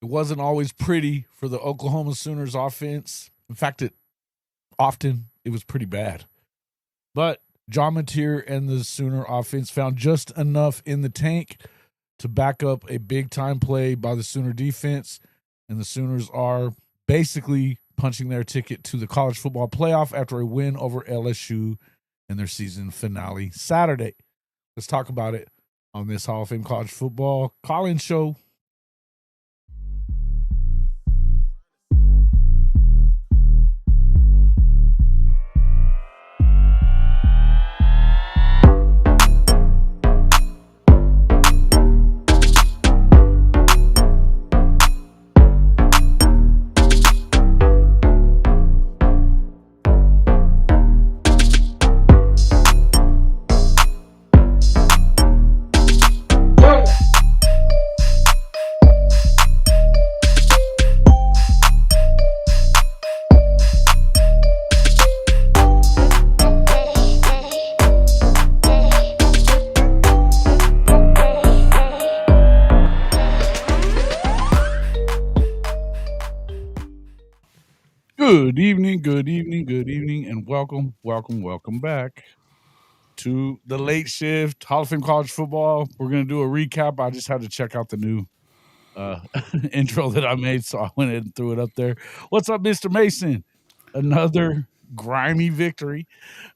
It wasn't always pretty for the Oklahoma Sooners offense. In fact, it was pretty bad. But John Mateer and the Sooner offense found just enough in the tank to back up a big-time play by the Sooner defense, and the Sooners are basically punching their ticket to the college football playoff after a win over LSU in their season finale Saturday. Let's talk about it on this Hall of Fame College Football call-in show. Good evening, and welcome back to the late shift Hall of Fame College Football. We're going to do a recap. I just had to check out the new intro that I made, so I went ahead and threw it up there. What's up, Mr. Mason? Another grimy victory,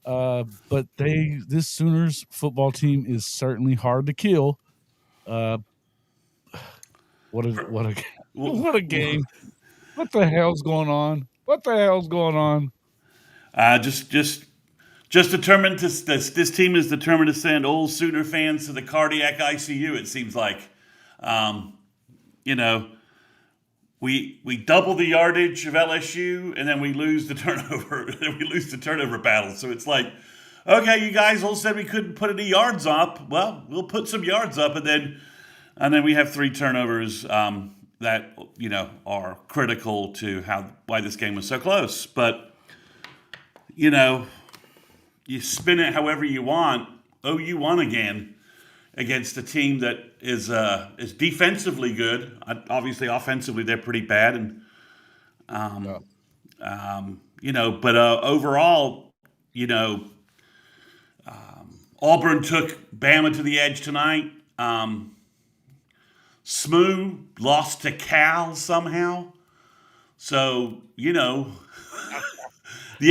but this Sooners football team is certainly hard to kill. What a game! What the hell's going on? Just determined to this team is determined to send old Sooner fans to the cardiac ICU. It seems like, we double the yardage of LSU, and then we lose the turnover battle. So it's like, okay, you guys all said we couldn't put any yards up. Well, we'll put some yards up, and then we have 3 turnovers that are critical to why this game was so close. But you spin it however you want. OU won again against a team that is defensively good. Obviously, offensively they're pretty bad, and but overall, Auburn took Bama to the edge tonight. SMU lost to Cal somehow. So, the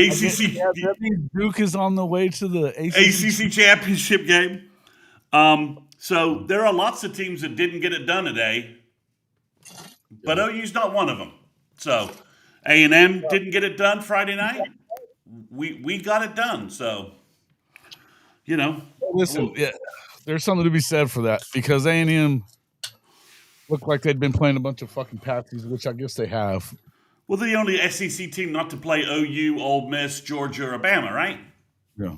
ACC. That means Duke is on the way to the ACC championship game. So there are lots of teams that didn't get it done today, but OU's not one of them. So A&M didn't get it done Friday night. We got it done. So, Listen, there's something to be said for that, because A&M looked like they'd been playing a bunch of fucking patsies, which I guess they have. Well, they're the only SEC team not to play OU, Ole Miss, Georgia, or Bama, right? Yeah.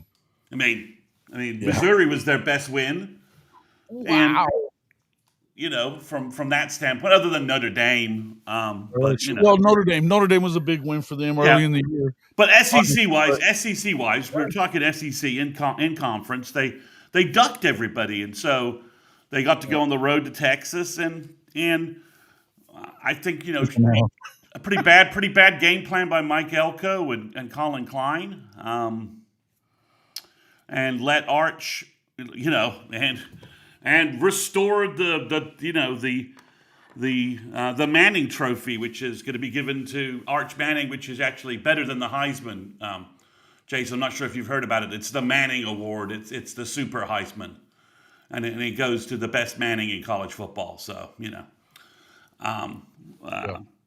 I mean, Missouri was their best win. Wow. And, from that standpoint, other than Notre Dame. Notre Dame was a big win for them early in the year. But SEC-wise, we're talking SEC in conference. They ducked everybody, and so they got to go on the road to Texas, and I think a pretty bad game plan by Mike Elko and Colin Klein, and let Arch, and restored the Manning Trophy, which is going to be given to Arch Manning, which is actually better than the Heisman. Jason, I'm not sure if you've heard about it. It's the Manning Award. It's the Super Heisman, and it goes to the best Manning in college football. So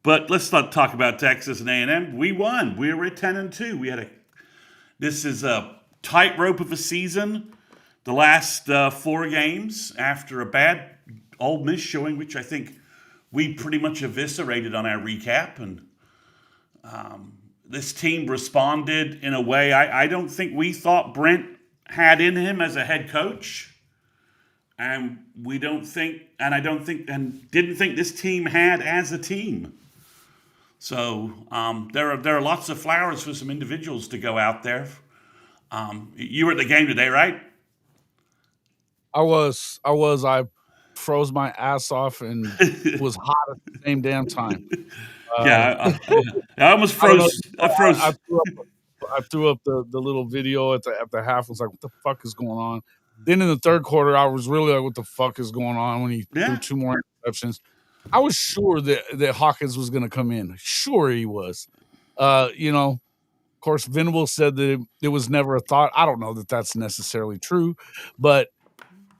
But let's not talk about Texas and A&M. We won. We were at 10-2. This is a tightrope of a season. The last 4 games after a bad Ole Miss showing, which I think we pretty much eviscerated on our recap, and this team responded in a way I don't think we thought Brent had in him as a head coach, and didn't think this team had as a team. So there are lots of flowers for some individuals to go out there. You were at the game today, right? I was. I froze my ass off and was hot at the same damn time. Yeah, I almost I don't know. froze. I froze. I threw up the little video at the half. Was like, what the fuck is going on? Then in the third quarter, I was really like, what the fuck is going on when he threw Yeah. 2 more interceptions. I was sure that Hawkins was going to come in. Sure he was. Of course, Venables said that it was never a thought. I don't know that that's necessarily true, but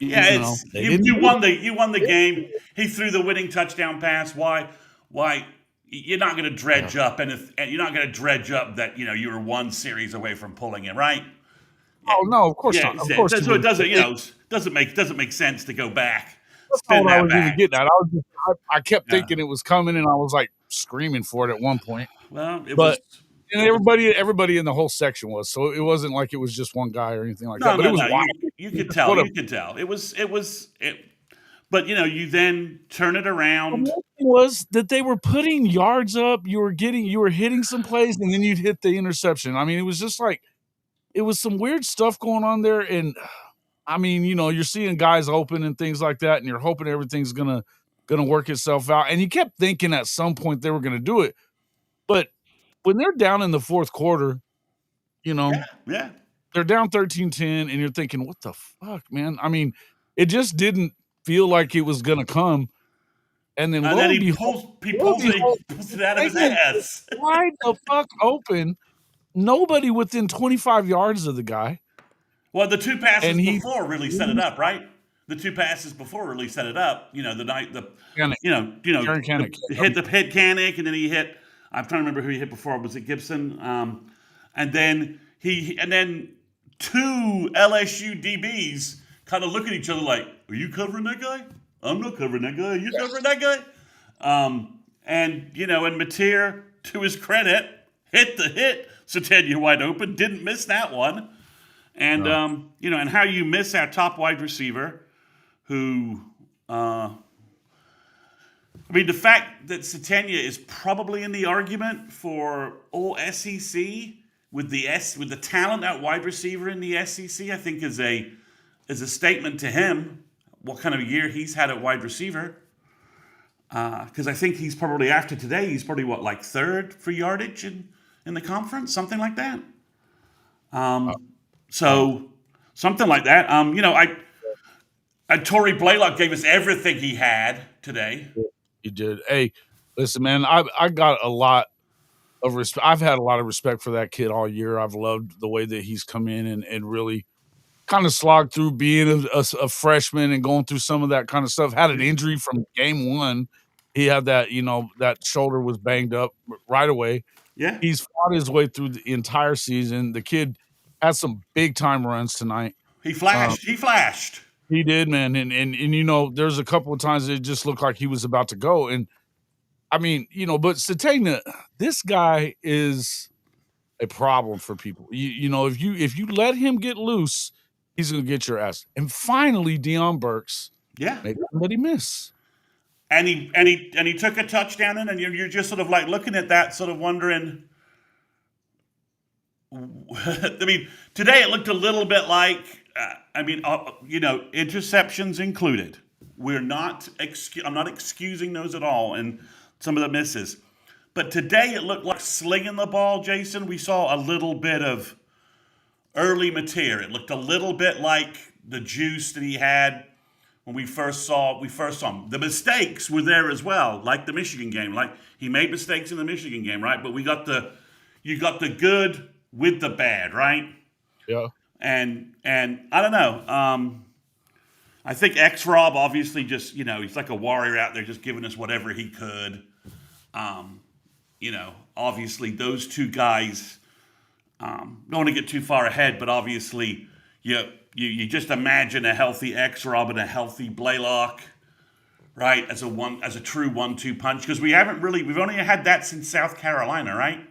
Yeah, they you didn't. won the game. He threw the winning touchdown pass. Why you're not going to dredge up and you're not going to dredge up that you were one series away from pulling it, right? Oh no, of course not. Of course, so it doesn't make sense to go back, that's not spin what I that was even back. getting at. I kept thinking it was coming, and I was like screaming for it at one point. Well, And everybody in the whole section was, so it wasn't like it was just one guy or anything like that. But it was wild. You could tell. You could tell. It was. But you then turn it around. The thing was that they were putting yards up. You were hitting some plays, and then you'd hit the interception. I mean, it was just like it was some weird stuff going on there. And I mean, you're seeing guys open and things like that, and you're hoping everything's gonna work itself out. And you kept thinking at some point they were gonna do it, but when they're down in the fourth quarter, Yeah. they're down 13-10, and you're thinking, what the fuck, man? I mean, it just didn't feel like it was gonna come. And then he pulls it out of his ass. Wide the fuck open. Nobody within 25 yards of the guy. Well, the 2 passes before really set it up, right? The 2 passes before really set it up. Hit the hit Canick, and then he hit. I'm trying to remember who he hit before. Was it Gibson? And then 2 LSU DBs kind of look at each other like, "Are you covering that guy? I'm not covering that guy. Are you covering that guy?" And Mateer, to his credit, hit the hit. Satania wide open, didn't miss that one. And and how you miss our top wide receiver, who the fact that Satania is probably in the argument for all SEC with the talent at wide receiver in the SEC, I think is a statement to him what kind of year he's had at wide receiver. Because I think he's probably after today, he's probably like third for yardage in the conference, something like that. So something like that. Torrey Blaylock gave us everything he had today. He did. Hey, listen, man, I got a lot of respect. I've had a lot of respect for that kid all year. I've loved the way that he's come in and really kind of slogged through being a freshman and going through some of that kind of stuff. Had an injury from game 1. He had that, that shoulder was banged up right away. Yeah. He's fought his way through the entire season. The kid had some big time runs tonight. He flashed. He did, man. And there's a couple of times it just looked like he was about to go. And I mean, but Satania, this guy is a problem for people. If you let him get loose, he's going to get your ass. And finally, Deion Burks made somebody miss. And he took a touchdown in, and you're just sort of like looking at that, sort of wondering. I mean, today it looked a little bit like, interceptions included. I'm not excusing those at all, and some of the misses. But today it looked like slinging the ball, Jason. We saw a little bit of early Mateer. It looked a little bit like the juice that he had when we first saw him. The mistakes were there as well, like the Michigan game. Like he made mistakes in the Michigan game, right? But you got the good with the bad, right? Yeah. And I don't know. I think X-Rob obviously just, he's like a warrior out there just giving us whatever he could. Obviously those 2 guys, don't want to get too far ahead, but obviously you just imagine a healthy X-Rob and a healthy Blaylock, right? As a true 1-2 punch. Because we've only had that since South Carolina, right?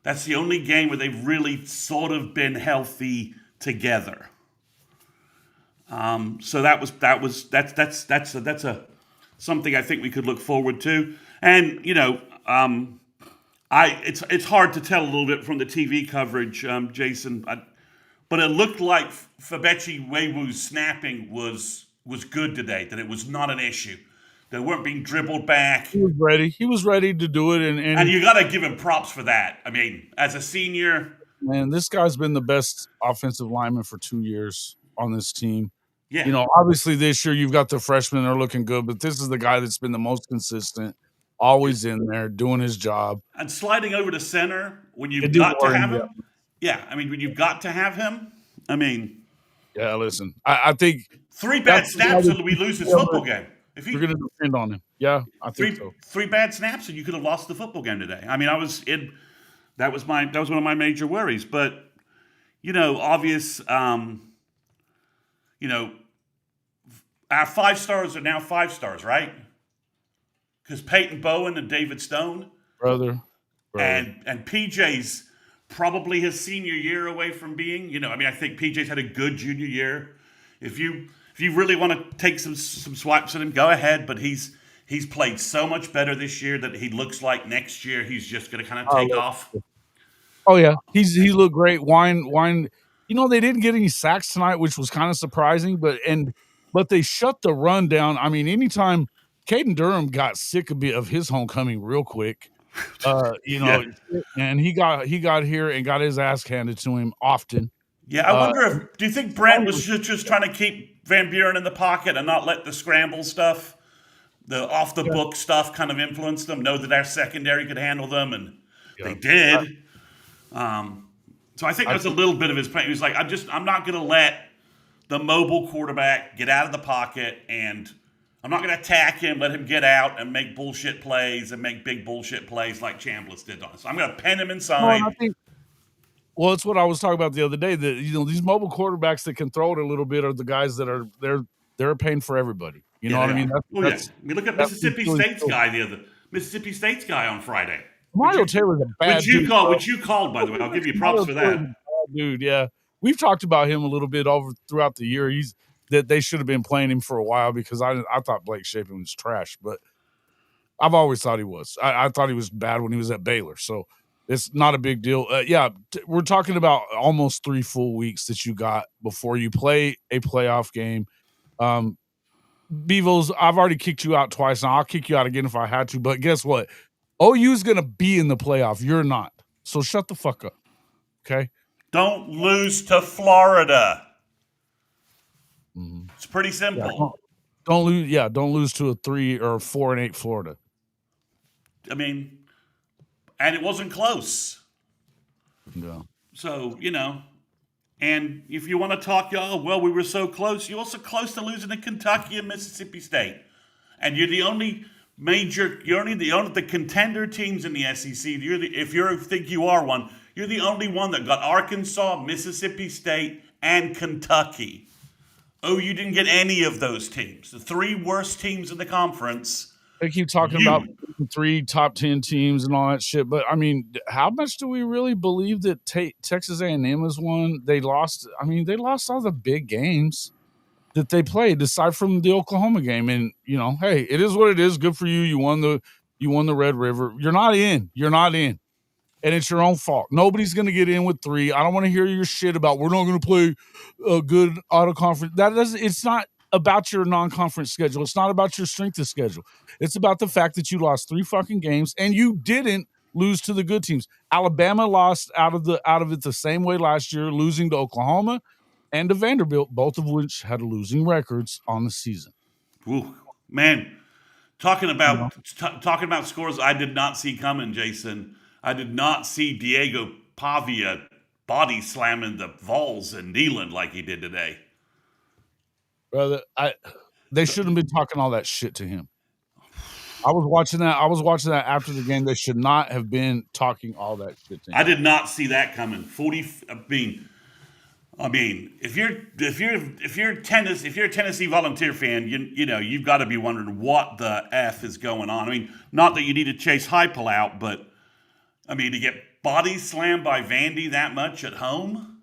That's the only game where they've really sort of been healthy together. So that's something I think we could look forward to. And it's hard to tell a little bit from the TV coverage, Jason, but it looked like Fabechi Wewu's snapping was was good today. That it was not an issue. They weren't being dribbled back. He was ready. He was ready to do it. And you got to give him props for that. I mean, as a senior, man, this guy's been the best offensive lineman for 2 years on this team. yeah. You know, obviously this year you've got the freshmen that are looking good, but this is the guy that's been the most consistent, always in there doing his job. And sliding over to center when you've It did got to worry have me. him. Yeah, I mean, when you've got to have him, I mean, Yeah, listen, I think 3 bad that's snaps why and we lose this football game. If we're going to depend on him. Yeah, I think so. 3 bad snaps and you could have lost the football game today. I mean, that was one of my major worries. But you know, obvious, you know, our 5 stars are now 5 stars, right? Because Peyton Bowen and David Stone, Brother. and PJ's probably his senior year away from being. You know, I mean, I think PJ's had a good junior year. If you really want to take some swipes at him, go ahead. But he's played so much better this year that he looks like next year he's just going to kind of take off. Oh yeah, he looked great. Wine. You know, they didn't get any sacks tonight, which was kind of surprising. But they shut the run down. I mean, anytime Caden Durham got sick a bit of his homecoming real quick, you know, and he got here and got his ass handed to him often. Yeah, I wonder do you think Brent was just trying to keep Van Buren in the pocket and not let the scramble stuff, the off the book stuff kind of influence them, know that our secondary could handle them, and they did. So I think that's a little bit of his plan. He was like, I'm not going to let the mobile quarterback get out of the pocket, and I'm not going to attack him, let him get out and make bullshit plays and make big bullshit plays like Chambliss did on us. I'm going to pen him inside. Well, it's what I was talking about the other day. That, you know, these mobile quarterbacks that can throw it a little bit are the guys that are they're a pain for everybody. You know what I mean? I mean, look at Mississippi State's guy Mississippi State's guy on Friday. Mario Taylor's a bad dude. Which you called, by the way. I'll give you props for that. Dude, yeah. We've talked about him a little bit throughout the year. That they should have been playing him for a while because I thought Blake Shapen was trash, but I've always thought he was. I thought he was bad when he was at Baylor, so it's not a big deal. We're talking about almost 3 full weeks that you got before you play a playoff game. Beavos, I've already kicked you out twice, and I'll kick you out again if I had to, but guess what? OU's going to be in the playoff. You're not. So shut the fuck up, okay? Don't lose to Florida. Mm-hmm. It's pretty simple. Don't lose. Yeah, don't lose to a 3 or 4-8 Florida. I mean, and it wasn't close. No. So, you know, and if you want to talk, we were so close. You're also close to losing to Kentucky and Mississippi State. And you're the only the contender teams in the SEC. If you think you are one, you're the only one that got Arkansas, Mississippi State, and Kentucky. You didn't get any of those teams. The 3 worst teams in the conference. They keep talking about 3 top 10 teams and all that shit, but I mean, how much do we really believe that Texas A&M is one? They lost. I mean, they lost all the big games that they played, aside from the Oklahoma game. And you know, hey, it is what it is. Good for you. You won the Red River. You're not in. And it's your own fault. Nobody's going to get in with 3. I don't want to hear your shit about we're not going to play a good out of conference. It's not about your non-conference schedule. It's not about your strength of schedule. It's about the fact that you lost 3 fucking games and you didn't lose to the good teams. Alabama lost out of it the same way last year, losing to Oklahoma and to Vanderbilt, both of which had losing records on the season. Ooh, man, talking about scores I did not see coming, Jason. I did not see Diego Pavia body slamming the Vols and Neyland like he did today. Brother, they shouldn't have been talking all that shit to him. I was watching that after the game. They should not have been talking all that shit to him. I did not see that coming. I mean, if you're a Tennessee Volunteer fan, you know you've got to be wondering what the F is going on. I mean, not that you need to chase Heupel out, but I mean to get body slammed by Vandy that much at home.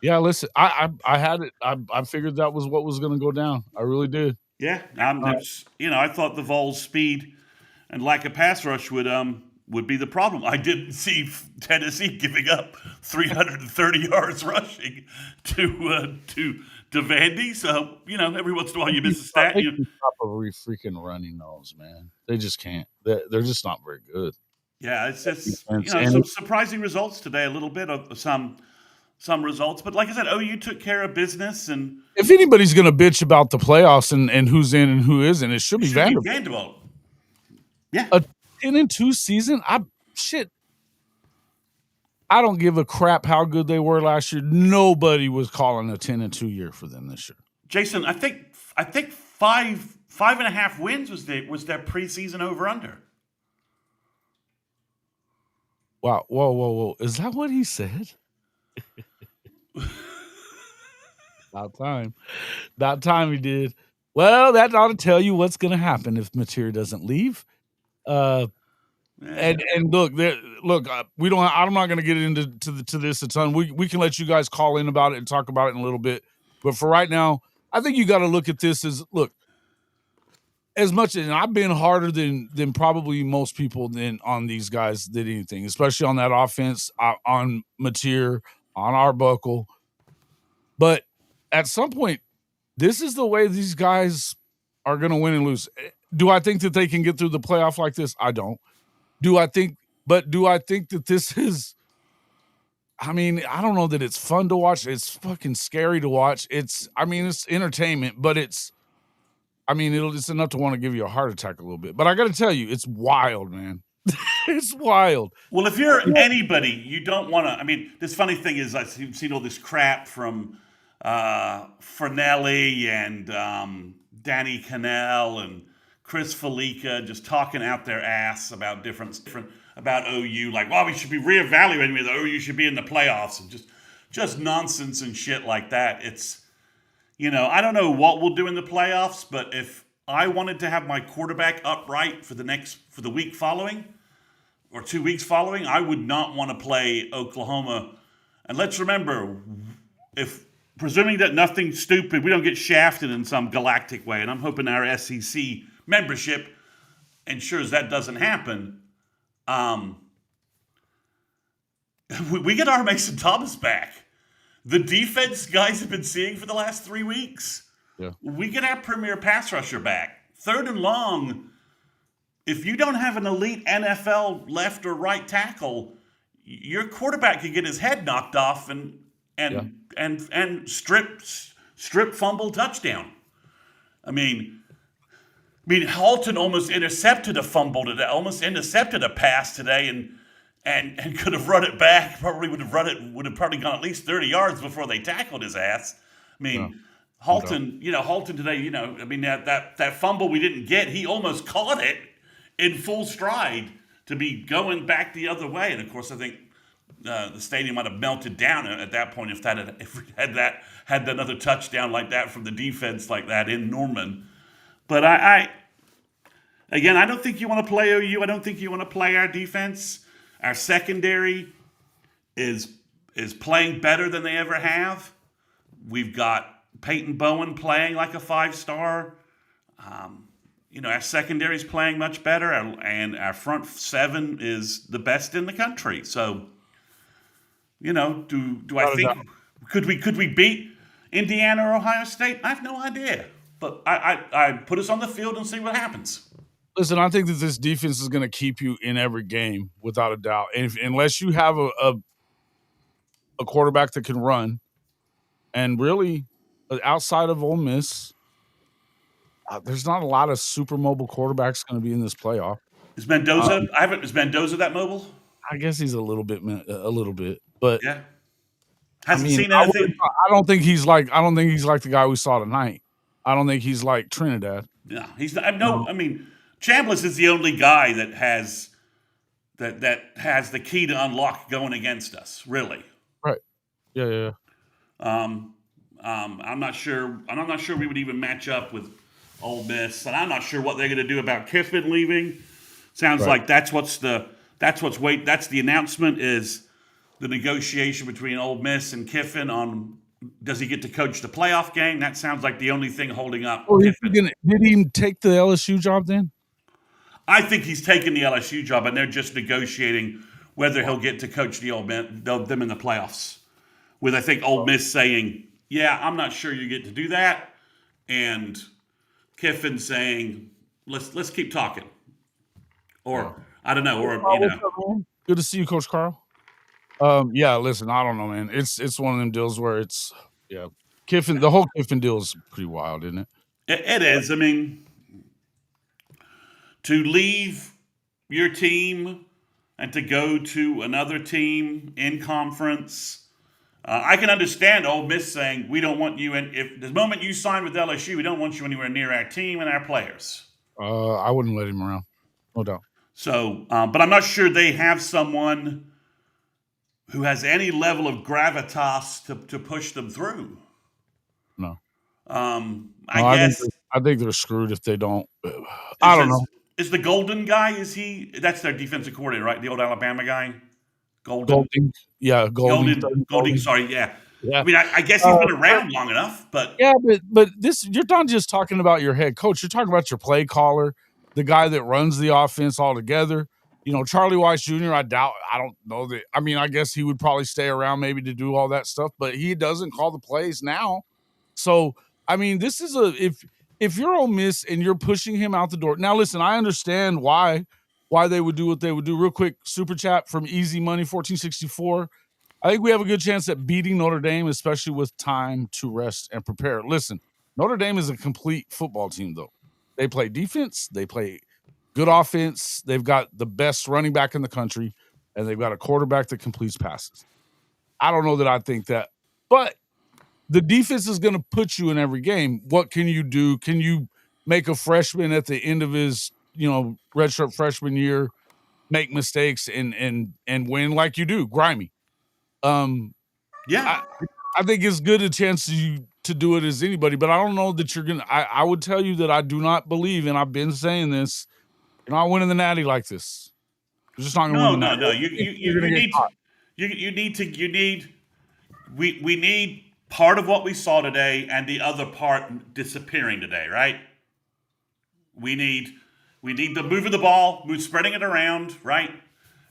Yeah, listen, I had it. I figured that was what was going to go down. I really did. Yeah, I thought the Vols' speed and lack of pass rush would be the problem. I didn't see Tennessee giving up 330 yards rushing to to Vandy. So, every once in a while you miss a They stat. can stop a freaking running nose, man. They just can't. They're just not very good. Yeah, it's just, Defense. some surprising results today, a little bit of some results. But like I said, OU took care of business, and If anybody's going to bitch about the playoffs and who's in and who isn't, it should be Vanderbilt. Yeah. A 10-2 season? I don't give a crap how good they were last year. Nobody was calling a 10-2 year for them this year. Jason, I think 5.5 wins was their preseason over under. Wow. Whoa. Is that what he said? About time he did. Well, that ought to tell you what's going to happen if Mateer doesn't leave. And look, we don't. I'm not going to get into this a ton. We can let you guys call in about it and talk about it in a little bit. But for right now, I think you got to look at this as as much as I've been harder than probably most people on these guys did anything, especially on that offense, on Mateer, on Arbuckle. But at some point, this is the way these guys are going to win and lose. Do I think that they can get through the playoff like this? I don't. Do I think that this is, I don't know that it's fun to watch. It's fucking scary to watch. It's entertainment, but it's enough to want to give you a heart attack a little bit. But I got to tell you, it's wild, man. It's wild. Well, if you're anybody, you don't want to. This funny thing is I've seen all this crap from Fornelli and Danny Cannell and Chris Felica just talking out their ass about different about OU, like, well, we should be reevaluating whether OU should be in the playoffs, and just nonsense and shit like that. It's, I don't know what we'll do in the playoffs, but if I wanted to have my quarterback upright for the week following or 2 weeks following, I would not want to play Oklahoma. And let's remember, presuming that nothing stupid, we don't get shafted in some galactic way, and I'm hoping our SEC membership ensures that doesn't happen. We get our Mason Thomas back. The defense guys have been seeing for the last 3 weeks. Yeah. We get our premier pass rusher back. 3rd and long, if you don't have an elite NFL left or right tackle, your quarterback could get his head knocked off and strip fumble touchdown. Halton almost intercepted a fumble today, almost intercepted a pass today, and could have run it back. Probably would have probably gone at least 30 yards before they tackled his ass. Halton today, that fumble we didn't get, he almost caught it in full stride to be going back the other way. And of course, I think the stadium might have melted down at that point if we had another touchdown like that from the defense like that in Norman. But I don't think you want to play OU. I don't think you want to play our defense. Our secondary is playing better than they ever have. We've got Peyton Bowen playing like a 5-star. Our secondary is playing much better, and our front 7 is the best in the country. So, do I think could we beat Indiana or Ohio State? I have no idea. But I put us on the field and see what happens. Listen, I think that this defense is going to keep you in every game without a doubt. And unless you have a quarterback that can run, and really outside of Ole Miss, there's not a lot of super mobile quarterbacks going to be in this playoff. Is Mendoza? Is Mendoza that mobile? I guess he's a little bit, but yeah. Hasn't seen anything. I don't think he's like the guy we saw tonight. I don't think he's like Trinidad. No, he's not. Chambliss is the only guy that has the key to unlock going against us. Really. Right. Yeah. I'm not sure we would even match up with Ole Miss, and I'm not sure what they're going to do about Kiffin leaving. Sounds like that's the announcement is the negotiation between Ole Miss and Kiffin on. Does he get to coach the playoff game? That sounds like the only thing holding up. Did he take the LSU job then? I think he's taken the LSU job, and they're just negotiating whether he'll get to coach them in the playoffs. With, I think, Ole Miss saying, yeah, I'm not sure you get to do that. And Kiffin saying, let's keep talking. Yeah. Or I don't know, or Carl, what's up, man? Good to see you, Coach Carl. Yeah, listen, I don't know, man. It's one of them deals where it's Kiffin. The whole Kiffin deal is pretty wild, isn't it? it is. I mean, to leave your team and to go to another team in conference. I can understand Ole Miss saying we don't want you in. If the moment you sign with LSU, we don't want you anywhere near our team and our players. I wouldn't let him around, no doubt. So, but I'm not sure they have someone who has any level of gravitas to push them through. No, I guess I think they're screwed if they don't. I don't know. Is the Golden guy? Is he? That's their defensive coordinator, right? The old Alabama guy. Golding. Yeah, Golding. Sorry, yeah. Yeah. I mean, I guess he's been around long enough, but yeah, but this, you're not just talking about your head coach. You're talking about your play caller, the guy that runs the offense altogether. You know, Charlie Weiss Jr. I don't know that. I mean, I guess he would probably stay around maybe to do all that stuff, but he doesn't call the plays now. So, I mean, this is if you're Ole Miss and you're pushing him out the door. Now, listen, I understand why they would do what they would do. Real quick, super chat from Easy Money 1464. I think we have a good chance at beating Notre Dame, especially with time to rest and prepare. Listen, Notre Dame is a complete football team, though. They play defense, they play good offense, they've got the best running back in the country, and they've got a quarterback that completes passes. I don't know that I think that, but the defense is going to put you in every game. What can you do? Can you make a freshman at the end of his, redshirt freshman year make mistakes and win like you do, grimy? yeah. I think it's good a chance to do it as anybody, but I don't know that you're gonna. I would tell you that I do not believe, and I've been saying this. You're not winning the natty like this. You're just not gonna win the natty. No. We need part of what we saw today and the other part disappearing today, right? We need the moving the ball, spreading it around, right?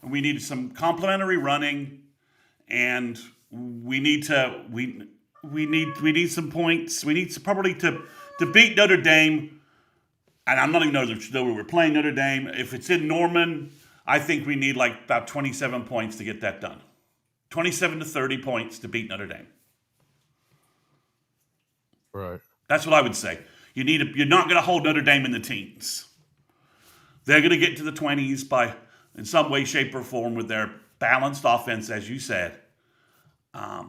We need some complementary running, and we need some points. We need probably to beat Notre Dame. And I'm not even know we're playing Notre Dame. If it's in Norman, I think we need like about 27 points to get that done. 27 to 30 points to beat Notre Dame. Right. That's what I would say. You're not going to hold Notre Dame in the teens. They're going to get to the 20s in some way, shape, or form with their balanced offense, as you said. They're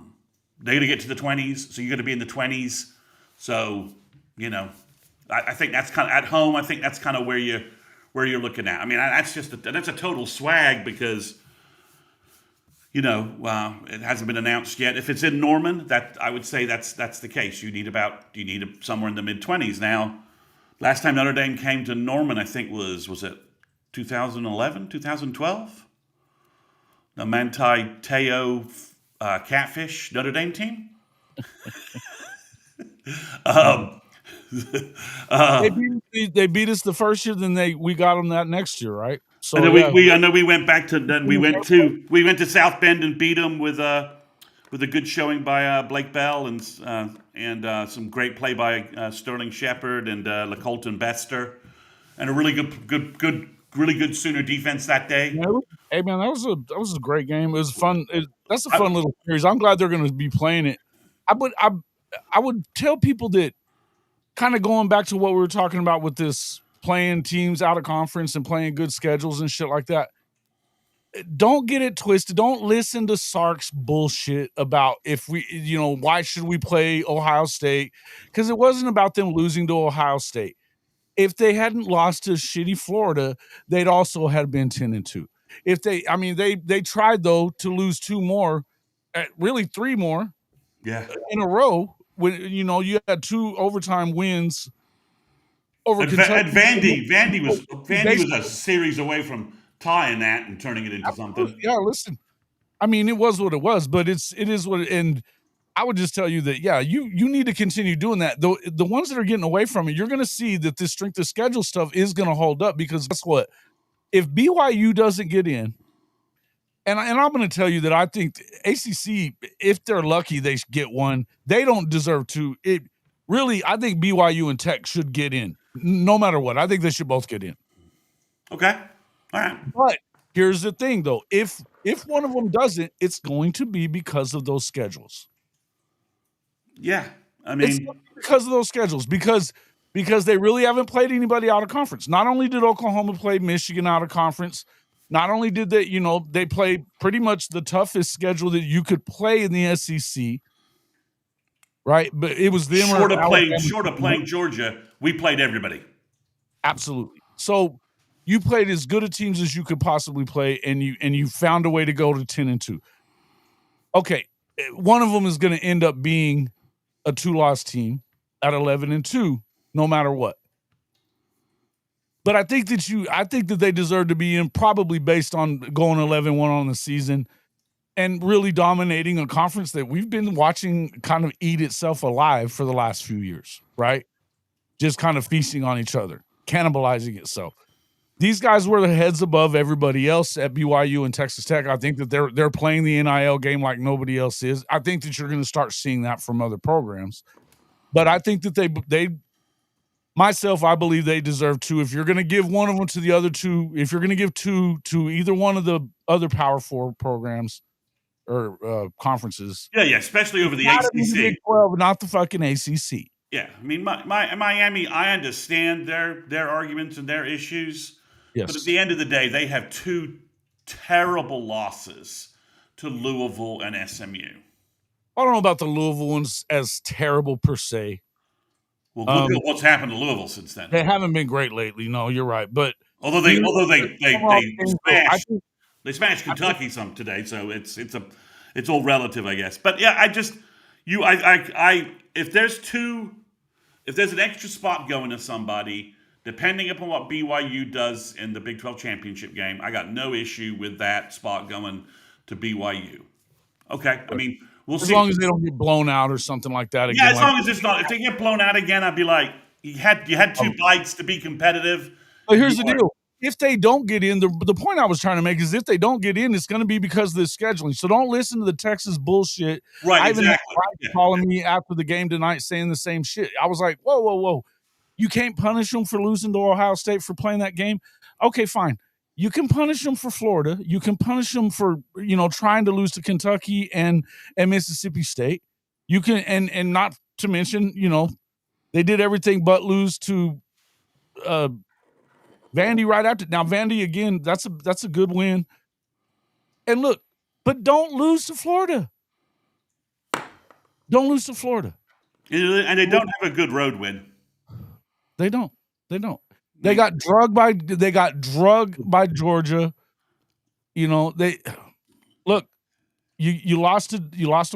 going to get to the 20s, so you're going to be in the 20s. So, I think that's kind of at home. I think that's kind of where you're looking at. I mean, that's a total swag because, it hasn't been announced yet. If it's in Norman, that I would say that's the case. You need somewhere in the mid-20s. Now, last time Notre Dame came to Norman, I think was it 2011, 2012? The Manti Te'o Catfish Notre Dame team. They beat us the first year, then we got them that next year, right? So and then I know we went back to then we went to South Bend and beat them with a good showing by Blake Bell and some great play by Sterling Shepard and LaColton Bester, and a really good Sooner defense that day. Hey man, that was a great game. It was fun. That's a fun little series. I'm glad they're going to be playing it. I would tell people that, kind of going back to what we were talking about with this playing teams out of conference and playing good schedules and shit like that. Don't get it twisted. Don't listen to Sark's bullshit about why should we play Ohio State? Because it wasn't about them losing to Ohio State. If they hadn't lost to shitty Florida, they'd also had been 10-2. If they tried though to lose two more, really three more, in a row. When you had two overtime wins over Kentucky. And Vandy was a series away from tying that and turning it into something. Yeah, listen. I mean, it was what it was, but it is what and I would just tell you that you need to continue doing that. The ones that are getting away from it, you're going to see that this strength of schedule stuff is going to hold up, because guess what? If BYU doesn't get in, And I'm going to tell you that I think ACC, if they're lucky, they get one. They don't deserve to. I think BYU and Tech should get in, no matter what. I think they should both get in. Okay, all right. But here's the thing, though: if one of them doesn't, it's going to be because of those schedules. Yeah, I mean, it's because of those schedules because they really haven't played anybody out of conference. Not only did Oklahoma play Michigan out of conference. Not only did they, they played pretty much the toughest schedule that you could play in the SEC, right? But it was them short of playing Georgia, we played everybody. Absolutely. So you played as good a teams as you could possibly play, and you found a way to go to 10-2. Okay, one of them is going to end up being a 2-loss team at 11-2, no matter what. But I think that they deserve to be in, probably based on going 11-1 on the season and really dominating a conference that we've been watching kind of eat itself alive for the last few years, right? Just kind of feasting on each other, cannibalizing itself. These guys were the heads above everybody else at BYU and Texas Tech. I think that they're playing the NIL game like nobody else is. I think that you're going to start seeing that from other programs. But I think that I believe they deserve two. If you're going to give one of them to the other two, if you're going to give two to either one of the other Power 4 programs or conferences. Yeah, especially over the ACC. The Big 12, not the fucking ACC. Yeah, I mean, Miami, I understand their arguments and their issues. Yes. But at the end of the day, they have two terrible losses to Louisville and SMU. I don't know about the Louisville ones as terrible per se. Well, look at what's happened to Louisville since then. They haven't been great lately. No, you're right. But although they smashed Kentucky some today, so it's all relative, I guess. But yeah, if there's an extra spot going to somebody, depending upon what BYU does in the Big 12 championship game, I got no issue with that spot going to BYU. Okay, I mean. We'll as long as they don't get blown out or something like that again. Yeah, as long as it's not. If they get blown out again, I'd be like, you had two bites to be competitive. But here's the deal: if they don't get in, the point I was trying to make is if they don't get in, it's going to be because of the scheduling. So don't listen to the Texas bullshit. Right, I exactly. Even calling me after the game tonight saying the same shit. I was like, whoa! You can't punish them for losing to Ohio State for playing that game. Okay, fine. You can punish them for Florida. You can punish them for, trying to lose to Kentucky and Mississippi State. You can, and not to mention, they did everything but lose to Vandy right after. Now, Vandy, again, that's a good win. And look, but don't lose to Florida. Don't lose to Florida. And they don't have a good road win. They don't. They got drugged by Georgia. You lost to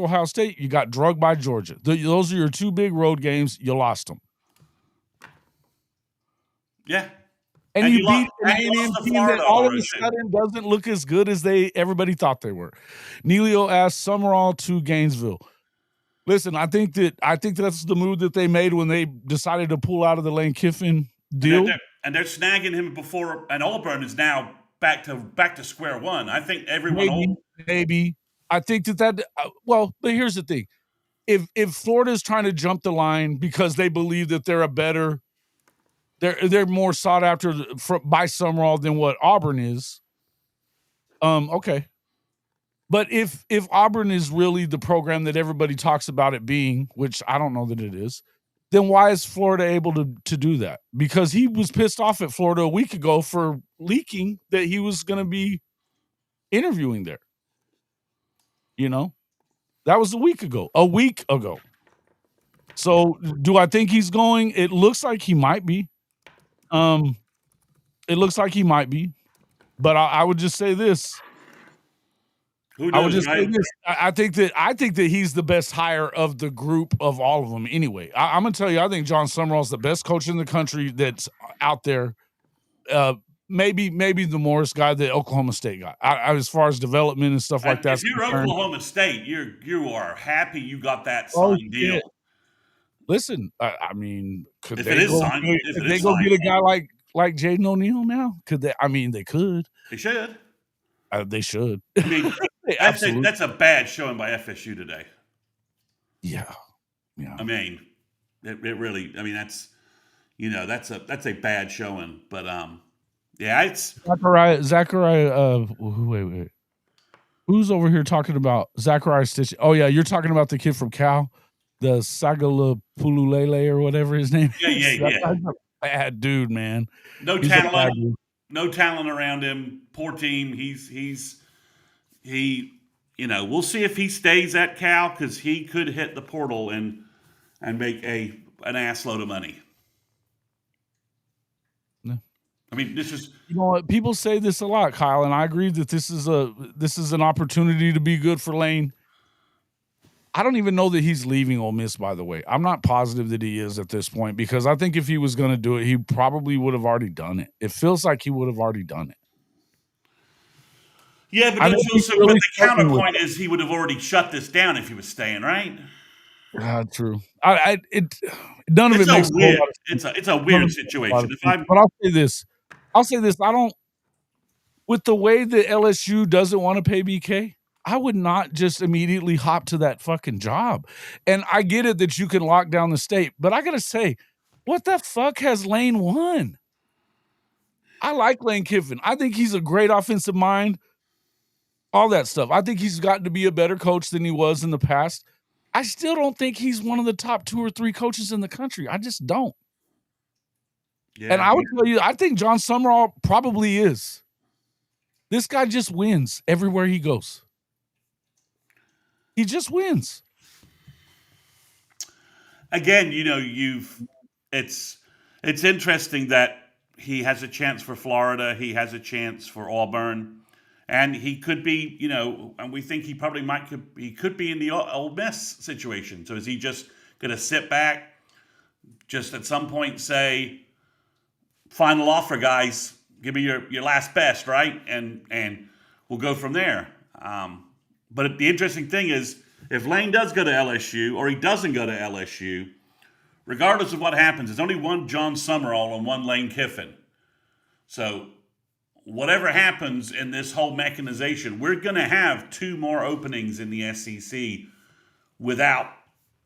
Ohio State. You got drugged by Georgia. Those are your two big road games. You lost them. Yeah. And you beat an A&M team that all of a sudden doesn't look as good as everybody thought they were. Neilio asked Summerall to Gainesville. Listen, I think that's the move that they made when they decided to pull out of the Lane Kiffin deal. And they're snagging him before, and Auburn is now back to square one. I think everyone maybe. I think that but here's the thing: if Florida is trying to jump the line because they believe that they're they're more sought after by Summerall than what Auburn is. Okay, but if Auburn is really the program that everybody talks about it being, which I don't know that it is, then why is Florida able to do that? Because he was pissed off at Florida a week ago for leaking that he was going to be interviewing there. That was a week ago. So do I think he's going? It looks like he might be. But I would just say this. I think that he's the best hire of the group of all of them anyway. I'm going to tell you, I think John Summerall's the best coach in the country that's out there. Maybe the Morris guy that Oklahoma State got. As far as development and stuff like that. If you're Oklahoma State, you are happy you got that signed deal. Listen, I mean, could if they it is go, signed, if they go get a guy like Jaden O'Neal now? Could they? I mean, they could. They should. They should. I mean, Absolutely. that's a bad showing by FSU today. Yeah. I mean, it really. I mean, that's that's a bad showing. But yeah, it's Zachariah. Wait. Who's over here talking about Zachariah Stitch? Oh yeah, you're talking about the kid from Cal, the Sagalapululele or whatever his name is. Yeah. That's a bad dude, man. No He's a bad talent. dude. No talent around him. Poor team. We'll see if he stays at Cal because he could hit the portal and make an ass load of money. No. I mean, this is what people say this a lot, Kyle, and I agree that this is an opportunity to be good for Lane. I don't even know that he's leaving Ole Miss, by the way. I'm not positive that he is at this point because I think if he was going to do it, he probably would have already done it. It feels like he would have already done it. Yeah, but the counterpoint is he would have already shut this down if he was staying, right? True. None of it makes weird. It's a weird situation. But I'll say this. I don't. With the way that LSU doesn't want to pay BK, I would not just immediately hop to that fucking job. And I get it that you can lock down the state, but I gotta say, what the fuck has Lane won? I like Lane Kiffin. I think he's a great offensive mind. All that stuff. I think he's gotten to be a better coach than he was in the past. I still don't think he's one of the top 2 or 3 coaches in the country. I just don't. Yeah, and I would tell you, I think John Summerall probably is. This guy just wins everywhere he goes. He just wins. Again, it's interesting that he has a chance for Florida. He has a chance for Auburn. And he could be, and we think he probably he could be in the Ole Miss situation. So is he just going to sit back, just at some point say, final offer, guys, give me your last best, right? And we'll go from there. But the interesting thing is, if Lane does go to LSU or he doesn't go to LSU, regardless of what happens, there's only one John Summerall and one Lane Kiffin. So whatever happens in this whole mechanization, we're going to have 2 more openings in the SEC without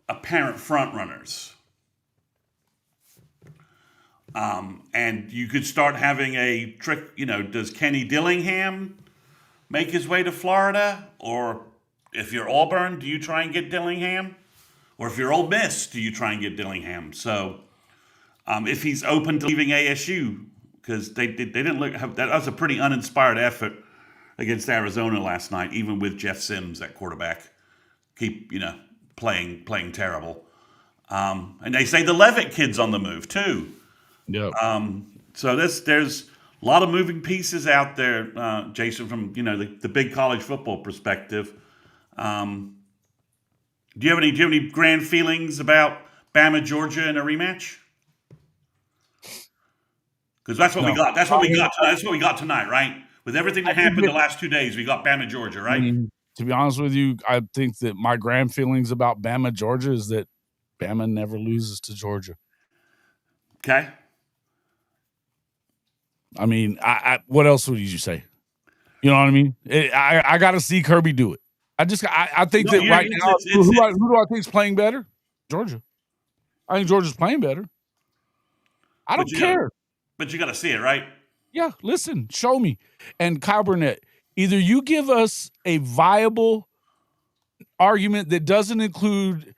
apparent front runners. And you could start having a trick, does Kenny Dillingham make his way to Florida? Or if you're Auburn, do you try and get Dillingham? Or if you're Ole Miss, do you try and get Dillingham? So if he's open to leaving ASU, because they didn't that was a pretty uninspired effort against Arizona last night, even with Jeff Sims at quarterback, playing terrible. And they say the Levitt kid's on the move too. Yeah. So there's a lot of moving pieces out there, Jason, from the big college football perspective. Do you have any grand feelings about Bama Georgia in a rematch? Because that's what we got. That's what we got. That's what we got tonight, right? With everything that happened the last 2 days, we got Bama Georgia, right? To be honest with you, I think that my grand feelings about Bama Georgia is that Bama never loses to Georgia. Okay. I mean, what else would you say? You know what I mean? I got to see Kirby do it. I think that right now, who do I think is playing better? Georgia. I think Georgia's playing better. I don't care. But you got to see it, right? Yeah, listen, show me. And Kyle Burnett, either you give us a viable argument that doesn't include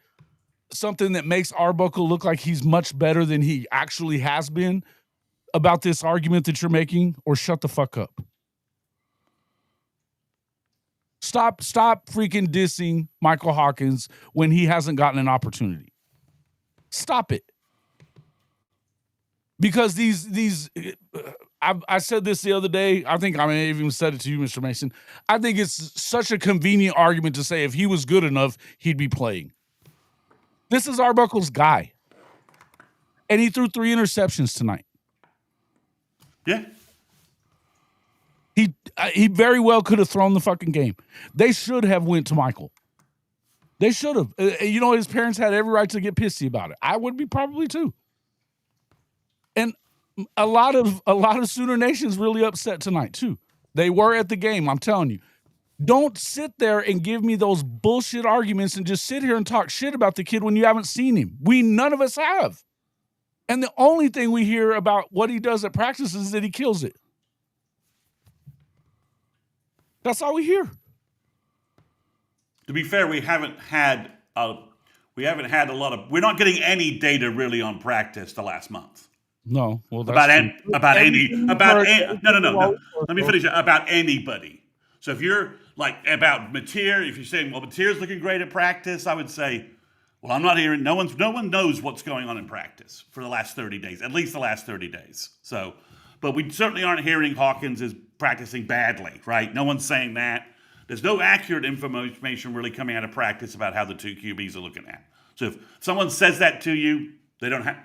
something that makes Arbuckle look like he's much better than he actually has been about this argument that you're making, or shut the fuck up. Stop freaking dissing Michael Hawkins when he hasn't gotten an opportunity. Stop it. Because I said this the other day. I think I may have even said it to you, Mr. Mason. I think it's such a convenient argument to say if he was good enough, he'd be playing. This is Arbuckle's guy. And he threw 3 interceptions tonight. Yeah. He very well could have thrown the fucking game. They should have went to Michael. They should have. His parents had every right to get pissy about it. I would be probably too. And a lot of Sooner Nation's really upset tonight too. They were at the game. I'm telling you. Don't sit there and give me those bullshit arguments and just sit here and talk shit about the kid when you haven't seen him. None of us have. And the only thing we hear about what he does at practice is that he kills it. That's all we hear. To be fair, we haven't had a lot of. We're not getting any data really on practice the last month. No, well, that's about no. Let me finish about anybody. So if you're like about Mateer, if you're saying, well, Mateer's looking great at practice, I would say, well, I'm not hearing. No one knows what's going on in practice for the last 30 days, at least the last 30 days. So, but we certainly aren't hearing Hawkins is practicing badly, right? No one's saying that. There's no accurate information really coming out of practice about how the two QBs are looking at. So if someone says that to you, they don't have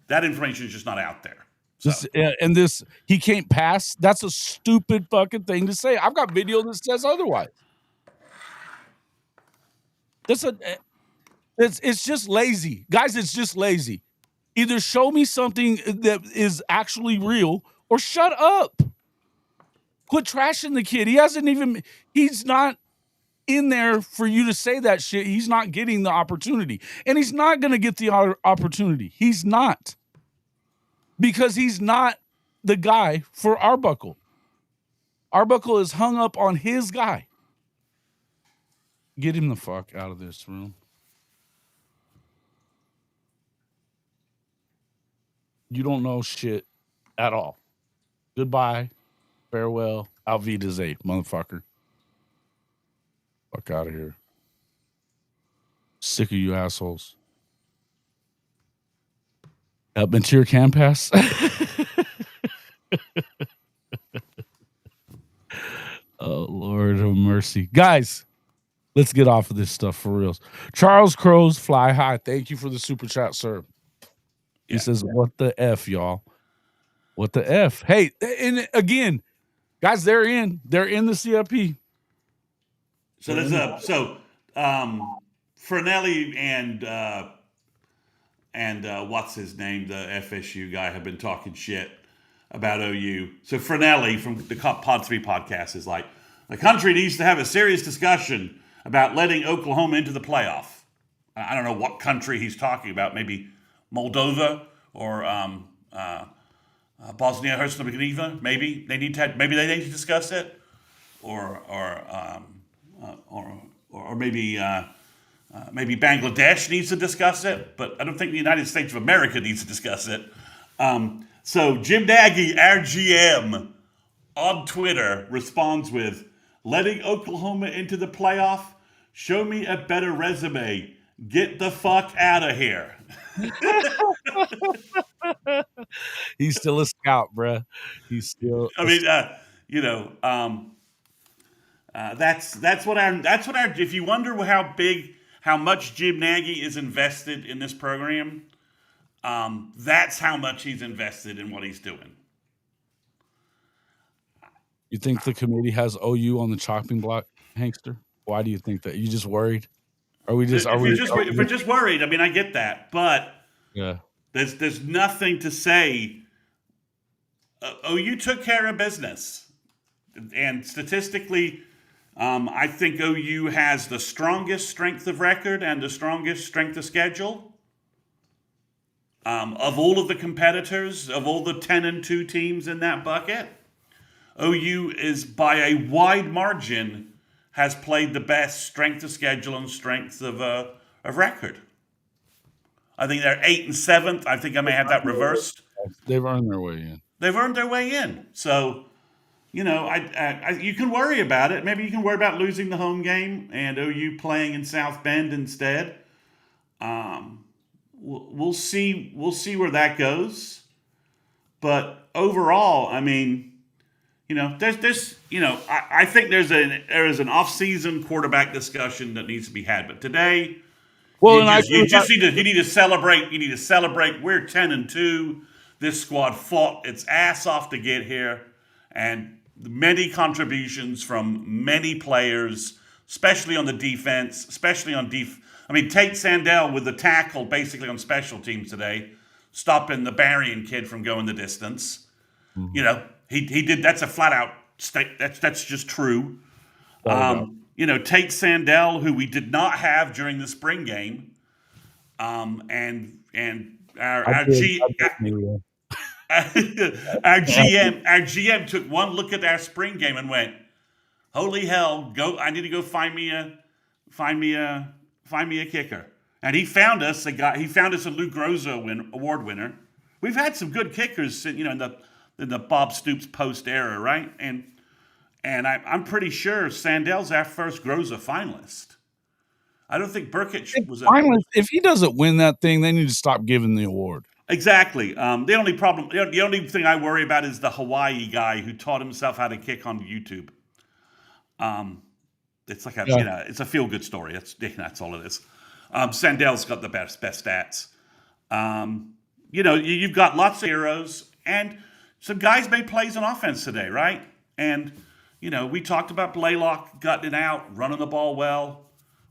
that information is just not out there. So. He can't pass. That's a stupid fucking thing to say. I've got video that says otherwise. It's just lazy, guys. It's just lazy. Either show me something that is actually real, or shut up. Quit trashing the kid. He's not in there for you to say that shit. He's not getting the opportunity, and he's not going to get the opportunity. He's not. Because he's not the guy for Arbuckle. Arbuckle is hung up on his guy. Get him the fuck out of this room. You don't know shit at all. Goodbye. Farewell. Auf Wiedersehen, motherfucker. Fuck out of here. Sick of you assholes. Mateer can pass. Oh, Lord of mercy. Guys, let's get off of this stuff for reals. Charles Crows Fly High. Thank you for the super chat, sir. He says, what the F, y'all? What the F? Hey, and again, guys, they're in the CFP. So Fernelli and what's his name, the FSU guy, have been talking shit about OU. So Fernelli from the Pod 3 podcast is like, the country needs to have a serious discussion about letting Oklahoma into the playoff. I don't know what country he's talking about. Maybe Moldova or Bosnia-Herzegovina. Maybe they need to discuss it, or maybe. Maybe Bangladesh needs to discuss it, but I don't think the United States of America needs to discuss it. So Jim Nagy, our GM, on Twitter responds with, letting Oklahoma into the playoff? Show me a better resume. Get the fuck out of here. He's still a scout, bruh. He's still. That's what our. If you wonder how much Jim Nagy is invested in this program, that's how much he's invested in what he's doing. You think the committee has OU on the chopping block, Hankster? Why do you think that? You just worried? If we're just worried, I mean, I get that, but yeah, there's nothing to say. OU took care of business, and statistically, I think OU has the strongest strength of record and the strongest strength of schedule of all of the competitors, of all the 10-2 teams in that bucket. OU is by a wide margin has played the best strength of schedule and strength of record. I think they're 8th and 7th. I think I may have that reversed. They've earned their way in. So, you can worry about it. Maybe you can worry about losing the home game and OU playing in South Bend instead. We'll see where that goes. But overall, I mean, I think there is an off-season quarterback discussion that needs to be had. But today, you need to celebrate. You need to celebrate. We're 10-2. This squad fought its ass off to get here, and many contributions from many players, especially on the defense, Tate Sandell with the tackle basically on special teams today, stopping the Barrian kid from going the distance. Mm-hmm. He did. That's a flat out That's just true. No Tate Sandell, who we did not have during the spring game, and our GM took one look at our spring game and went, "Holy hell! I need to go find me a kicker." And he found us a guy. He found us a Lou Groza award winner. We've had some good kickers, in the Bob Stoops post era, right? And I'm pretty sure Sandell's our first Groza finalist. I don't think Burkett was a finalist. If he doesn't win that thing, they need to stop giving the award. Exactly. The only thing I worry about is the Hawaii guy who taught himself how to kick on YouTube. It's like it's a feel good story. That's all it is. Sandell's got the best stats. You've got lots of heroes, and some guys made plays on offense today, right? And we talked about Blaylock gutting it out, running the ball well.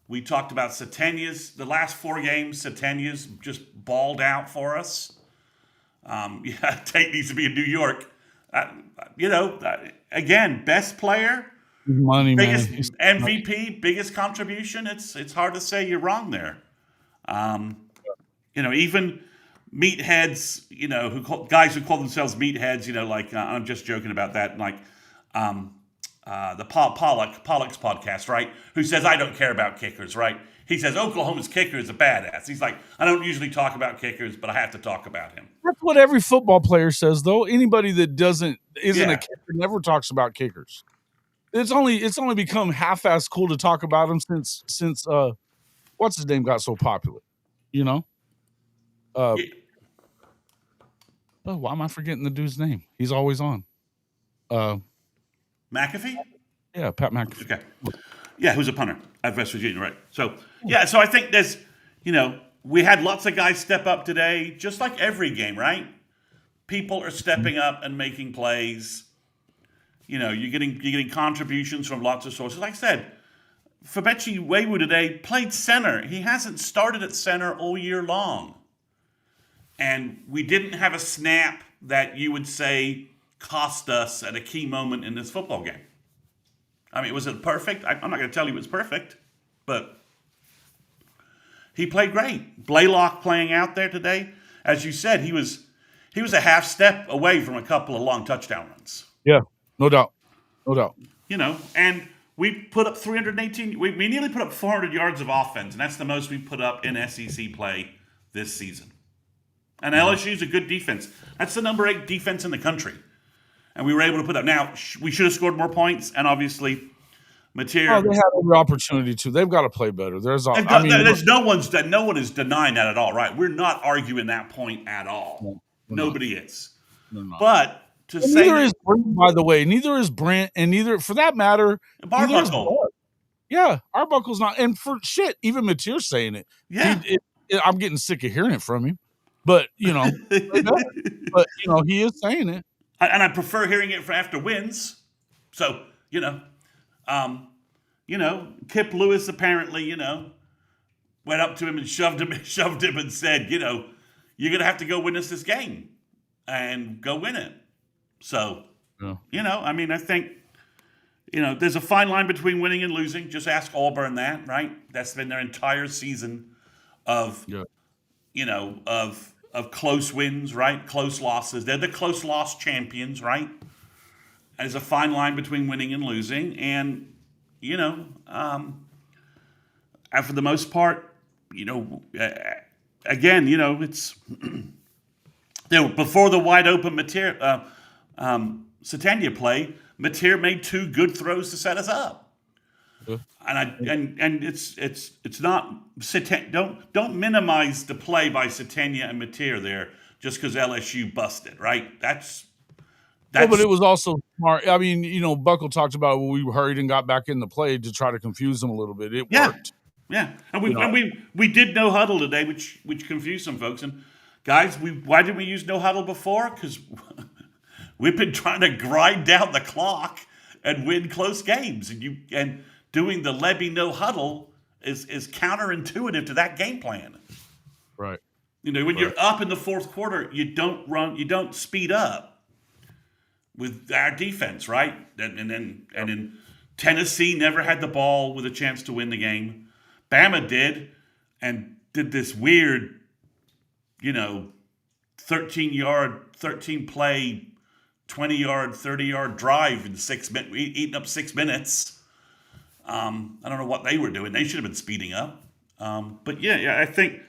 We talked about Satenya's, the last 4 games, Satenya's just balled out for us. Tate needs to be in New York. Again, best player, money, biggest MVP, biggest contribution. It's hard to say you're wrong there. Even meatheads, guys who call themselves meatheads, I'm just joking about that, the Pollock's podcast, right? Who says, I don't care about kickers, right? He says, Oklahoma's kicker is a badass. He's like, I don't usually talk about kickers, but I have to talk about him. That's what every football player says, though. Anybody that isn't a kicker never talks about kickers. It's only become half-ass cool to talk about them since what's his name got so popular, Oh, why am I forgetting the dude's name? He's always on. McAfee? Yeah, Pat McAfee. Okay. Yeah, who's a punter at West Virginia, right? So I think there's, we had lots of guys step up today, just like every game, right? People are stepping up and making plays. You're getting contributions from lots of sources. Like I said, Fabechi Wewu today played center. He hasn't started at center all year long. And we didn't have a snap that you would say cost us at a key moment in this football game. I mean, was it perfect? I'm not going to tell you it was perfect, but he played great. Blaylock playing out there today, as you said, he was a half step away from a couple of long touchdown runs. Yeah, no doubt. And we put up 318. We nearly put up 400 yards of offense, and that's the most we put up in SEC play this season. And LSU's a good defense. That's the number 8 defense in the country. And we were able to put up. Now, we should have scored more points, and obviously, Mateer. They had every opportunity to. They've got to play better. No one is denying that at all, right? We're not arguing that point at all. Nobody is. But to say neither is Brent, by the way. Neither is Brent, and neither, for that matter, Arbuckle. Yeah, Arbuckle's not. And for shit, even Mateer's saying it. Yeah, I'm getting sick of hearing it from him. But he is saying it. And I prefer hearing it after wins. So, Kip Lewis apparently, went up to him and shoved him and said, you're going to have to go win us this game and go win it. So, I think, there's a fine line between winning and losing. Just ask Auburn that, right? That's been their entire season of, of close wins, right? Close losses. They're the close loss champions, right? There's a fine line between winning and losing. And, and for the most part, again, it's before the wide open Satanya play, Mateer made 2 good throws to set us up. And it's not don't minimize the play by Satanya and Mateer there just because LSU busted, right? That's but it was also smart. I mean, Buckle talked about when we hurried and got back in the play to try to confuse them a little bit. It worked. Yeah, and we did no huddle today, which confused some folks. And guys, why didn't we use no huddle before? Because we've been trying to grind down the clock and win close games, and doing the Lebby no huddle is counterintuitive to that game plan. Right. When you're up in the fourth quarter, you don't speed up. with our defense, right? And then Tennessee never had the ball with a chance to win the game. Bama did, and did this weird, 13 play, 20-yard, 30-yard drive in 6 minutes, eating up 6 minutes. I don't know what they were doing. They should have been speeding up. But yeah, I think,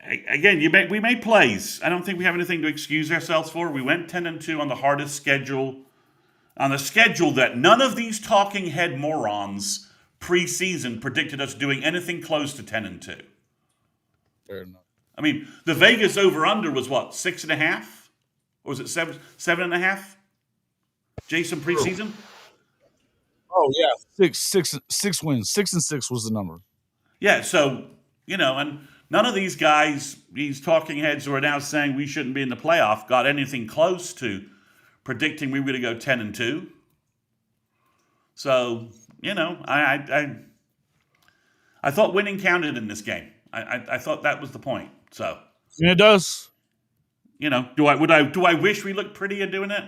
again, we made plays. I don't think we have anything to excuse ourselves for. We went 10-2 on the hardest schedule, on a schedule that none of these talking head morons preseason predicted us doing anything close to 10-2. Fair enough. I mean, the Vegas over/under was what, 6.5, or was it 7.5? Jason, preseason. Oh yeah, six wins. 6-6 was the number. Yeah, so and none of these guys, these talking heads who are now saying we shouldn't be in the playoff, got anything close to predicting we were going to go 10-2. So I thought winning counted in this game. I thought that was the point. So yeah, it does. Do I wish we looked prettier doing it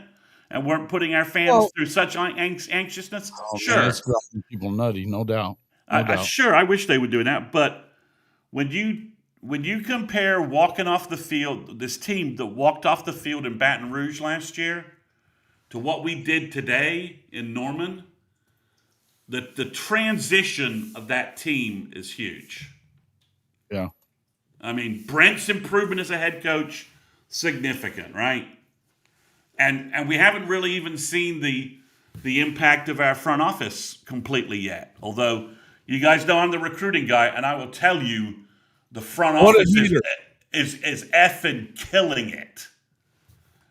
and weren't putting our fans through such anxiousness? Sure, man, it's driving people nutty, no doubt. Sure, I wish they were doing that. But when you compare walking off the field, this team that walked off the field in Baton Rouge last year, to what we did today in Norman, the transition of that team is huge. Yeah. I mean, Brent's improvement as a head coach, significant, right? And we haven't really even seen the impact of our front office completely yet. Although you guys know I'm the recruiting guy, and I will tell you the front office is effing killing it.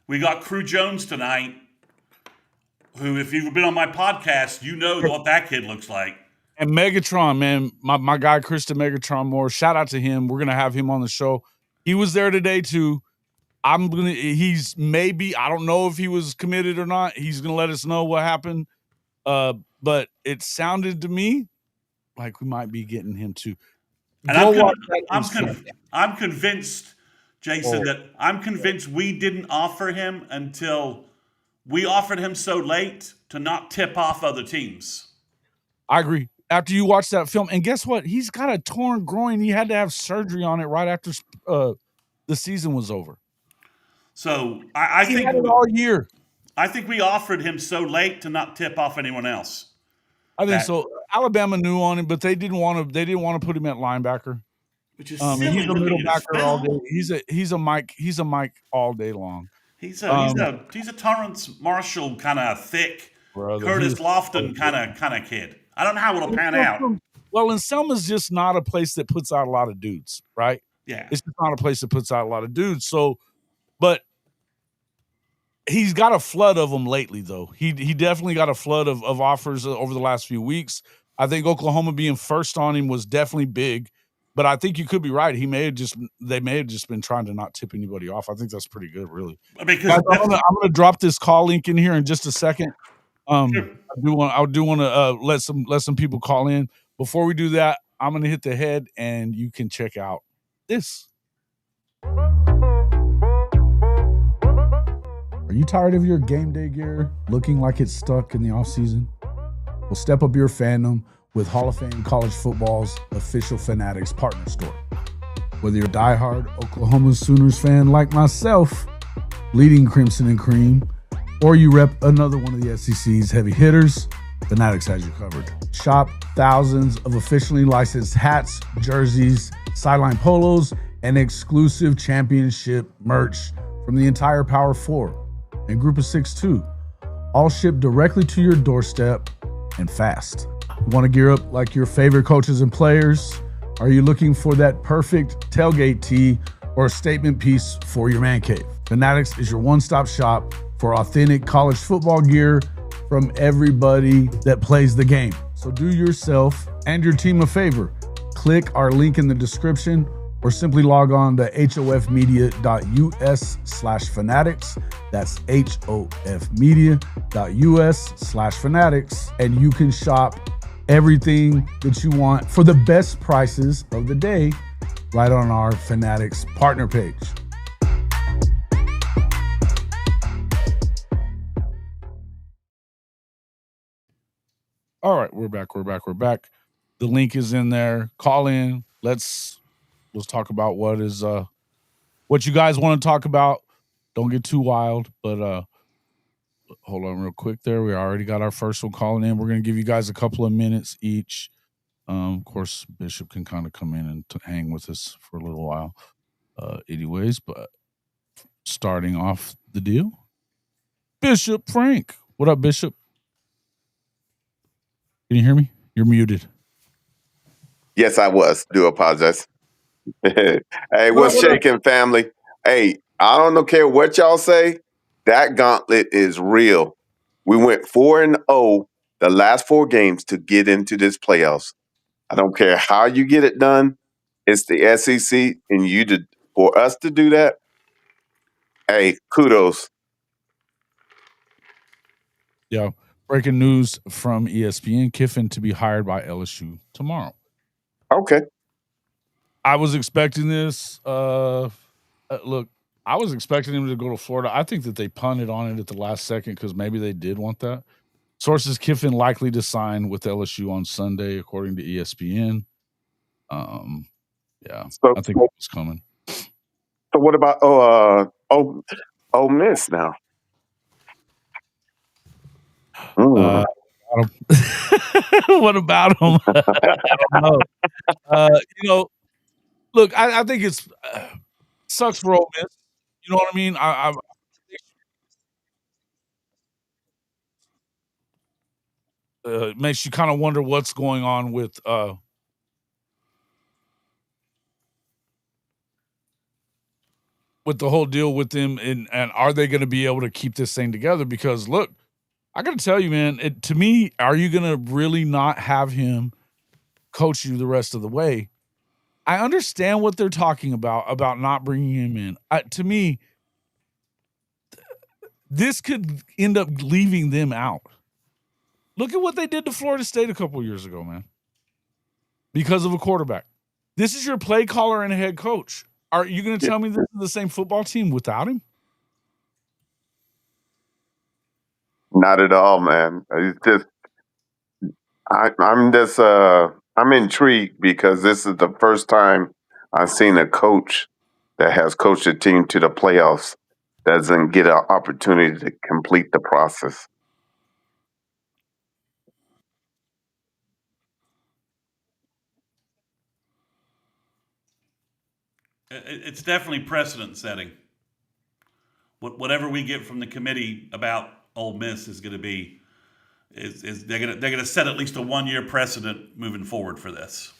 We got Crew Jones tonight, who, if you've been on my podcast, you know what that kid looks like. And Megatron, man, my guy, Kristen Megatron Moore, shout out to him. We're going to have him on the show. He was there today, too. He's maybe, I don't know if he was committed or not. He's going to let us know what happened. But it sounded to me like we might be getting him, too. And I'm convinced, Jason, that I'm convinced we didn't offer him until we offered him so late to not tip off other teams. I agree. After you watch that film, and guess what? He's got a torn groin. He had to have surgery on it right after the season was over. So I think he had it all year. I think we offered him so late to not tip off anyone else. I think so. Alabama knew on him, but they didn't want to put him at linebacker. Which is silly. He's a middle backer all day. He's a Mike all day long. He's a Torrance Marshall kind of thick, Curtis Lofton kind of kid. I don't know how it'll pan out. Well, and Selma's just not a place that puts out a lot of dudes, right? Yeah. It's just not a place that puts out a lot of dudes. So, but he's got a flood of them lately, though. He definitely got a flood of offers over the last few weeks. I think Oklahoma being first on him was definitely big, but I think you could be right. They may have just been trying to not tip anybody off. I think that's pretty good, really. Because guys, I'm gonna drop this call link in here in just a second. Sure. I do want to let some people call in. Before we do that, I'm gonna hit the head, and you can check out this. Are you tired of your game day gear looking like it's stuck in the off season? Well, step up your fandom with Hall of Fame College Football's official Fanatics partner store. Whether you're a diehard Oklahoma Sooners fan like myself, bleeding crimson and cream, or you rep another one of the SEC's heavy hitters, Fanatics has you covered. Shop thousands of officially licensed hats, jerseys, sideline polos, and exclusive championship merch from the entire Power 4 and Group of 6 too, all shipped directly to your doorstep and fast. Want to gear up like your favorite coaches and players? Are you looking for that perfect tailgate tee or a statement piece for your man cave? Fanatics is your one-stop shop for authentic college football gear from everybody that plays the game. So do yourself and your team a favor. Click our link in the description or simply log on to hofmedia.us/fanatics. That's hofmedia.us/fanatics. And you can shop everything that you want for the best prices of the day right on our Fanatics partner page. All right, we're back. The link is in there. Call in. Let's talk about what you guys want to talk about. Don't get too wild, but hold on real quick there. We already got our first one calling in. We're going to give you guys a couple of minutes each. Of course, Bishop can kind of come in and hang with us for a little while. Anyways, but starting off the deal, Bishop Frank. What up, Bishop? Can you hear me? You're muted. Yes, I was. Do apologize. Hey, what's What up? shaking, family? Hey, I don't care what y'all say. That gauntlet is real. We went 4-0 the last 4 games to get into this playoffs. I don't care how you get it done. It's the SEC, and for us to do that. Hey, kudos. Yeah. Breaking news from ESPN: Kiffin to be hired by LSU tomorrow. Okay. I was expecting this. Look, I was expecting him to go to Florida. I think that they punted on it at the last second because maybe they did want that. Sources: Kiffin likely to sign with LSU on Sunday, according to ESPN. Yeah, So, I think it was coming. so what about Ole Miss now? What about him? I don't know. Look, I think it's sucks for Ole Miss. You know what I mean? Makes you kind of wonder what's going on with the whole deal with them, and are they going to be able to keep this thing together? Because look, I got to tell you, man, to me, are you going to really not have him coach you the rest of the way? I understand what they're talking about not bringing him in. To me, this could end up leaving them out. Look at what they did to Florida State a couple years ago, man, because of a quarterback. This is your play caller and head coach. Are you going to tell me this is the same football team without him? Not at all, man. It's just I'm intrigued because this is the first time I've seen a coach that has coached a team to the playoffs doesn't get an opportunity to complete the process. It's definitely precedent setting. Whatever we get from the committee about Ole Miss is going to be they're going to set at least a 1-year precedent moving forward for this.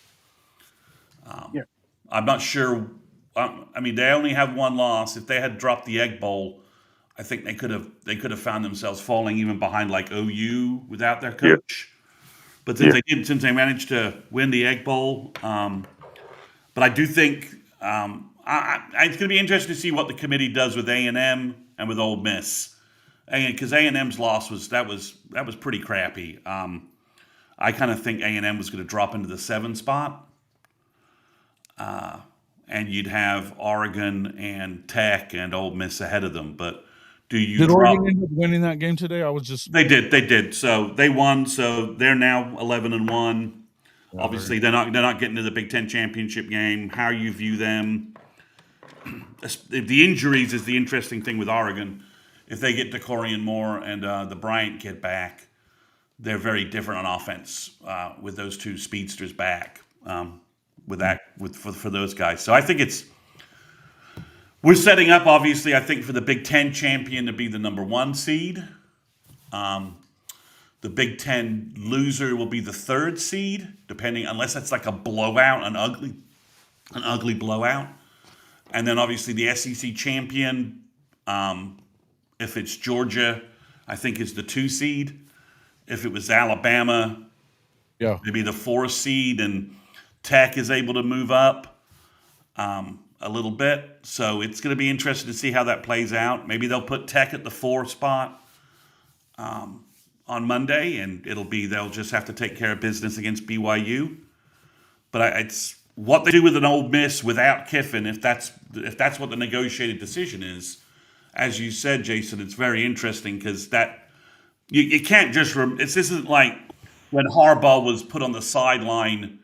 I'm not sure. I mean, they only have 1 loss. If they had dropped the Egg Bowl, I think they could have found themselves falling even behind like OU without their coach. But since they managed to win the Egg Bowl, but I do think it's going to be interesting to see what the committee does with A&M and with Ole Miss, because A&M's loss was pretty crappy. I kind of think A&M was going to drop into the 7 spot, and you'd have Oregon and Tech and Ole Miss ahead of them. But did Oregon end up winning that game today? They did. So they won. So they're now 11-1. Obviously, they're not getting to the Big Ten championship game. How you view them? The injuries is the interesting thing with Oregon. If they get DeCorian Moore and the Bryant kid back, they're very different on offense with those 2 speedsters back. For those guys, so I think we're setting up. Obviously, I think for the Big Ten champion to be the number 1 seed. The Big Ten loser will be the 3rd seed, unless it's like a blowout, an ugly blowout. And then obviously the SEC champion, if it's Georgia, I think is the 2 seed. If it was Alabama, maybe the 4th seed, and Tech is able to move up a little bit. So it's going to be interesting to see how that plays out. Maybe they'll put Tech at the 4th spot on Monday, and they'll just have to take care of business against BYU. But it's what they do with an Ole Miss without Kiffin, if that's what the negotiated decision is. As you said, Jason, it's very interesting because that you can't just. This isn't like when Harbaugh was put on the sideline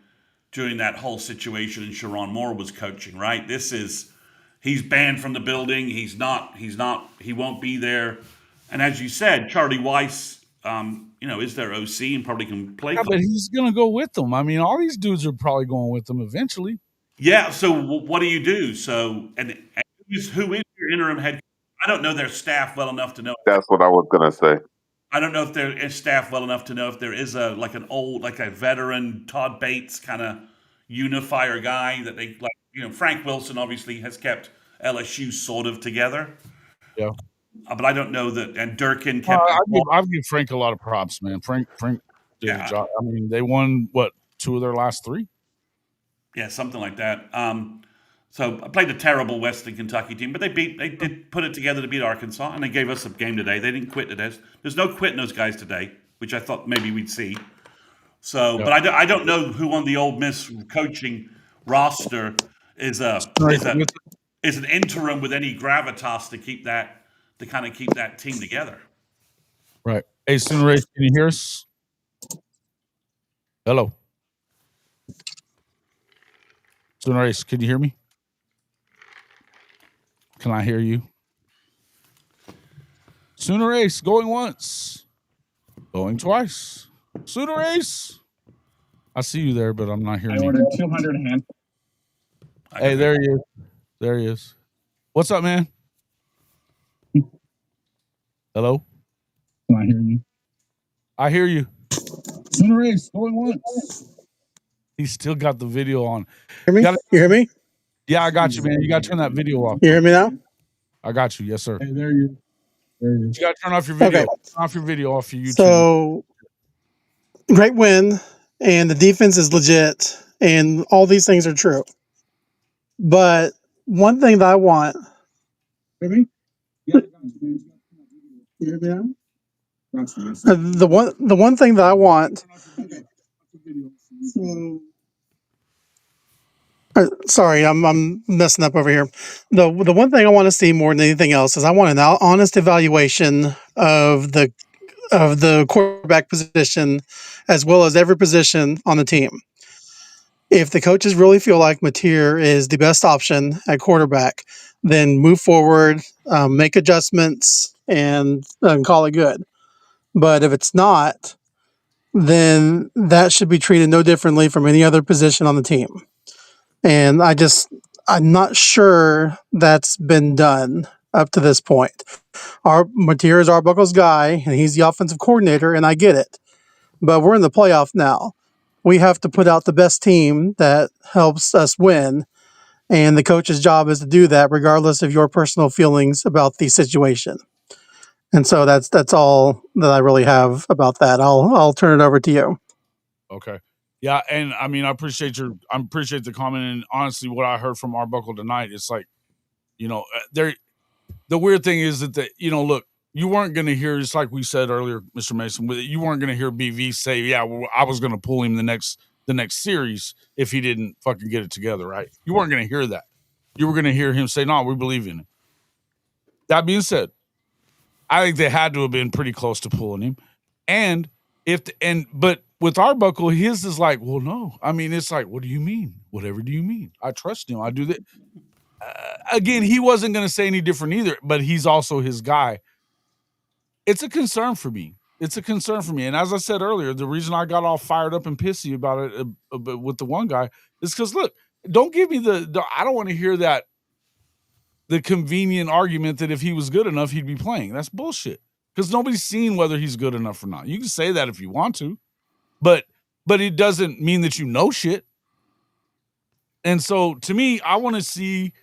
during that whole situation and Sharon Moore was coaching, right? He's banned from the building. He won't be there. And as you said, Charlie Weiss, is their OC and probably can play. Yeah, but he's going to go with them. I mean, all these dudes are probably going with them eventually. Yeah. So what do you do? So, and who is your interim head coach? I don't know their staff well enough to know. That's what I was gonna say. I don't know if they're staff well enough to know if there is a veteran Todd Bates kind of unifier guy that they like. Frank Wilson obviously has kept LSU sort of together. Yeah, but I don't know that. And Durkin kept. I'll give Frank a lot of props, man. Frank did a job. I mean, they won 2 of their last 3. Yeah, something like that. So I played a terrible Western Kentucky team, but they did put it together to beat Arkansas, and they gave us a game today. They didn't quit today. There's no quitting those guys today, which I thought maybe we'd see. So, but I don't know who on the Ole Miss coaching roster is an interim with any gravitas to kind of keep that team together. Right. Hey, Sooner Race, can you hear us? Hello. Sooner Race, can you hear me? Can I hear you? Sooner Race, going once. Going twice. Sooner Race. I see you there, but I'm not hearing you. I ordered 200 hand. Hey, there he is. There he is. What's up, man? Hello? Can I hear you? I hear you. Sooner Race, going once. He's still got the video on. Hear me? You hear me? Yeah, I got you, man. You got to turn that video off. You hear me now? I got you. Yes, sir. Hey, there you You got to turn off your video. Okay. Turn off your video off your YouTube. So, great win, and the defense is legit, and all these things are true. But one thing that I want. hear me? Yeah, You hear me now? The one thing that I want. Sorry, I'm messing up over here. The one thing I want to see more than anything else is I want an honest evaluation of the quarterback position as well as every position on the team. If the coaches really feel like Mateer is the best option at quarterback, then move forward, make adjustments, and call it good. But if it's not, then that should be treated no differently from any other position on the team. And I'm not sure that's been done up to this point. Mateer is Arbuckle's guy, and he's the offensive coordinator, and I get it. But we're in the playoff now. We have to put out the best team that helps us win, and the coach's job is to do that regardless of your personal feelings about the situation. And so that's all that I really have about that. I'll turn it over to you. Okay. Yeah, and I mean, I appreciate the comment, and honestly, what I heard from Arbuckle tonight, it's like, the weird thing is that look, you weren't going to hear, just like we said earlier, Mr. Mason, you weren't going to hear BV say, yeah, well, I was going to pull him the next series if he didn't fucking get it together, right? You weren't going to hear that. You were going to hear him say, no, we believe in him. That being said, I think they had to have been pretty close to pulling him, but with Arbuckle, his is like, well, no. I mean, it's like, what do you mean? Whatever do you mean? I trust him. I do that. Again, he wasn't going to say any different either, but he's also his guy. It's a concern for me. And as I said earlier, the reason I got all fired up and pissy about it with the one guy is because, look, don't give me I don't want to hear that, the convenient argument that if he was good enough, he'd be playing. That's bullshit. Because nobody's seen whether he's good enough or not. You can say that if you want to. But it doesn't mean that you know shit. And so to me, I want to see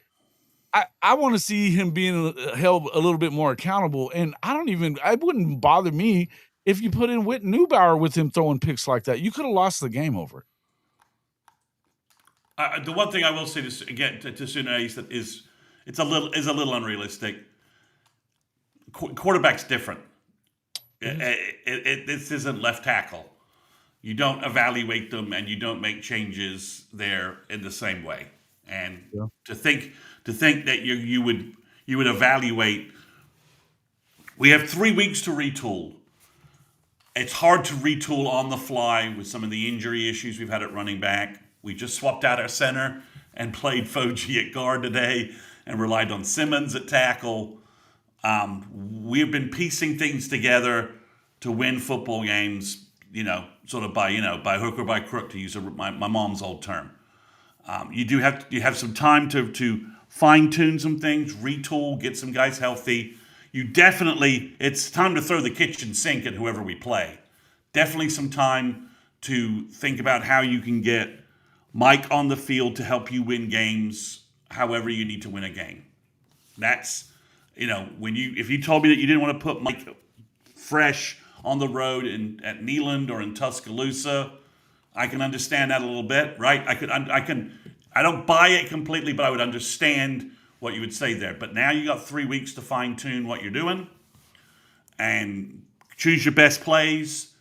him being held a little bit more accountable. And it wouldn't bother me if you put in Whit Neubauer with him throwing picks like that. You could have lost the game over it. The one thing I will say to Sooner is it's a little unrealistic. Quarterback's different. This isn't left tackle. You don't evaluate them and you don't make changes there in the same way. And to think that you would evaluate. We have 3 weeks to retool, It's hard to retool on the fly with some of the injury issues we've had at running back. We just swapped out our center and played Foji at guard today and relied on Simmons at tackle. We've been piecing things together to win football games, sort of by hook or by crook, to use my mom's old term. You have some time to fine tune some things, retool, get some guys healthy. It's time to throw the kitchen sink at whoever we play. Definitely some time to think about how you can get Mike on the field to help you win games, however you need to win a game. That's, if you told me that you didn't want to put Mike fresh on the road at Neyland or in Tuscaloosa, I can understand that a little bit, right? I don't buy it completely, but I would understand what you would say there. But now you got 3 weeks to fine tune what you're doing and choose your best plays.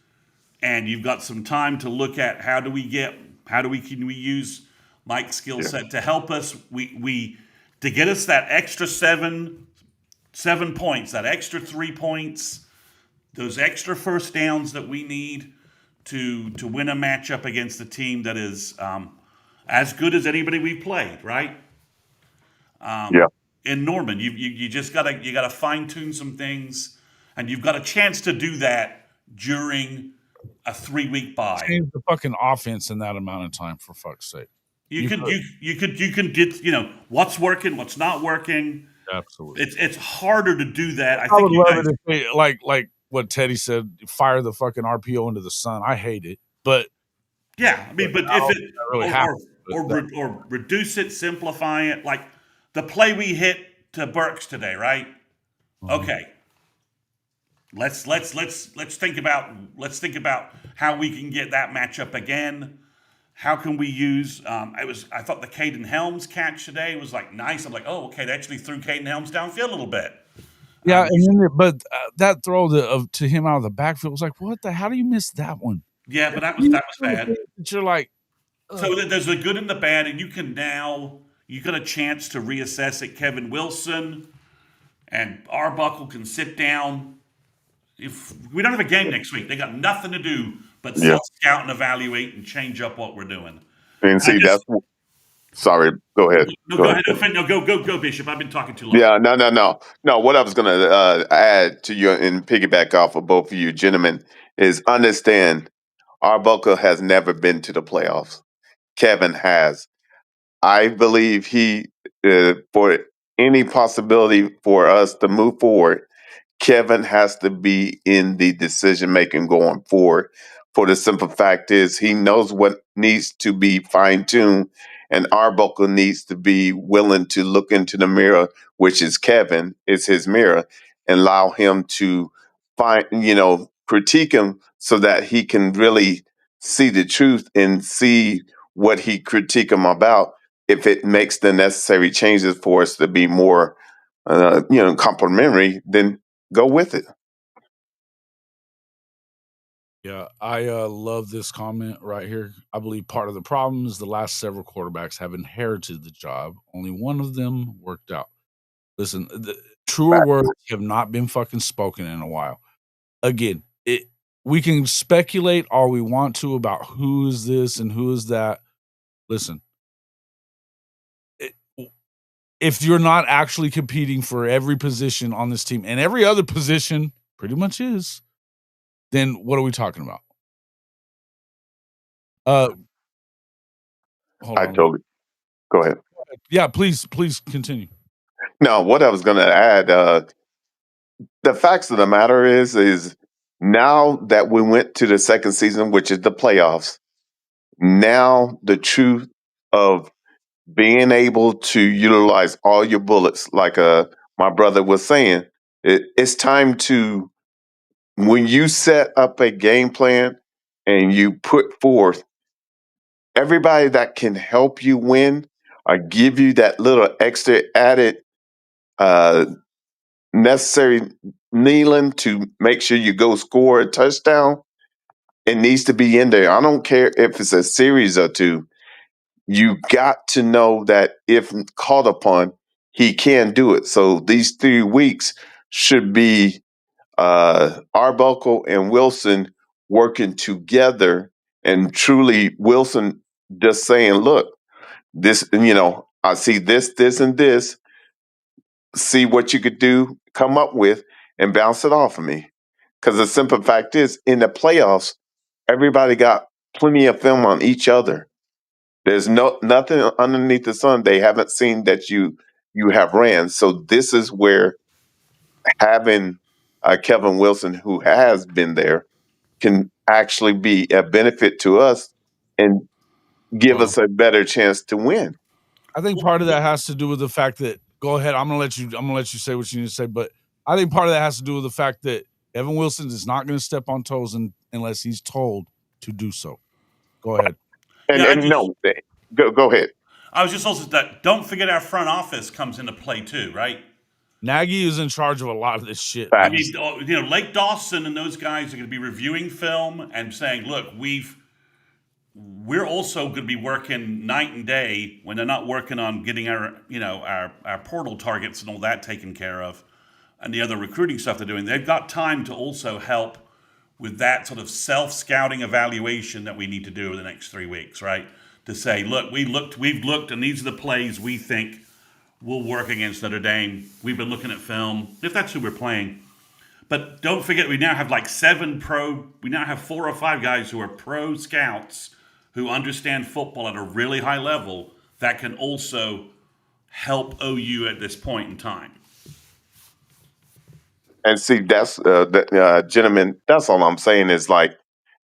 And you've got some time to look at can we use Mike's skill set to help us? To get us that extra 7 points, that extra 3 points, those extra first downs that we need to win a matchup against a team that is as good as anybody we've played, right? In Norman, you just gotta fine tune some things, and you've got a chance to do that during a 3-week bye. Change the fucking offense in that amount of time, for fuck's sake. You can get what's working, what's not working. Absolutely, it's harder to do that. I would love it if they, like what Teddy said, fire the fucking RPO into the sun. I hate it, but yeah, I mean, but if it really or reduce it, simplify it, like the play we hit to Burks today, right? Mm-hmm. Okay. Let's think about how we can get that matchup again. How can we use? I thought the Caden Helms catch today was like nice. I'm like, oh, okay, they actually threw Caden Helms downfield a little bit. Yeah, but that throw to him out of the backfield was like, what the? How do you miss that one? Yeah, but that was bad. You're like, so there's the good and the bad, and you got a chance to reassess it. Kevin Wilson and Arbuckle can sit down. If we don't have a game next week, they got nothing to do but self-scout and evaluate and change up what we're doing. And see, sorry, go ahead. No, go ahead. No, go, Bishop. I've been talking too long. Yeah, no. What I was going to add to you and piggyback off of both of you gentlemen is understand Arbuckle has never been to the playoffs. Kevin has. I believe for any possibility for us to move forward, Kevin has to be in the decision making going forward. For the simple fact is, he knows what needs to be fine tuned, and Arbuckle needs to be willing to look into the mirror, which is Kevin, is his mirror, and allow him to critique him so that he can really see the truth and see what he critique him about. If it makes the necessary changes for us to be more, complimentary, then go with it. Yeah, I love this comment right here. I believe part of the problem is the last several quarterbacks have inherited the job. Only one of them worked out. Listen, the truer words have not been fucking spoken in a while. Again, we can speculate all we want to about who is this and who is that. Listen, if you're not actually competing for every position on this team, and every other position pretty much is, then what are we talking about? I totally. Go ahead. Yeah, please continue. No, what I was going to add, the facts of the matter is now that we went to the second season, which is the playoffs, now the truth of being able to utilize all your bullets, like my brother was saying, it's time to, when you set up a game plan and you put forth everybody that can help you win or give you that little extra added necessary kneeling to make sure you go score a touchdown, it needs to be in there. I don't care if it's a series or two. You got to know that if called upon, he can do it. So these 3 weeks should be Arbuckle and Wilson working together and truly Wilson just saying, look, this, I see this, this, and this, see what you could do, come up with, and bounce it off of me. Because the simple fact is, in the playoffs, everybody got plenty of film on each other. There's nothing underneath the sun they haven't seen that you have ran. So this is where having Kevin Wilson, who has been there, can actually be a benefit to us and give us a better chance to win. I think part of that has to do with the fact that go ahead. I'm gonna let you say what you need to say, but I think part of that has to do with the fact that Evan Wilson is not going to step on toes unless he's told to do so. Go ahead. No, go ahead. I was just also that. Don't forget our front office comes into play too, right? Nagy is in charge of a lot of this shit. I mean, Lake Dawson and those guys are going to be reviewing film and saying, "Look, we're also going to be working night and day when they're not working on getting our portal targets and all that taken care of, and the other recruiting stuff they're doing. They've got time to also help with that sort of self-scouting evaluation that we need to do over the next 3 weeks, right? To say, look, we've looked, and these are the plays we think will work against Notre Dame. We've been looking at film, if that's who we're playing. But don't forget, we now have like 4 or 5 guys who are pro scouts who understand football at a really high level that can also help OU at this point in time. And see, that's gentlemen, that's all I'm saying is like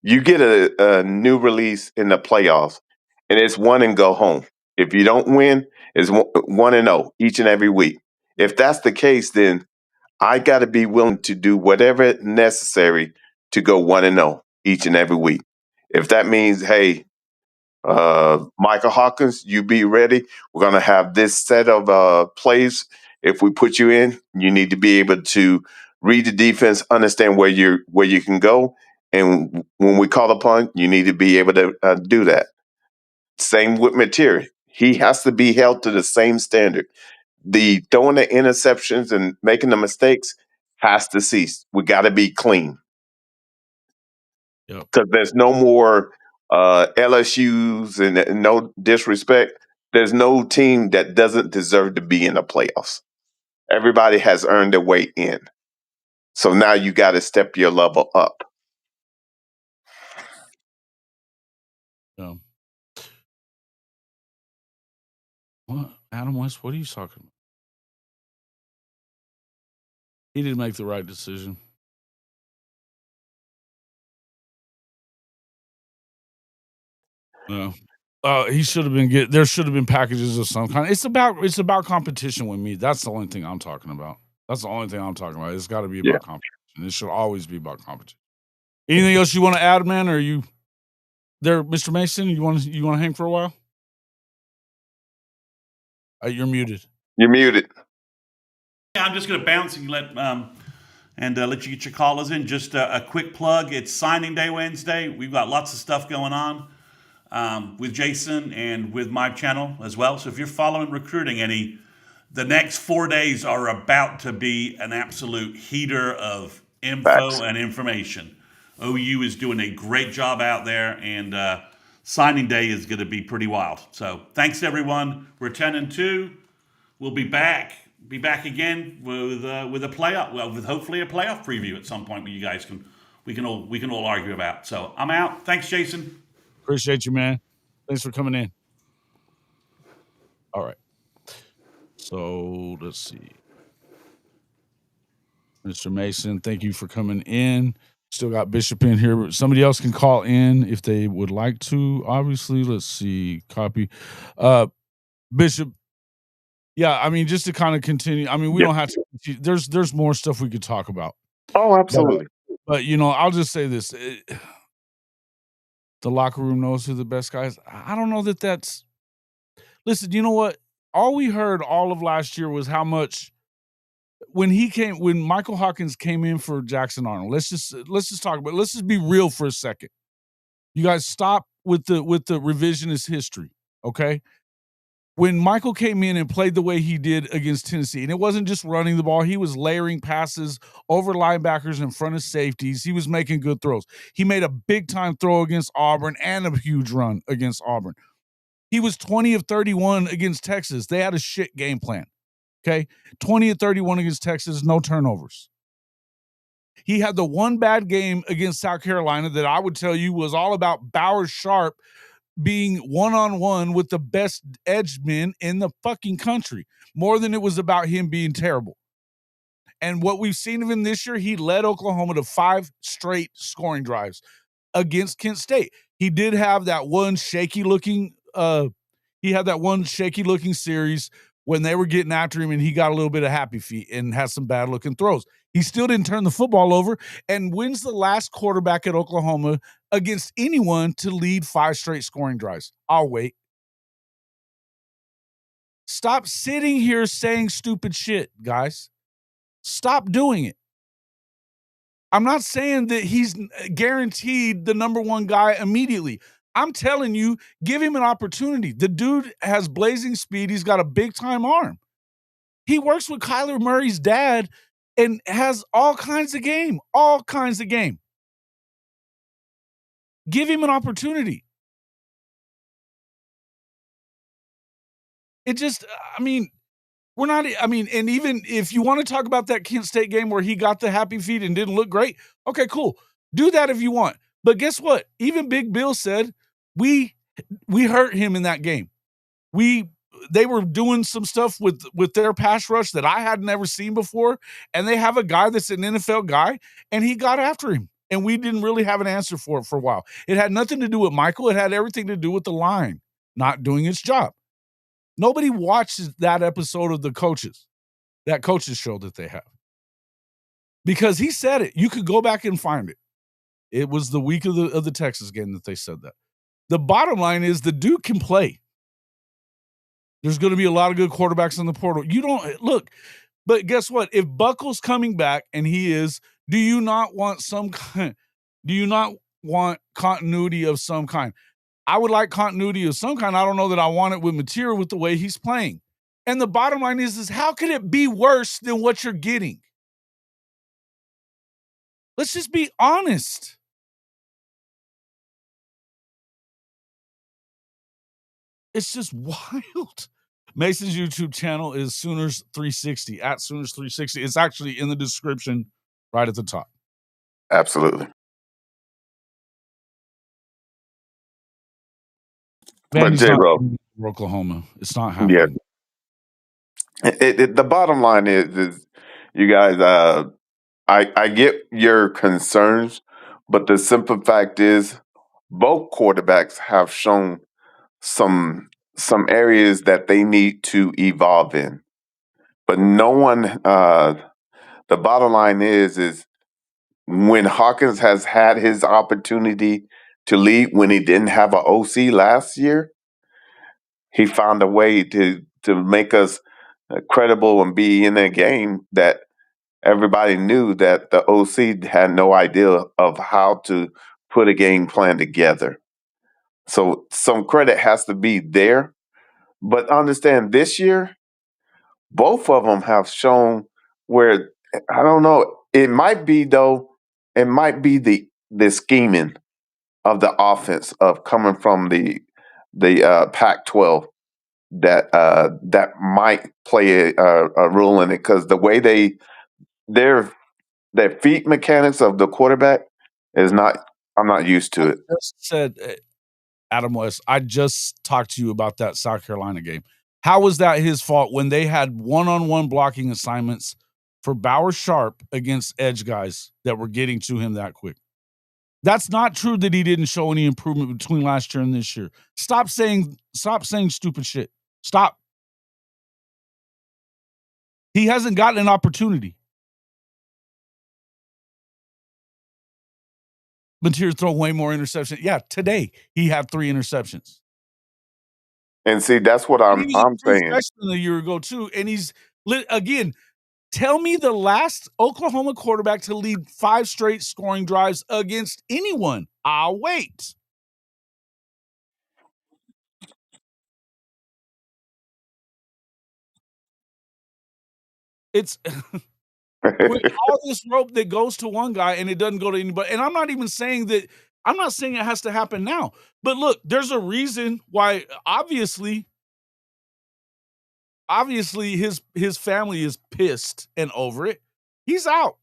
you get a new release in the playoffs and it's 1 and go home. If you don't win, it's 1-0 each and every week. If that's the case, then I got to be willing to do whatever necessary to go 1-0 each and every week. If that means, hey, Michael Hawkins, you be ready. We're going to have this set of plays. If we put you in, you need to be able to read the defense, understand where you can go, and when we call upon, you need to be able to do that. Same with Materi. He has to be held to the same standard. The throwing the interceptions and making the mistakes has to cease. We got to be clean. Because there's no more LSU's and no disrespect. There's no team that doesn't deserve to be in the playoffs. Everybody has earned their way in. So now you got to step your level up. Yeah. What? Adam West, what are you talking about? He didn't make the right decision. No. He should have been there should have been packages of some kind. It's about competition with me. That's the only thing I'm talking about. That's the only thing I'm talking about. It's got to be about competition. It should always be about competition. Anything else you want to add, man? Or are you there, Mr. Mason? You want to hang for a while? You're muted. You're muted. Yeah, I'm just going to bounce and let you get your callers in. Just a quick plug. It's signing day Wednesday. We've got lots of stuff going on with Jason and with my channel as well. So if you're following recruiting the next 4 days are about to be an absolute heater of info and information. OU is doing a great job out there, and signing day is going to be pretty wild. So thanks, everyone. We're 10-2. We'll be back again with a playoff. Well, with hopefully a playoff preview at some point where you guys we can all argue about. So I'm out. Thanks, Jason. Appreciate you, man. Thanks for coming in. All right. So let's see. Mr. Mason, thank you for coming in. Still got Bishop in here. Somebody else can call in if they would like to. Obviously, let's see. Copy. Bishop. Yeah, I mean, just to kind of continue. I mean, we don't have to. There's more stuff we could talk about. Oh, absolutely. But I'll just say this. The locker room knows who the best guys. I don't know that that's. Listen, you know what? All we heard all of last year was how much when Michael Hawkins came in for Jackson Arnold. Let's just talk about. Let's just be real for a second. You guys stop with the revisionist history, okay? when Michael came in and played the way he did against Tennessee, and it wasn't just running the ball, he was layering passes over linebackers in front of safeties. He was making good throws. He made a big time throw against Auburn and a huge run against Auburn. He was 20 of 31 against Texas. They had a shit game plan. Okay. 20 of 31 against Texas, no turnovers. He had the one bad game against South Carolina that I would tell you was all about Bowers Sharp being one-on-one with the best edge men in the fucking country, more than it was about him being terrible. And what we've seen of him this year, he led Oklahoma to 5 straight scoring drives against Kent State. He did have that one shaky looking series when they were getting after him and he got a little bit of happy feet and had some bad looking throws. He still didn't turn the football over. And when's the last quarterback at Oklahoma against anyone to lead 5 straight scoring drives? I'll wait. Stop sitting here saying stupid shit, guys. Stop doing it. I'm not saying that he's guaranteed the number one guy immediately. I'm telling you, give him an opportunity. The dude has blazing speed. He's got a big time arm. He works with Kyler Murray's dad and has all kinds of game. Give him an opportunity. And even if you want to talk about that Kent State game where he got the happy feet and didn't look great, okay, cool. Do that if you want. But guess what? Even Big Bill said we hurt him in that game. They were doing some stuff with their pass rush that I had never seen before, and they have a guy that's an NFL guy, and he got after him, and we didn't really have an answer for it for a while. It had nothing to do with Michael. It had everything to do with the line not doing its job. Nobody watches that episode of that coaches show that they have. Because he said it. You could go back and find it. It was the week of the Texas game that they said that. The bottom line is the dude can play. There's going to be a lot of good quarterbacks in the portal. You don't look, but guess what? If Buckle's coming back and he is, do you not want continuity of some kind? I would like continuity of some kind. I don't know that I want it with material with the way he's playing. And the bottom line is how could it be worse than what you're getting? Let's just be honest. It's just wild. Mason's YouTube channel is Sooners 360 at Sooners 360. It's actually in the description right at the top. Absolutely. Man, But J-Ro, Oklahoma. It's not happening. Yeah. The bottom line is you guys, I get your concerns, but the simple fact is both quarterbacks have shown some areas that they need to evolve in. But no one, the bottom line is when Hawkins has had his opportunity to lead when he didn't have an OC last year, he found a way to make us credible and be in a game that everybody knew that the OC had no idea of how to put a game plan together. So some credit has to be there. But understand this year, both of them have shown where, I don't know, it might be the scheming of the offense of coming from the Pac-12 that might play a role in it, because the way their feet mechanics of the quarterback is not. I'm not used to it. I just said, Adam West, I just talked to you about that South Carolina game. How was that his fault when they had one-on-one blocking assignments for Bowers Sharp against edge guys that were getting to him that quick? That's not true that he didn't show any improvement between last year and this year. Stop saying stupid shit. Stop. He hasn't gotten an opportunity. Mateer throw way more interceptions. Yeah, today he had 3 interceptions. And see, that's what I'm saying. A year ago too, and he's again. Tell me the last Oklahoma quarterback to lead 5 straight scoring drives against anyone. I'll wait. It's with all this rope that goes to one guy and it doesn't go to anybody. And I'm not even saying that. I'm not saying it has to happen now. But look, there's a reason why. Obviously, his family is pissed and over it. He's out.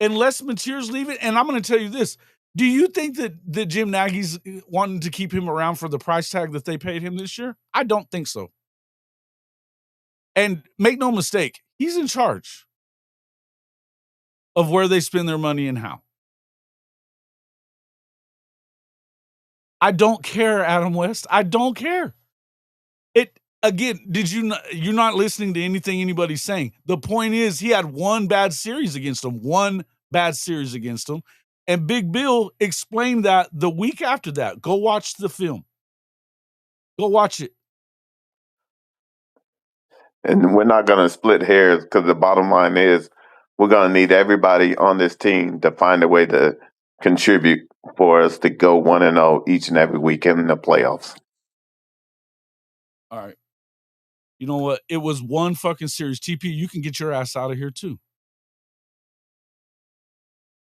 Unless Mateer's leaving, and I'm going to tell you this: do you think that Jim Nagy's wanting to keep him around for the price tag that they paid him this year? I don't think so. And make no mistake, he's in charge of where they spend their money and how. I don't care, Adam West. I don't care. It again. You're not listening to anything anybody's saying. The point is, he had one bad series against him. And Big Bill explained that the week after that. Go watch the film. Go watch it. And we're not going to split hairs because the bottom line is we're going to need everybody on this team to find a way to contribute for us to go 1-0 each and every week in the playoffs. All right. You know what? It was one fucking series. TP, you can get your ass out of here too.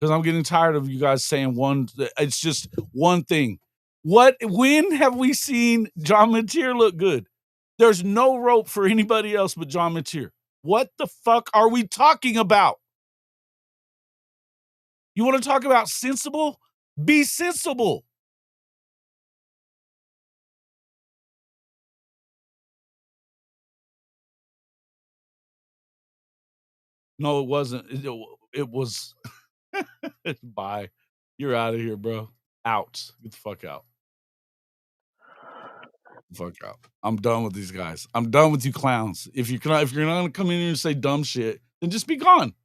Because I'm getting tired of you guys saying one. It's just one thing. When have we seen John Mateer look good? There's no rope for anybody else but John Mateer. What the fuck are we talking about? You want to talk about sensible? Be sensible. No, it wasn't. It was. Bye. You're out of here, bro. Out. Get the fuck out. Fuck out. I'm done with these guys. I'm done with you clowns. If you're not gonna come in here and say dumb shit, then just be gone.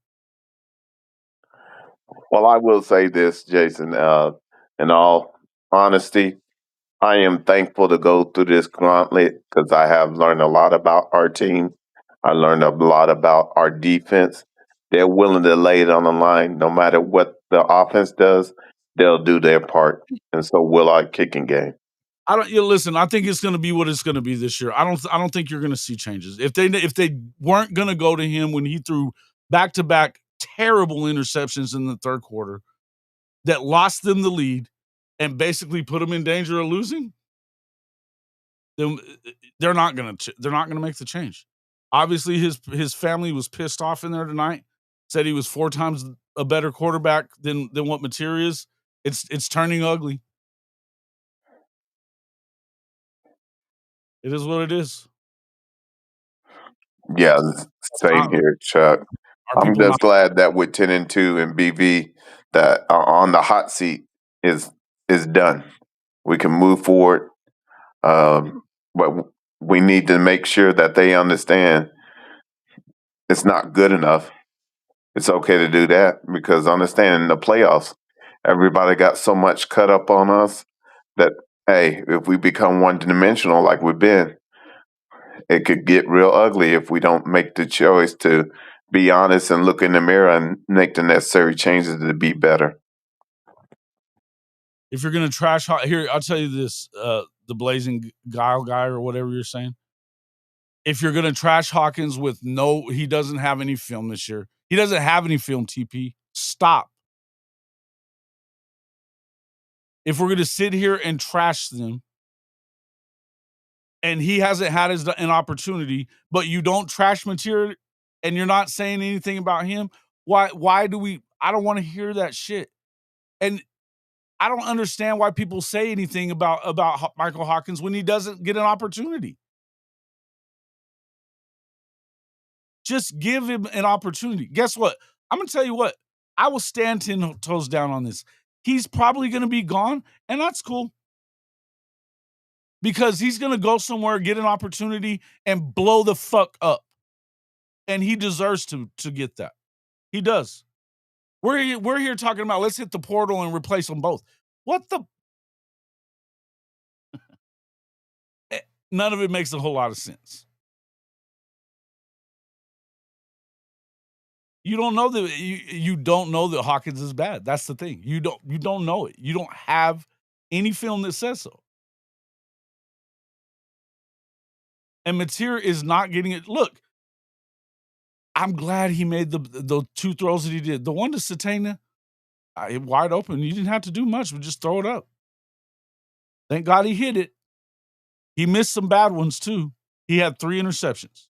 Well, I will say this, Jason. In all honesty, I am thankful to go through this gauntlet because I have learned a lot about our team. I learned a lot about our defense. They're willing to lay it on the line no matter what the offense does. They'll do their part, and so will our kicking game. Listen, I think it's going to be what it's going to be this year. I don't think you're going to see changes. If they weren't going to go to him when he threw back-to-back terrible interceptions in the third quarter that lost them the lead and basically put them in danger of losing, then they're not going to make the change. Obviously, his family was pissed off in there tonight. Said he was 4 times a better quarterback than what Mateer is. It's turning ugly. It is what it is. Yeah, same here, Chuck. Are I'm people just glad that with 10-2 and BV that on the hot seat is done. We can move forward, but we need to make sure that they understand it's not good enough. It's okay to do that because understand in the playoffs, everybody got so much cut up on us that hey, if we become one-dimensional like we've been, it could get real ugly if we don't make the choice to be honest and look in the mirror and make the necessary changes to be better. If you're going to trash here, I'll tell you this: the Blazing Guile guy or whatever you're saying. If you're going to trash Hawkins he doesn't have any film this year. He doesn't have any film. TP, stop. If we're going to sit here and trash them, and he hasn't had an opportunity, but you don't trash Mateer, and you're not saying anything about him, why do we? I don't want to hear that shit. And I don't understand why people say anything about Michael Hawkins when he doesn't get an opportunity. Just give him an opportunity. Guess what? I'm going to tell you what. I will stand 10 toes down on this. He's probably going to be gone, and that's cool. Because he's going to go somewhere, get an opportunity, and blow the fuck up. And he deserves to get that. He does. We're here talking about let's hit the portal and replace them both. What the? None of it makes a whole lot of sense. You don't know that you don't know that Hawkins is bad. That's the thing. You don't know it. You don't have any film that says so. And Mateer is not getting it. Look, I'm glad he made the 2 throws that he did. The one to Satana, wide open. You didn't have to do much, but just throw it up. Thank God he hit it. He missed some bad ones too. He had 3 interceptions.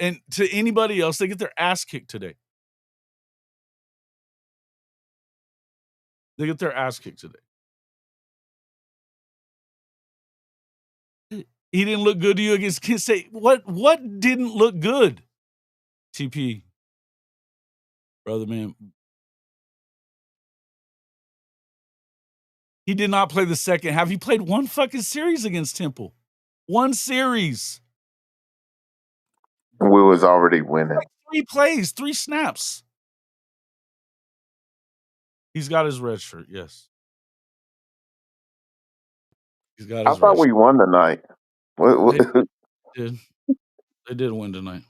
And to anybody else, they get their ass kicked today. He didn't look good to you against Kent State. What didn't look good? TP. Brother, man. He did not play the second half. He played 1 fucking series against Temple. 1 series. We was already winning. Like 3 plays, 3 snaps. He's got his red shirt, yes. He's got I his thought red we shirt. won tonight. They did win tonight.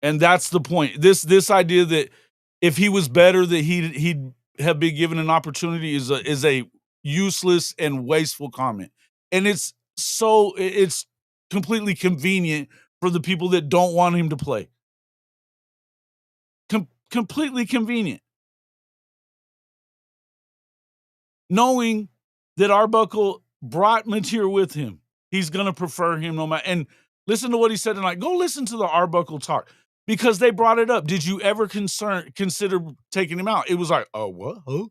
And that's the point. This idea that if he was better, that he'd have been given an opportunity is a useless and wasteful comment. And it's completely convenient for the people that don't want him to play. Completely convenient. Knowing that Arbuckle brought Mateer with him, he's going to prefer him no matter. And listen to what he said tonight. Go listen to the Arbuckle talk because they brought it up. Did you ever consider taking him out? It was like, oh, what? Huh?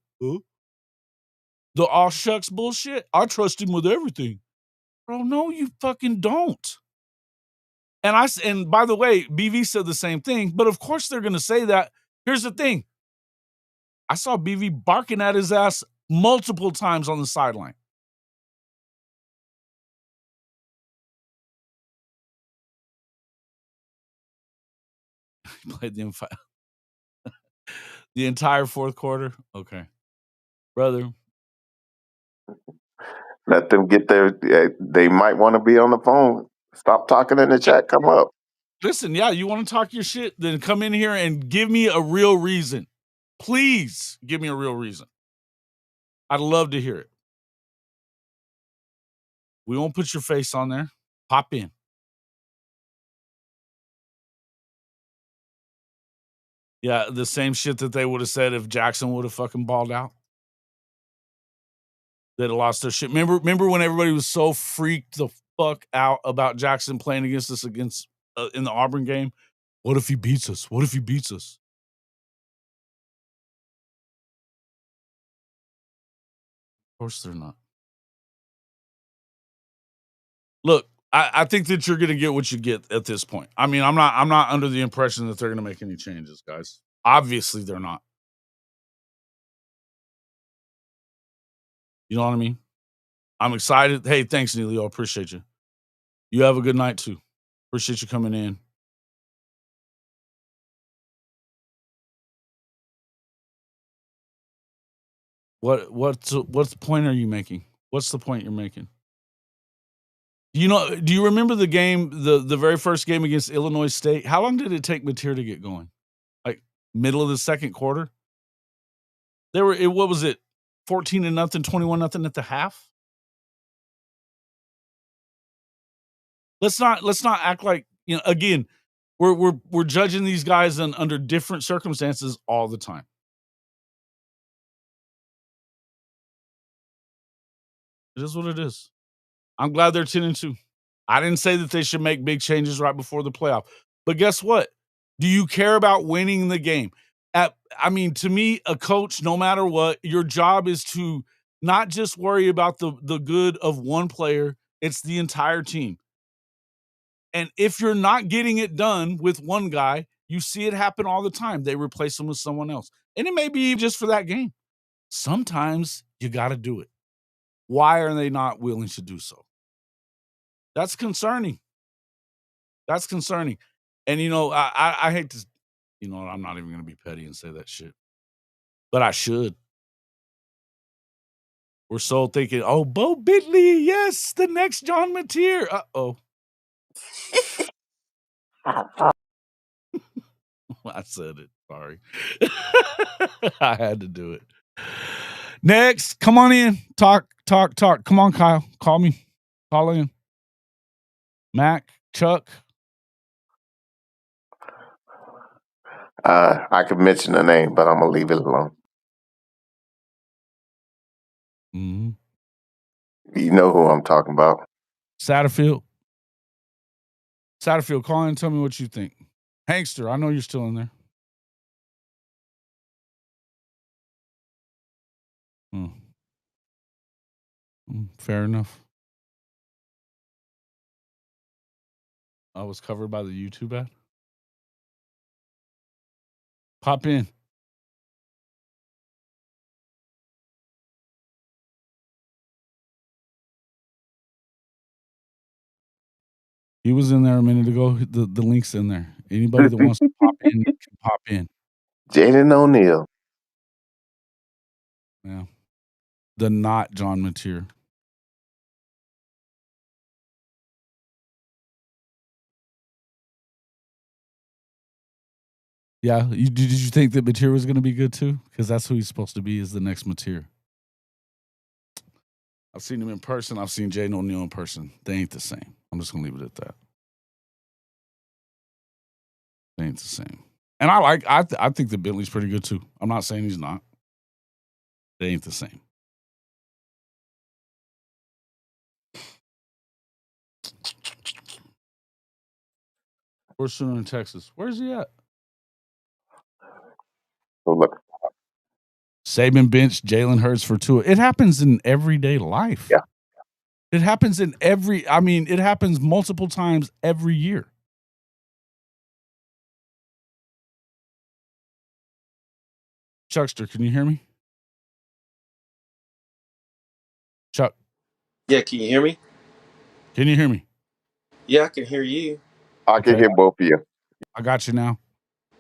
The all shucks bullshit? I trust him with everything. Bro, no, you fucking don't. And by the way, BV said the same thing, but of course they're going to say that. Here's the thing. I saw BV barking at his ass multiple times on the sideline. He played the entire 4th quarter. Okay. Brother. Let them get they might want to be on the phone. Stop talking in the chat. Come up. Listen, yeah, you want to talk your shit? Then come in here and give me a real reason. Please give me a real reason. I'd love to hear it. We won't put your face on there. Pop in. Yeah, the same shit that they would have said if Jackson would have fucking balled out. They'd have lost their shit. Remember when everybody was so freaked the fuck out about Jackson playing against us in the Auburn game? What if he beats us? Of course they're not. Look, I think that you're going to get what you get at this point. I mean, I'm not under the impression that they're going to make any changes, guys. Obviously, they're not. You know what I mean? I'm excited. Hey, thanks, Neilio. Appreciate you. You have a good night, too. Appreciate you coming in. What's the point are you making? What's the point you're making? Do you remember the game, the very first game against Illinois State? How long did it take Mateer to get going? Like middle of the 2nd quarter? What was it? 14-0, 21-0 at the half? Let's not act like, again, we're judging these guys under different circumstances all the time. It is what it is. I'm glad they're 10-2. I didn't say that they should make big changes right before the playoff. But guess what? Do you care about winning the game? To me, a coach, no matter what, your job is to not just worry about the good of one player, it's the entire team. And if you're not getting it done with one guy, you see it happen all the time. They replace him with someone else. And it may be just for that game. Sometimes you got to do it. Why are they not willing to do so? That's concerning. And, I hate to, I'm not even going to be petty and say that shit. But I should. We're so thinking, oh, Bo Bitley, yes, the next John Mateer. Uh-oh. I said it. Sorry. I had to do it. Next, come on in. Talk Talk. Come on, Kyle. Call me. Call in. Mac, Chuck. I could mention the name, but I'm gonna leave it alone. Mm-hmm. You know who I'm talking about. Satterfield, call in and tell me what you think. Hankster, I know you're still in there. Fair enough. I was covered by the YouTube ad. Pop in. He was in there a minute ago. The link's in there. Anybody that wants to pop in can pop in. Jaden O'Neal. Yeah. The not John Mateer. Yeah. Did you think that Mateer was going to be good too? Because that's who he's supposed to be, is the next Mateer. I've seen him in person. I've seen Jaden O'Neal in person. They ain't the same. I'm just going to leave it at that. They ain't the same. And I think that Bentley's pretty good too. I'm not saying he's not. They ain't the same. Where's Sooner in Texas? Where's he at? So look. Saban bench Jalen Hurts for Tua. It happens in everyday life. Yeah. It happens it happens multiple times every year. Chuckster, can you hear me? Chuck. Yeah, can you hear me? Can you hear me? Yeah, I can hear you. I can hear both of you. I got you now.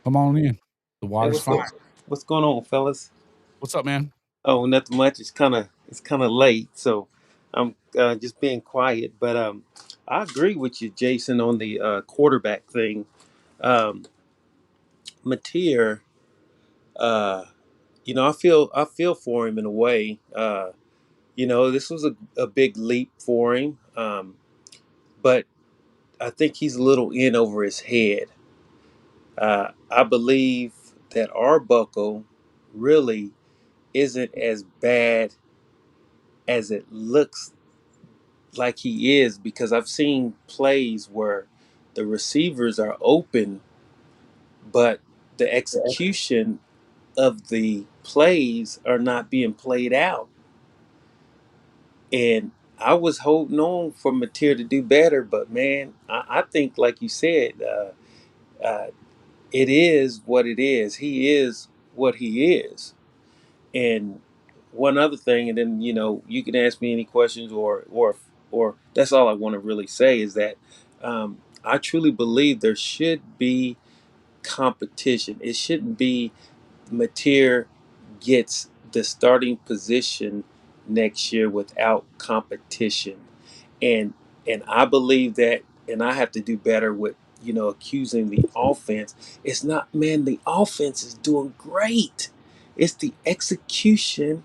Come on in. The water's fine. What's going on, fellas? What's up, man? Oh, nothing much. It's kind of late, so I'm just being quiet. But I agree with you, Jason, on the quarterback thing. Mateer, I feel for him in a way. This was a big leap for him, but I think he's a little in over his head. I believe that Arbuckle really isn't as bad as it looks like he is, because I've seen plays where the receivers are open, but the execution of the plays are not being played out. And I was holding on for Mateer to do better, but man, I think, like you said, it is what it is. He is what he is. And one other thing, and then you can ask me any questions, or that's all I want to really say is that I truly believe there should be competition. It shouldn't be Mateer gets the starting position next year without competition. And I believe that, and I have to do better with accusing the offense. It's not, man, the offense is doing great. It's the execution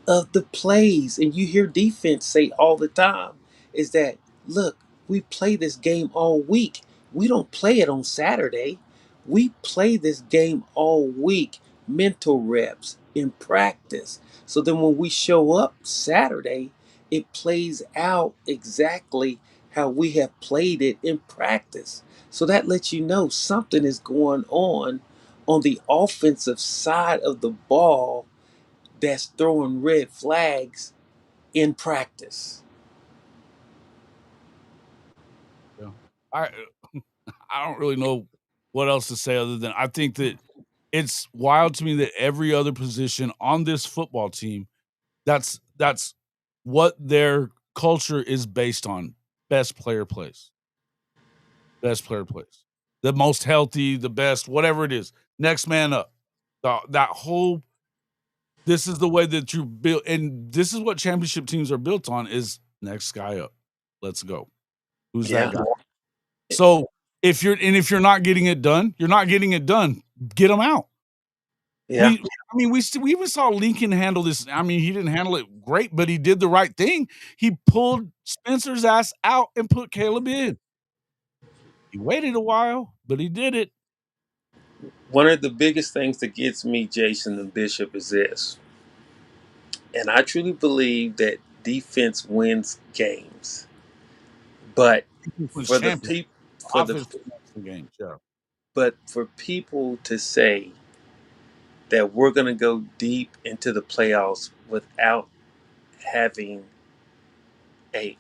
of the plays. And you hear defense say all the time is that, look, we play this game all week. We don't play it on Saturday. We play this game all week, mental reps in practice. So then when we show up Saturday, it plays out exactly how we have played it in practice. So that lets you know something is going on the offensive side of the ball that's throwing red flags in practice. Yeah. I don't really know what else to say other than I think that it's wild to me that every other position on this football team, that's what their culture is based on. Best player plays. Best player plays. The most healthy, the best, whatever it is. Next man up. That whole, this is the way that you build, and this is what championship teams are built on, is next guy up. Let's go. Who's that guy? So if you're not getting it done, you're not getting it done. Get them out. Yeah. We even saw Lincoln handle this. I mean, he didn't handle it great, but he did the right thing. He pulled Spencer's ass out and put Caleb in. He waited a while, but he did it. One of the biggest things that gets me, Jason and Bishop, is this. And I truly believe that defense wins games. But Was for the champion. people for the Offense wins the game. Yeah. but for people to say that we're going to go deep into the playoffs without having a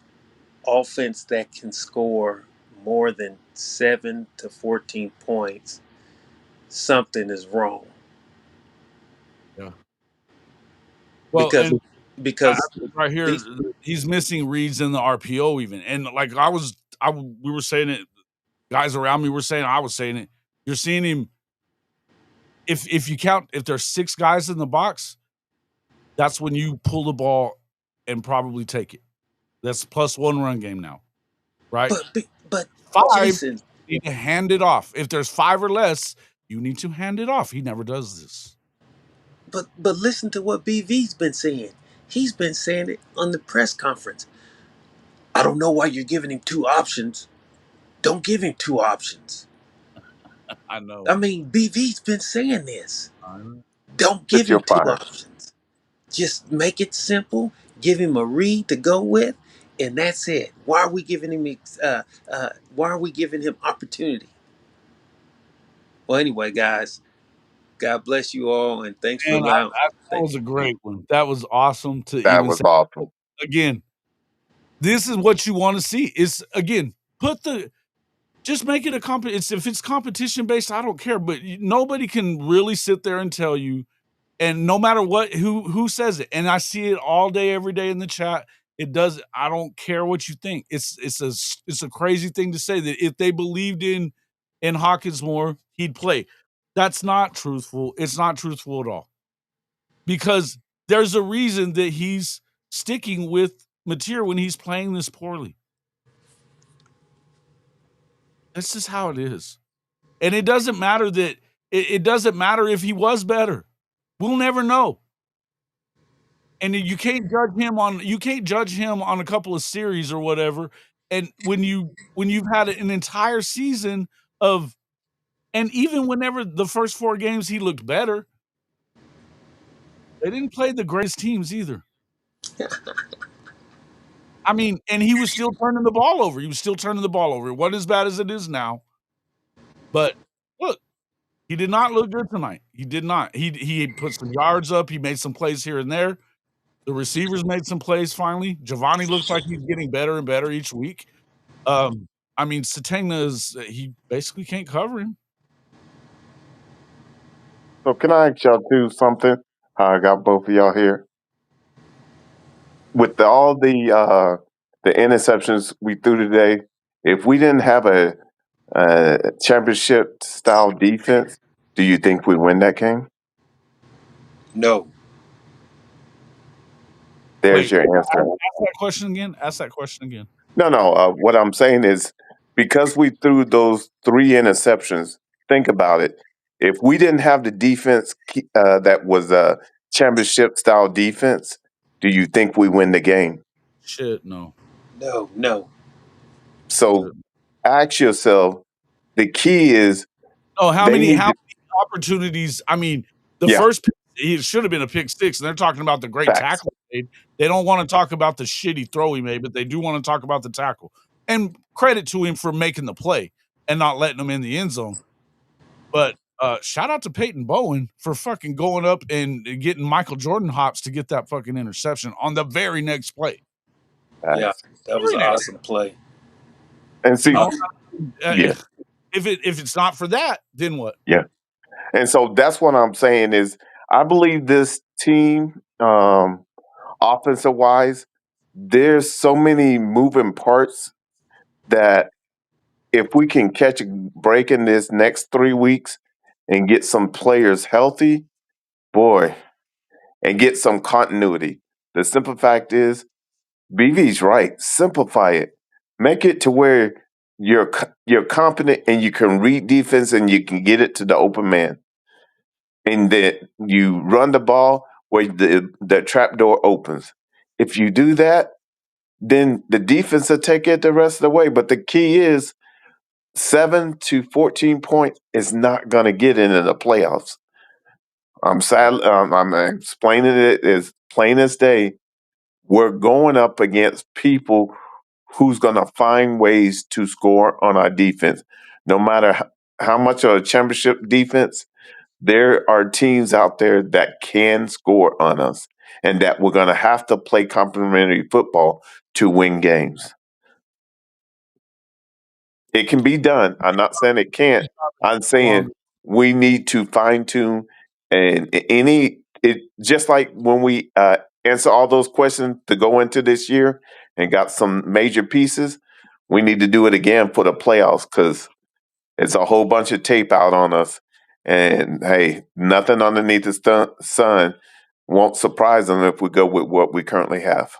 offense that can score more than 7 to 14 points, something is wrong. Yeah. Well, Because and because right here, these he's missing reads in the RPO even, and like we were saying it. Guys around me were saying, I was saying it. You're seeing him. If you count, if there's 6 guys in the box, that's when you pull the ball and probably take it. That's +1 run game now, right? but 5, Jason, you need to hand it off. If there's 5 or less, you need to hand it off. He never does this. but listen to what BV's been saying. He's been saying it on the press conference. I don't know why you're giving him 2 options. Don't give him 2 options. I know. I mean, BV's been saying this. I know. Don't give But him you're 2 fired. options. Just make it simple. Give him a read to go with, and that's it. Why are we giving him? Why are we giving him opportunity? Well, anyway, guys, God bless you all, and thanks for And allowing. that was a great one. That was awesome to That even was say. awesome. Again, this is what you want to see. Is again, just make it a if it's competition based, I don't care. But nobody can really sit there and tell you, and no matter what, who says it, and I see it all day, every day in the chat. It does. I don't care what you think. It's a crazy thing to say that if they believed in Hawkins more, he'd play. That's not truthful. It's not truthful at all, because there's a reason that he's sticking with Mateer when he's playing this poorly. That's just how it is. And it doesn't matter that it doesn't matter if he was better. We'll never know. And you can't judge him on a couple of series or whatever. And when you've had an entire season of, and even whenever the first 4 games he looked better, they didn't play the greatest teams either. I mean, and he was still turning the ball over. He was still turning the ball over. It wasn't as bad as it is now. But look, he did not look good tonight. He did not. He put some yards up. He made some plays here and there. The receivers made some plays finally. Giovanni looks like he's getting better and better each week. I mean, he basically can't cover him. So can I ask y'all do something? I got both of y'all here. With all the interceptions we threw today, if we didn't have a championship style defense, do you think we win that game? No. There's Wait, your answer. ask that question again. No. What I'm saying is, because we threw those 3 interceptions, think about it. If we didn't have the defense that was a championship style defense, do you think we win the game? Shit, no. No. So ask yourself. The key is Oh, how they many need to, opportunities? I mean, the yeah, first pick, it should have been a pick 6, and they're talking about the great facts. tackle he made. They don't want to talk about the shitty throw he made, but they do want to talk about the tackle. And credit to him for making the play and not letting them in the end zone. But shout out to Peyton Bowen for fucking going up and getting Michael Jordan hops to get that fucking interception on the very next play. Yeah, Facts. that was an awesome play. And see, yeah, If it's not for that, then what? yeah. And so that's what I'm saying is I believe this team, offensive wise, there's so many moving parts that if we can catch a break in this next 3 weeks and get some players healthy, boy, and get some continuity. The simple fact is, BV's right. Simplify it. Make it to where you're competent and you can read defense and you can get it to the open man. and then you run the ball where the trap door opens. If you do that, then the defense will take it the rest of the way. But the key is 7 to 14 points is not going to get into the playoffs. I'm sad. I'm explaining it as plain as day. We're going up against people who's going to find ways to score on our defense. No matter how much of a championship defense, there are teams out there that can score on us, and that we're going to have to play complementary football to win games. It can be done. I'm not saying it can't. I'm saying we need to fine tune and just like when we answer all those questions to go into this year and got some major pieces, we need to do it again for the playoffs because it's a whole bunch of tape out on us. And hey, nothing underneath the sun won't surprise them if we go with what we currently have.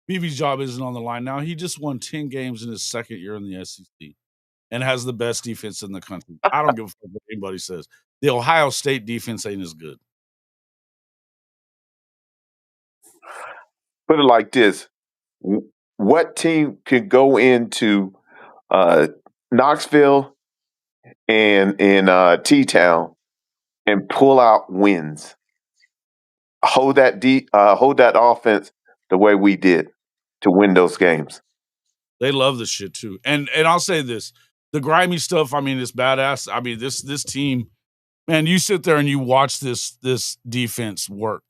BV's job isn't on the line now. He just won 10 games in his second year in the SEC and has the best defense in the country. I don't give a fuck what anybody says. The Ohio State defense ain't as good. Put it like this. What team could go into Knoxville and in T-Town and pull out wins? Hold that offense the way we did to win those games. They love this shit too. And I'll say this. The grimy stuff, I mean, it's badass. I mean, this team, man, you sit there and you watch this defense work.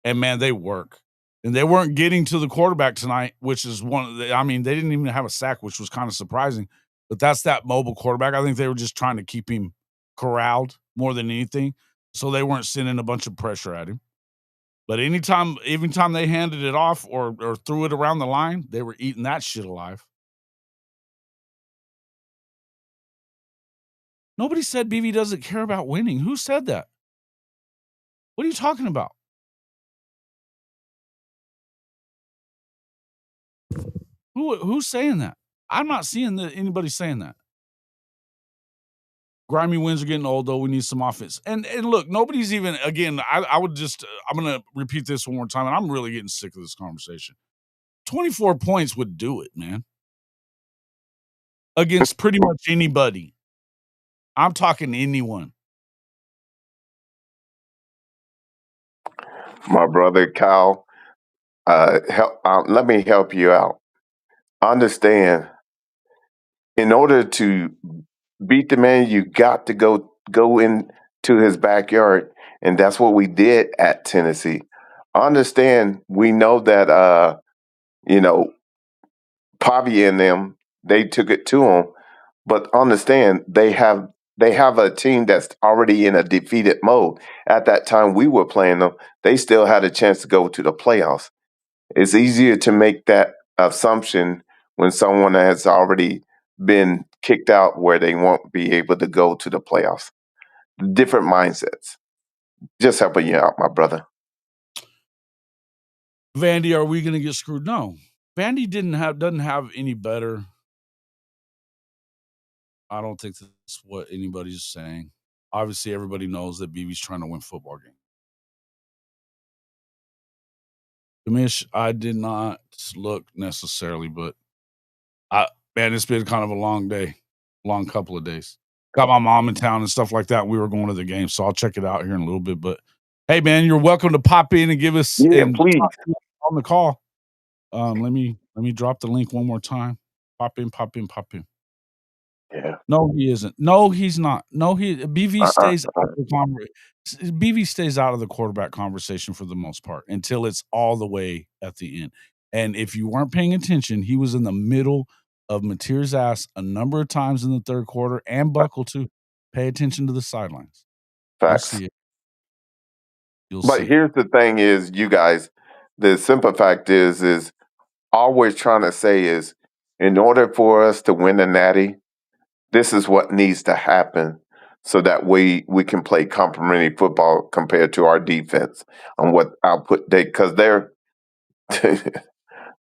And man, they work. And they weren't getting to the quarterback tonight, which is I mean, they didn't even have a sack, which was kind of surprising. But that's that mobile quarterback. I think they were just trying to keep him corralled more than anything. So they weren't sending a bunch of pressure at him. But every time they handed it off or threw it around the line, they were eating that shit alive. Nobody said BV doesn't care about winning. Who said that? What are you talking about? Who's saying that? I'm not seeing anybody saying that. Grimy wins are getting old, though. We need some offense. And look, nobody's even, again, I would just, I'm going to repeat this one more time, and I'm really getting sick of this conversation. 24 points would do it, man. Against pretty much anybody. I'm talking anyone. My brother Kyle, let me help you out. Understand, in order to beat the man, you got to go into his backyard, and that's what we did at Tennessee. Understand, we know that Pavi and them, they took it to him, but understand they have a team that's already in a defeated mode. At that time we were playing them, they still had a chance to go to the playoffs. It's easier to make that assumption when someone has already been kicked out where they won't be able to go to the playoffs. Different mindsets. Just helping you out, my brother. Vandy, are we going to get screwed? No. Vandy doesn't have any better. I don't think that's what anybody's saying. Obviously, everybody knows that BB's trying to win football games. Kamish, I did not look necessarily, but man, it's been kind of a long day, long couple of days. Got my mom in town and stuff like that. We were going to the game, so I'll check it out here in a little bit. But hey, man, you're welcome to pop in and give us please on the call. Let me drop the link one more time. Pop in. Yeah. No, he isn't. No, he's not. No, BV stays out of the conversation. BV stays out of the quarterback conversation for the most part until it's all the way at the end. And if you weren't paying attention, he was in the middle of Mateer's ass a number of times in the third quarter, and Buckle too. Pay attention to the sidelines. Facts. You'll see it. But here's the thing is, you guys, the simple fact is always trying to say is, in order for us to win the Natty, this is what needs to happen so that we can play complementary football compared to our defense on what output because they're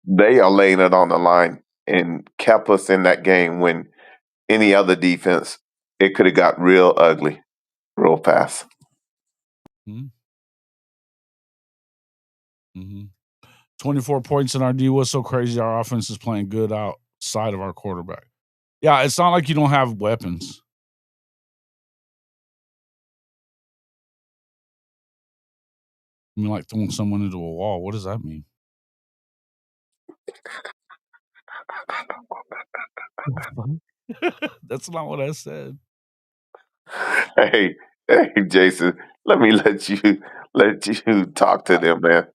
they are laying it on the line and kept us in that game when any other defense, it could have got real ugly. real fast. Mm-hmm. 24 points in our D. What's so crazy? Our offense is playing good outside of our quarterback. Yeah, it's not like you don't have weapons. I mean, like throwing someone into a wall. What does that mean? That's not what I said. Hey, Jason, let me let you talk to them, man.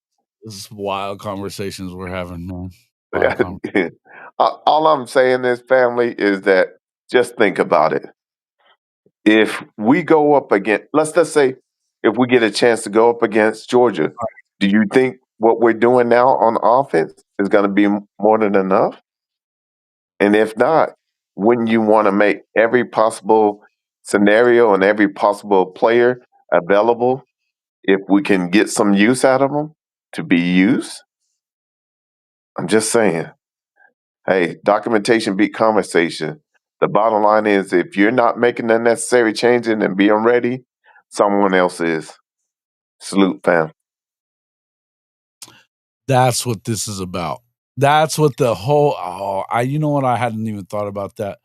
This is wild conversations we're having, man. Wild All I'm saying is, family, is that just think about it. If we go up against, let's just say, if we get a chance to go up against Georgia, do you think what we're doing now on offense is going to be more than enough? And if not, wouldn't you want to make every possible scenario and every possible player available if we can get some use out of them to be used? I'm just saying. Hey, documentation beat conversation. The bottom line is if you're not making the necessary changes and being ready, someone else is. Salute, fam. That's what this is about. That's what the whole you know what? I hadn't even thought about that.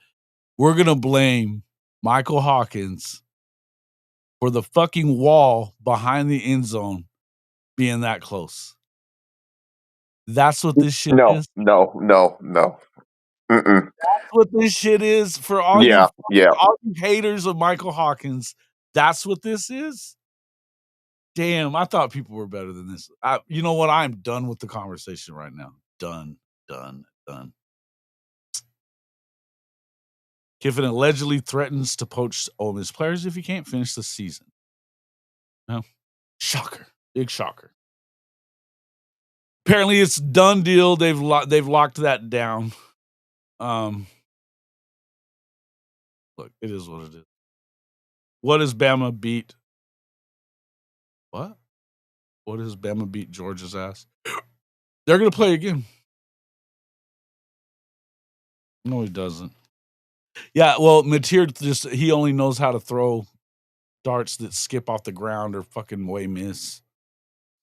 We're gonna blame Michael Hawkins for the fucking wall behind the end zone being that close. That's what this shit No. is. Mm-mm. That's what this shit is for all Yeah. all you haters of Michael Hawkins. That's what this is. Damn, I thought people were better than this. You know what? I'm done with the conversation right now. Done. Kiffin allegedly threatens to poach Ole Miss players if he can't finish the season. No. Shocker. Big shocker. Apparently it's done deal. They've locked that down. Look, it is what it is. What does Bama beat? What? What does Bama beat Georgia's ass? They're gonna play again. No, he doesn't. Yeah, well, Mateer he only knows how to throw darts that skip off the ground or fucking way miss.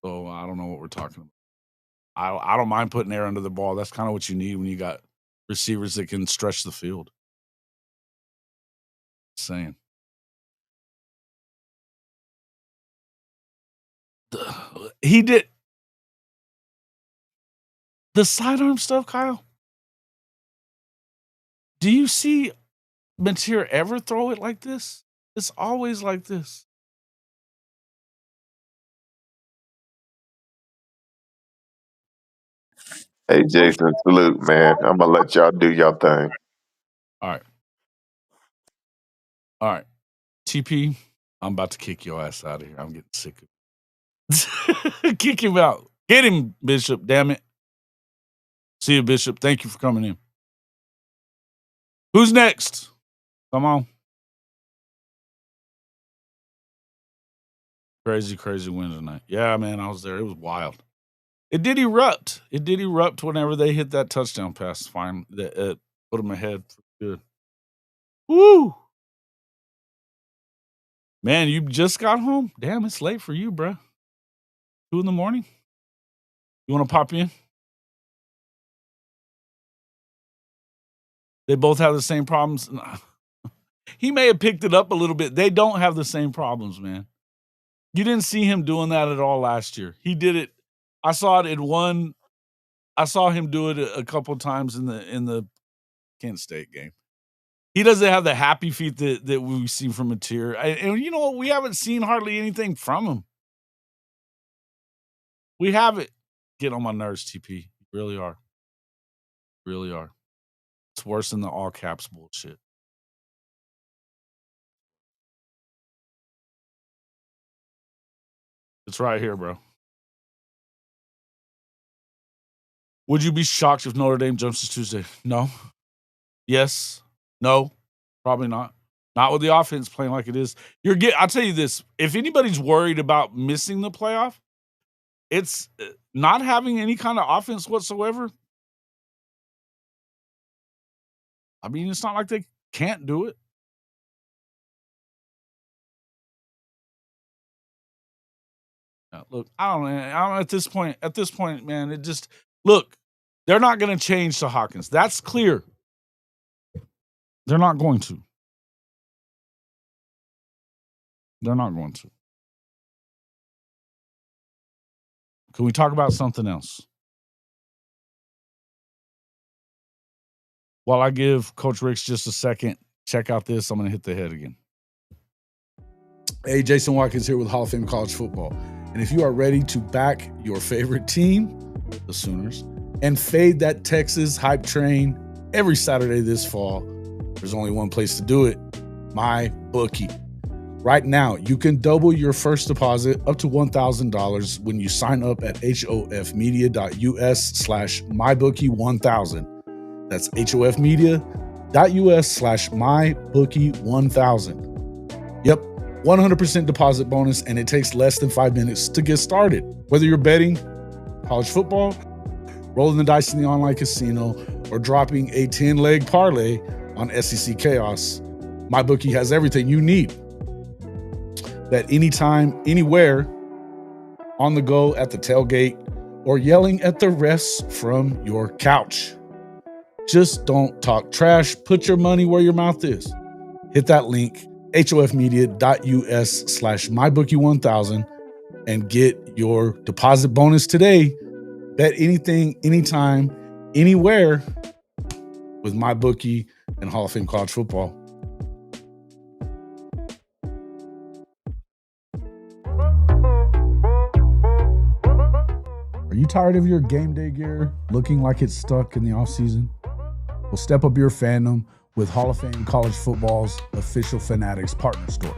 So I don't know what we're talking about. I don't mind putting air under the ball. That's kind of what you need when you got receivers that can stretch the field. Just saying. He did the sidearm stuff, Kyle. Do you see Mateer ever throw it like this? It's always like this. Hey, Jason, salute, man. I'm going to let y'all do your thing. All right. TP, I'm about to kick your ass out of here. I'm getting sick of it. Kick him out. Get him, Bishop. Damn it. See you, Bishop. Thank you for coming in. Who's next? Come on. Crazy win tonight. Yeah, man, I was there. It was wild. It did erupt. Whenever they hit that touchdown pass. Fine. It put them ahead for good. Woo! Man, you just got home? Damn, it's late for you, bro. 2 in the morning? You want to pop in? They both have the same problems. He may have picked it up a little bit. They don't have the same problems, man. You didn't see him doing that at all last year. He did it. I saw it in one. I saw him do it a couple times in the Kent State game. He doesn't have the happy feet that we've seen from Mateer. And you know what? We haven't seen hardly anything from him. We haven't. Get on my nerves, TP. You really are. Really are. It's worse than the all caps bullshit. It's right here, bro. Would you be shocked if Notre Dame jumps to Tuesday? No. Yes. No. Probably not. Not with the offense playing like it is. I'll tell you this. If anybody's worried about missing the playoff, it's not having any kind of offense whatsoever. I mean, it's not like they can't do it. Look, I don't know. I'm at this point. At this point, man, it just look. They're not going to change to Hawkins. That's clear. They're not going to. They're not going to. Can we talk about something else? While I give Coach Ricks just a second, check out this. I'm going to hit the head again. Hey, Jason Watkins here with Hall of Fame College Football. And if you are ready to back your favorite team, the Sooners, and fade that Texas hype train every Saturday this fall, there's only one place to do it, MyBookie. Right now, you can double your first deposit up to $1,000 when you sign up at hofmedia.us/mybookie1000. That's hofmedia.us/mybookie1000. Yep, 100% deposit bonus, and it takes less than 5 minutes to get started. Whether you're betting college football, rolling the dice in the online casino, or dropping a 10-leg parlay on SEC Chaos, MyBookie has everything you need. Bet anytime, anywhere, on the go, at the tailgate, or yelling at the refs from your couch. Just don't talk trash. Put your money where your mouth is. Hit that link, hofmedia.us/mybookie1000, and get your deposit bonus today. Bet anything, anytime, anywhere with MyBookie and Hall of Fame College Football. Are you tired of your game day gear looking like it's stuck in the offseason? Well, step up your fandom with Hall of Fame College Football's official Fanatics partner store.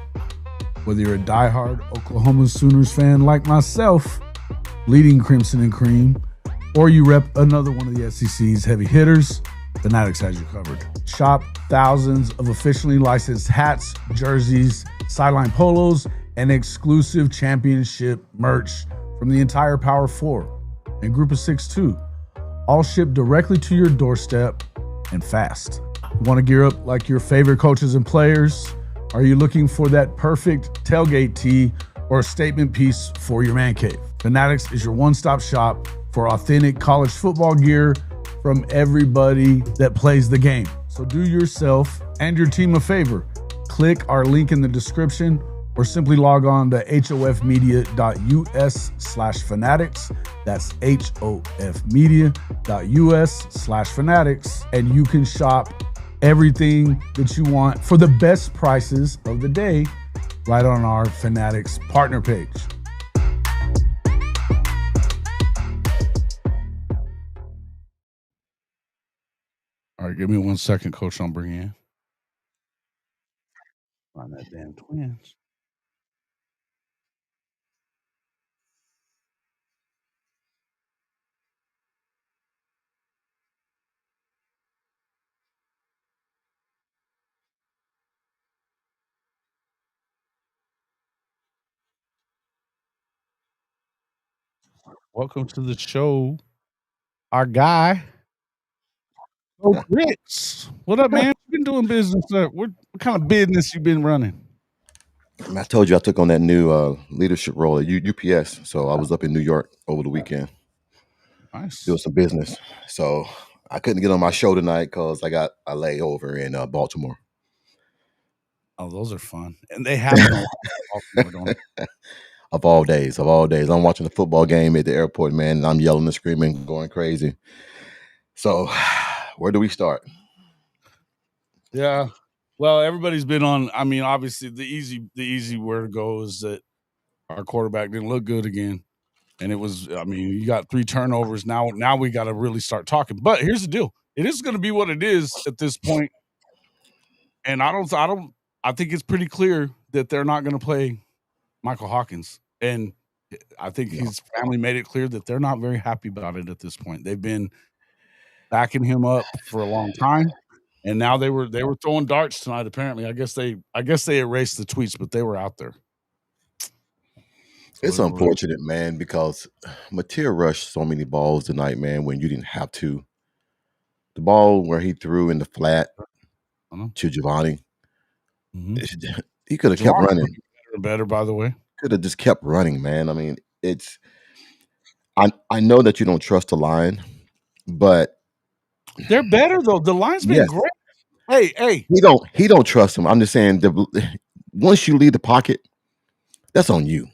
Whether you're a diehard Oklahoma Sooners fan like myself, bleeding crimson and cream, or you rep another one of the SEC's heavy hitters, Fanatics has you covered. Shop thousands of officially licensed hats, jerseys, sideline polos, and exclusive championship merch from the entire Power 4 and Group of 6 too, all shipped directly to your doorstep and fast. Want to gear up like your favorite coaches and players? Are you looking for that perfect tailgate tee or a statement piece for your man cave? Fanatics is your one-stop shop for authentic college football gear from everybody that plays the game. So do yourself and your team a favor. Click our link in the description or simply log on to hofmedia.us/fanatics. That's hofmedia.us/fanatics. And you can shop everything that you want for the best prices of the day right on our Fanatics partner page. All right, give me 1 second, Coach. I'm bringing in. Find that damn Twins. Welcome to the show, our guy, Coach Ricks. What up, man? You been doing business? What kind of business you been running? I told you I took on that new leadership role at UPS, so I was up in New York over the weekend Nice. doing some business. So I couldn't get on my show tonight because I got a layover in Baltimore. Oh, those are fun, and they happen don't they? Of all days, I'm watching the football game at the airport, man, and I'm yelling and screaming, going crazy. So, where do we start? Yeah. Well, everybody's been on. I mean, obviously, the easy where to go is that our quarterback didn't look good again, and it was. I mean, you got 3 turnovers now. Now we got to really start talking. But here's the deal: it is going to be what it is at this point, and I think it's pretty clear that they're not going to play Michael Hawkins, and I think his family made it clear that they're not very happy about it at this point. They've been backing him up for a long time, and now they were throwing darts tonight. Apparently, I guess they erased the tweets, but they were out there. It's unfortunate, man, because Mateer rushed so many balls tonight, man, when you didn't have to. The ball where he threw in the flat to Giovanni, he could have kept running. Better, by the way. Could have just kept running, man. I mean, it's I know that you don't trust the line, but They're better though. The line's been yes, great. Hey. he don't trust him. I'm just saying once you leave the pocket, that's on you.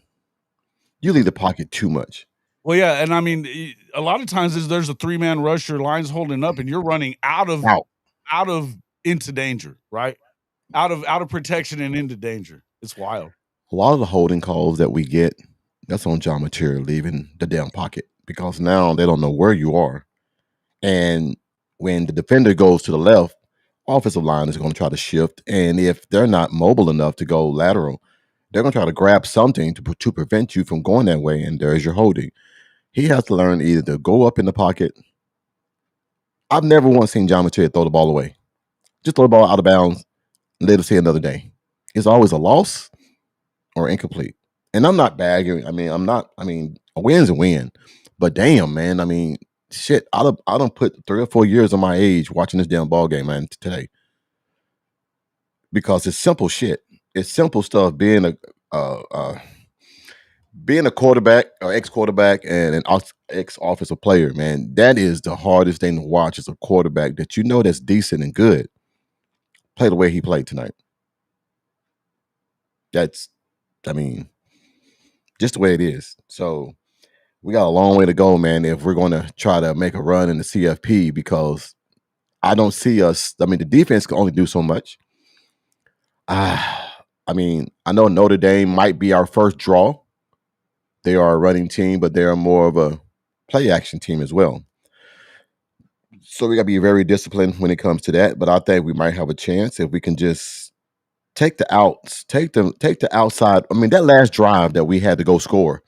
You leave the pocket too much. Well, yeah, and I mean, a lot of times there's a 3-man rush, your line's holding up, and you're running out of into danger, right? Out of protection and into danger. It's wild. A lot of the holding calls that we get, that's on John Material leaving the damn pocket because now they don't know where you are. And when the defender goes to the left, offensive line is going to try to shift. And if they're not mobile enough to go lateral, they're going to try to grab something to prevent you from going that way. And there's your holding. He has to learn either to go up in the pocket. I've never once seen John Material throw the ball away. Just throw the ball out of bounds and let us see another day. It's always a loss or incomplete. And I'm not bagging. I mean, a win's a win. But damn, man, I mean, shit, I don't put 3 or 4 years of my age watching this damn ball game, man, today. Because it's simple shit. It's simple stuff being a quarterback or ex-quarterback and an ex-offensive player, man. That is the hardest thing to watch as a quarterback that you know that's decent and good. Play the way he played tonight. That's, I mean, just the way it is. So we got a long way to go, man, if we're going to try to make a run in the CFP because I don't see us. I mean, the defense can only do so much. I mean, I know Notre Dame might be our first draw. They are a running team, but they're more of a play action team as well. So we got to be very disciplined when it comes to that. But I think we might have a chance if we can just take the outs, take the outside. I mean, that last drive that we had to go score,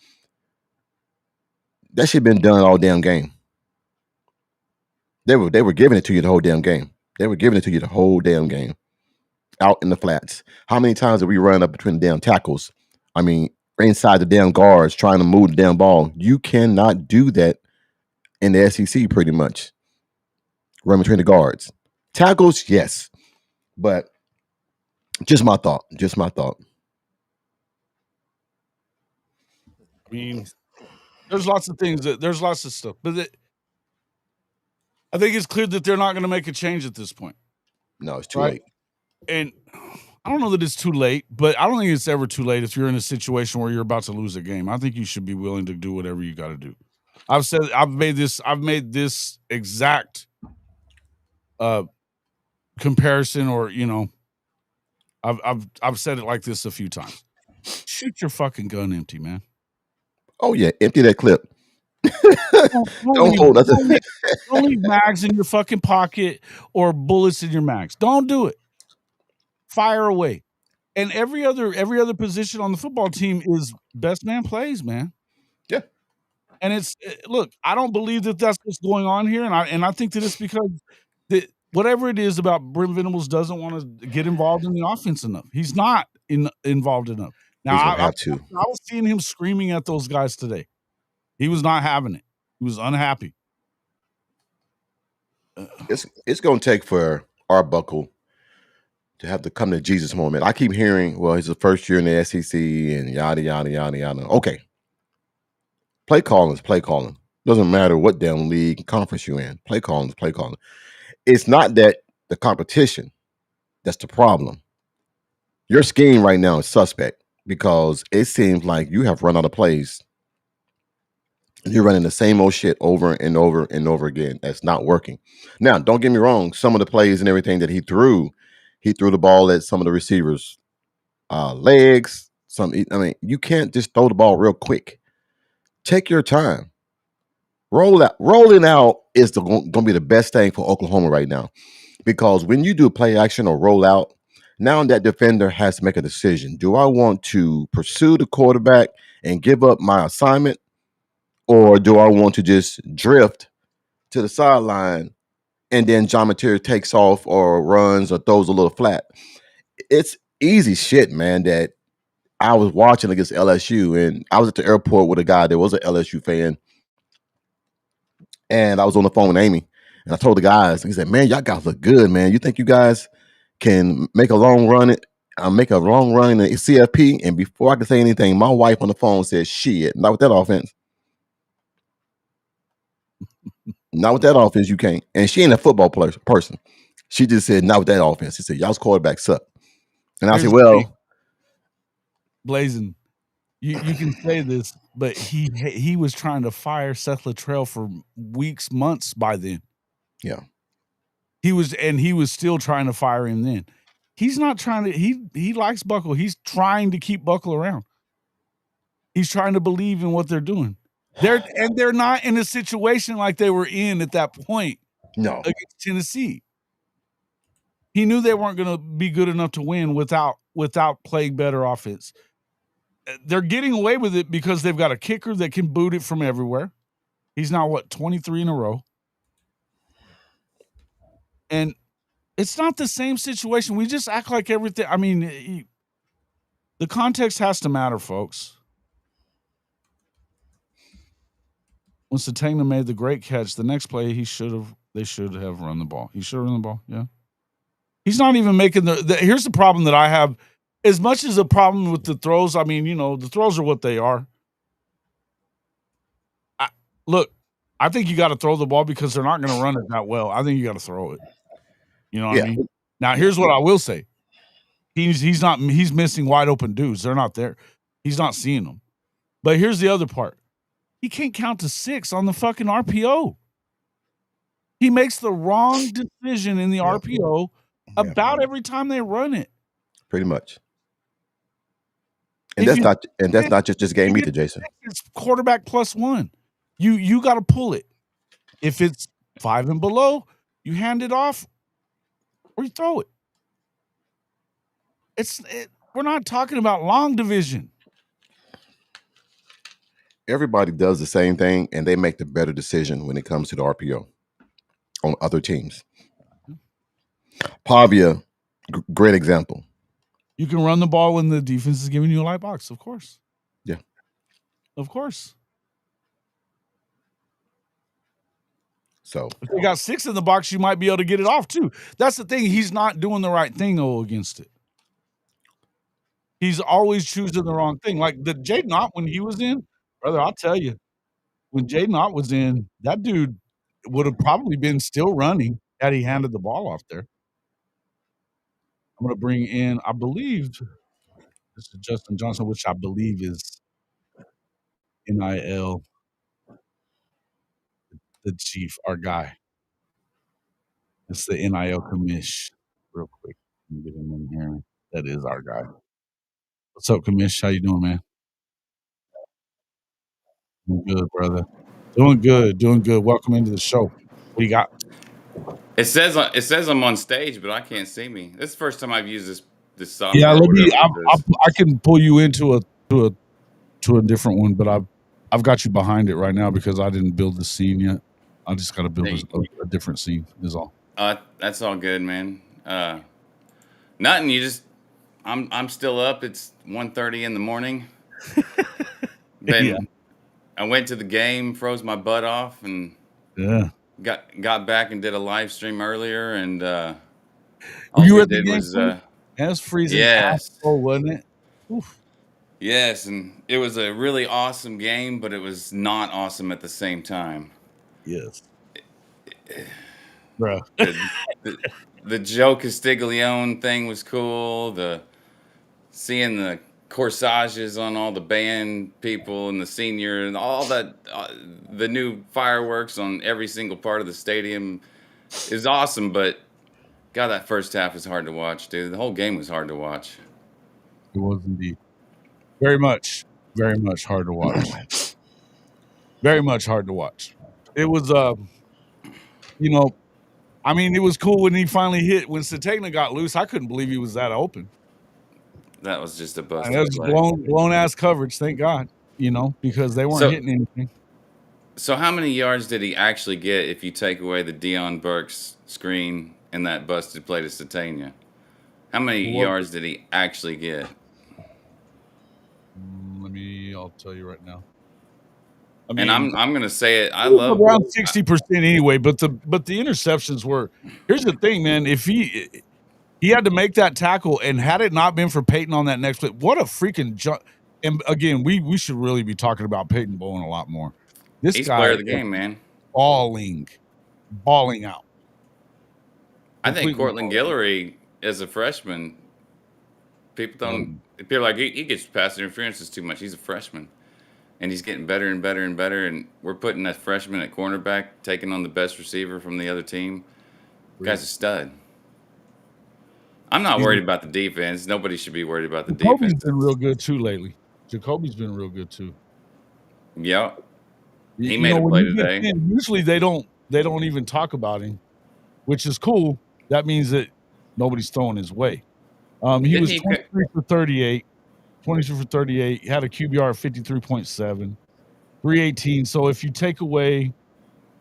that should have been done all damn game. They were giving it to you the whole damn game. They were giving it to you the whole damn game. Out in the flats. How many times did we run up between the damn tackles? I mean, inside the damn guards trying to move the damn ball. You cannot do that in the SEC pretty much. Run between the guards. Tackles, yes. But just my thought. I mean, there's lots of things there's lots of stuff, but I think it's clear that they're not going to make a change at this point. No, it's too late. And I don't know that it's too late, but I don't think it's ever too late if you're in a situation where you're about to lose a game. I think you should be willing to do whatever you got to do. I've made this exact comparison, or I've said it like this a few times. Shoot your fucking gun empty, man. Oh yeah, empty that clip. Don't leave mags in your fucking pocket or bullets in your mags. Don't do it. Fire away. And every other position on the football team is best man plays, man. Yeah. And it's look, I don't believe that that's what's going on here, and I think that it's because whatever it is about Brent Venables doesn't want to get involved in the offense enough. He's not involved enough. Now I was seeing him screaming at those guys today. He was not having it. He was unhappy. It's going to take for Arbuckle to have to come to Jesus moment. I keep hearing, well, he's the first year in the SEC and yada, yada, yada, yada. Okay. Play calling is play calling. Doesn't matter what damn league conference you're in. Play calling is play calling. It's not that the competition that's the problem. Your scheme right now is suspect because it seems like you have run out of plays. You're running the same old shit over and over and over again. That's not working. Now, don't get me wrong. Some of the plays and everything that he threw the ball at some of the receivers' legs. You can't just throw the ball real quick. Take your time. Rolling out is going to be the best thing for Oklahoma right now, because when you do play action or roll out, now that defender has to make a decision. Do I want to pursue the quarterback and give up my assignment, or do I want to just drift to the sideline and then John Material takes off or runs or throws a little flat? It's easy shit, man, that I was watching against LSU, and I was at the airport with a guy that was an LSU fan, and I was on the phone with Amy, and I told the guys, he said, man, y'all guys look good, man. You think you guys can make a long run I make a wrong run in the CFP, and before I could say anything, my wife on the phone said, "Shit, not with that offense. Not with that offense, you can't." And she ain't a football person. She just said, "Not with that offense." She said, "Y'all's quarterback suck." And I said, "Well, Blazing, you can say this, but he was trying to fire Seth Luttrell for weeks, months by then. yeah, He was still trying to fire him then. He's not trying to. He likes Buckle. He's trying to keep Buckle around. He's trying to believe in what they're doing. They're not in a situation like they were in at that point no, against Tennessee. He knew they weren't going to be good enough to win without playing better offense. They're getting away with it because they've got a kicker that can boot it from everywhere. He's now 23 in a row. And it's not the same situation. We just act like everything. I mean, the context has to matter, folks. When Satana made the great catch, the next play they should have run the ball. He should have run the ball. Yeah. He's not even making here's the problem that I have. As much as a problem with the throws, I mean, the throws are what they are. Look, I think you got to throw the ball because they're not going to run it that well. I think you got to throw it. You know what I mean? Now, here's what I will say. He's missing wide open dudes. They're not there. He's not seeing them. But here's the other part. He can't count to 6 on the fucking RPO. He makes the wrong decision in the RPO about every time they run it. pretty much. And that's not just this game either, Jason. It's quarterback +1. You got to pull it. If it's 5 and below, you hand it off or you throw it. We're not talking about long division. Everybody does the same thing, and they make the better decision when it comes to the RPO on other teams. Pavia, great example. You can run the ball when the defense is giving you a light box, of course. Yeah. Of course. So if they got 6 in the box, you might be able to get it off too. That's the thing. He's not doing the right thing against it. He's always choosing the wrong thing. Like the Jaden Ott when he was in, brother, I'll tell you, when Jaden Ott was in, that dude would have probably been still running had he handed the ball off there. I'm going to bring in, I believe, this is Justin Johnson, which I believe is NIL, the chief, our guy. It's the NIL commish. Real quick, let me get him in here. That is our guy. What's up, commish? How you doing, man? Doing good, brother. Doing good. Welcome into the show. What do you got? It says I'm on stage, but I can't see me. This is the first time I've used this software. Yeah, I can pull you into a different one, but I've got you behind it right now because I didn't build the scene yet. I just got to build a different scene. Is all. That's all good, man. Nothing. I'm still up. It's 1:30 in the morning. Then I went to the game, froze my butt off, and got back and did a live stream earlier. And all you we at the did game? was That was freezing. yes, wasn't it? Oof. Yes, and it was a really awesome game, but it was not awesome at the same time. Yes, bro. The Joe Castiglione thing was cool. Seeing the corsages on all the band people and the senior and all that, the new fireworks on every single part of the stadium is awesome. But God, that first half was hard to watch, dude. The whole game was hard to watch. It was indeed very much hard to watch. Very much hard to watch. It was, I mean, it was cool when he finally hit. When Satana got loose, I couldn't believe he was that open. That was just a bust. That was blown ass coverage, thank God, because they weren't hitting anything. So how many yards did he actually get if you take away the Deion Burks screen and that busted play to Satania? How many yards did he actually get? I'll tell you right now. And I'm gonna say it. I love around 60% anyway, but the interceptions were. Here's the thing, man. If He had to make that tackle, and had it not been for Peyton on that next play, what a freaking jump! And again, we should really be talking about Peyton Bowen a lot more. This He's guy player of the is game, man. balling out. I think Completely Cortland balling. Guillory as a freshman, people are like he gets pass interferences too much. He's a freshman, and he's getting better and better and better. And we're putting a freshman at cornerback, taking on the best receiver from the other team. Guy's a stud. I'm not worried about the defense. Nobody should be worried about the Jacoby's defense. been real good too lately. Jacoby's been real good too. Yep. He You made know, a when play you get today. in, usually they don't even talk about him, which is cool. That means that nobody's throwing his way. He Didn't was he 23 for 38. 22 for 38. He had a QBR of 53.7, 318. So if you take away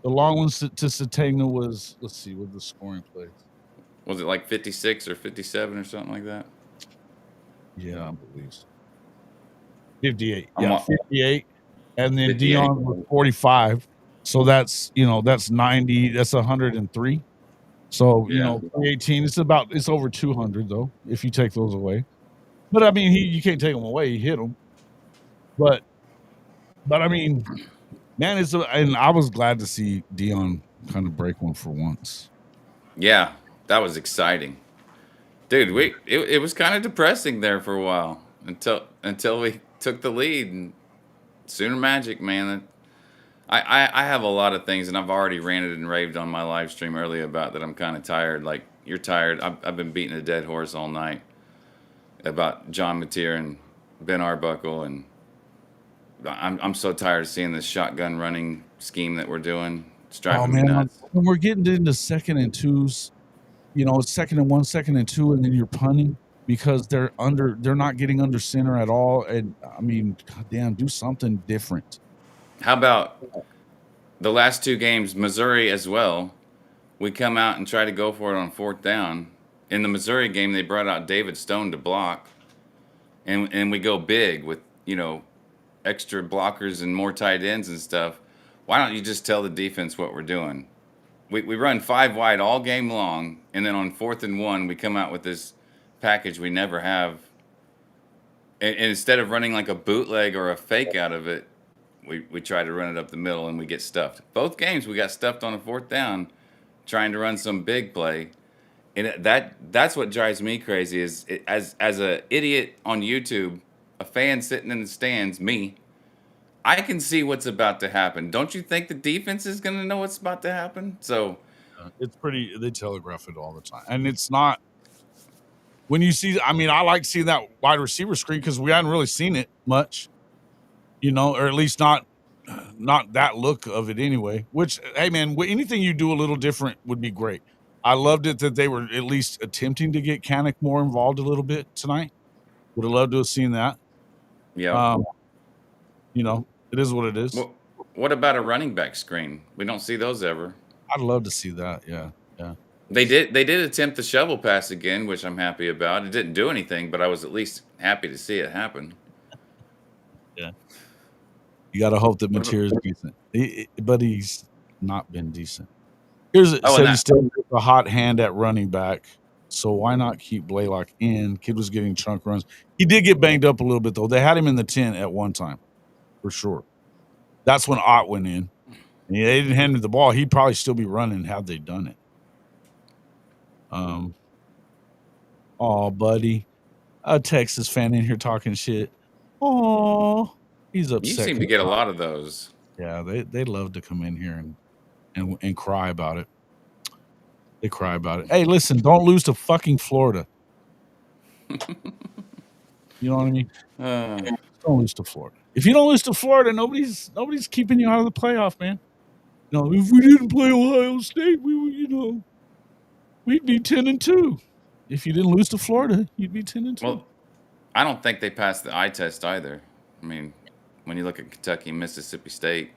the long ones to Satanga was, let's see, what the scoring plays. Was it like 56 or 57 or something like that? Yeah, I believe so. 58. I'm Yeah, wa- 58. And then 58. Dion was 45. So that's 90. That's 103. So, Yeah. 318. It's over 200 though, if you take those away. But I mean, you can't take them away. He hit them. But I mean, man, and I was glad to see Dion kind of break one for once. Yeah, that was exciting. Dude, it was kind of depressing there for a while until we took the lead. And Sooner Magic, man. I have a lot of things, and I've already ranted and raved on my live stream earlier about that. I'm kind of tired. Like, you're tired. I've been beating a dead horse all night about John Mateer and Ben Arbuckle, and I'm so tired of seeing this shotgun running scheme that we're doing. It's driving me nuts. When we're getting into second and twos, second and 1, second and 2, and then you're punting because they're not getting under center at all. And I mean, goddamn, do something different. How about the last 2 games, Missouri as well? We come out and try to go for it on 4th down. In the Missouri game, they brought out David Stone to block, and we go big with extra blockers and more tight ends and stuff. Why don't you just tell the defense what we're doing? We run 5 wide all game long, and then on 4th and 1, we come out with this package we never have. And instead of running like a bootleg or a fake out of it, we try to run it up the middle and we get stuffed. Both games we got stuffed on a 4th down trying to run some big play. And that's what drives me crazy is as a idiot on YouTube, a fan sitting in the stands, me, I can see what's about to happen. Don't you think the defense is going to know what's about to happen? So it's they telegraph it all the time. And it's not, when you see, I mean, I like seeing that wide receiver screen because we hadn't really seen it much, or at least not that look of it anyway, which, hey man, anything you do a little different would be great. I loved it that they were at least attempting to get Kanik more involved a little bit tonight. Would have loved to have seen that. Yeah. It is what it is. Well, what about a running back screen? We don't see those ever. I'd love to see that. Yeah. They did attempt the shovel pass again, which I'm happy about. It didn't do anything, but I was at least happy to see it happen. Yeah. You got to hope that Mateer is decent. But he's not been decent. Said he still has a hot hand at running back. So why not keep Blaylock in? Kid was getting chunk runs. He did get banged up a little bit, though. They had him in the 10 at one time, for sure. That's when Ott went in. And they didn't hand him the ball. He'd probably still be running had they done it. Oh, buddy. A Texas fan in here talking shit. Oh, he's upset. You seem to get a lot of those. Yeah, they love to come in here and cry about it. They cry about it. Hey, listen, don't lose to fucking Florida. You know what I mean? Don't lose to Florida. If you don't lose to Florida, nobody's keeping you out of the playoff, man. If we didn't play Ohio State, we'd be 10-2. If you didn't lose to Florida, you'd be 10-2. Well, I don't think they passed the eye test either. I mean, when you look at Kentucky and Mississippi State,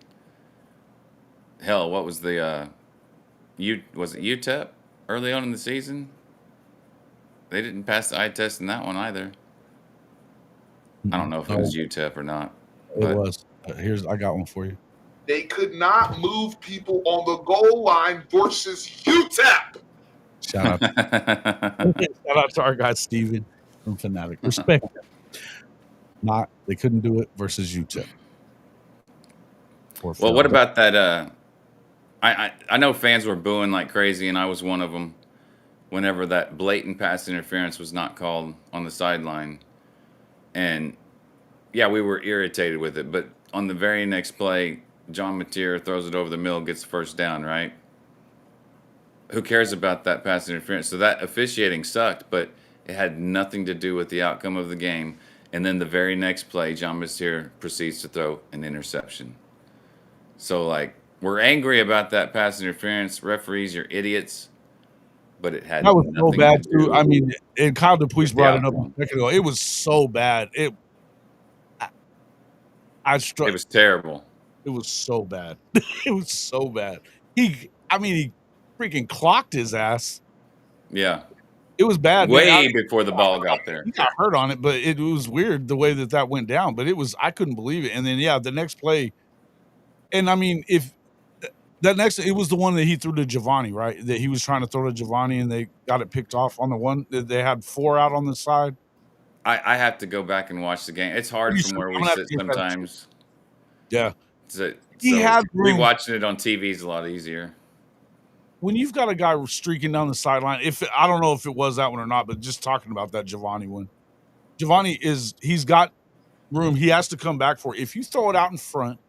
hell, what was was it UTEP early on in the season? They didn't pass the eye test in that one either. I don't know if it was UTEP or not. It was. I got one for you. They could not move people on the goal line versus UTEP. Shout Shout out to our guy Steven from Fanatic. Respect them. Not they couldn't do it versus UTEP. Well, what about that? I know fans were booing like crazy, and I was one of them. Whenever that blatant pass interference was not called on the sideline, and yeah, we were irritated with it. But on the very next play, John Mateer throws it over the middle, gets the first down. Right? Who cares about that pass interference? So that officiating sucked, but it had nothing to do with the outcome of the game. And then the very next play, John Mateer proceeds to throw an interception. So like, we're angry about that pass interference. Referees, you're idiots. But it had that was so nothing bad to do too. I mean, and Kyle DePuis with the brought it up a outcome. second ago. It was so bad. I struck. It was terrible. It was so bad. It was so bad. He freaking clocked his ass. Yeah. It was bad. Way before the ball got there. He got hurt on it, but it was weird the way that went down. But I couldn't believe it. And then the next play, and I mean, if it was the one that he threw to Giovanni, right? That he was trying to throw to Giovanni, and they got it picked off on the one. They had 4 out on the side. I have to go back and watch the game. It's hard from where we sit sometimes. Yeah. He had rewatching it on TV is a lot easier. When you've got a guy streaking down the sideline, I don't know if it was that one or not, but just talking about that Giovanni one. Giovanni he's got room. He has to come back for it. If you throw it out in front,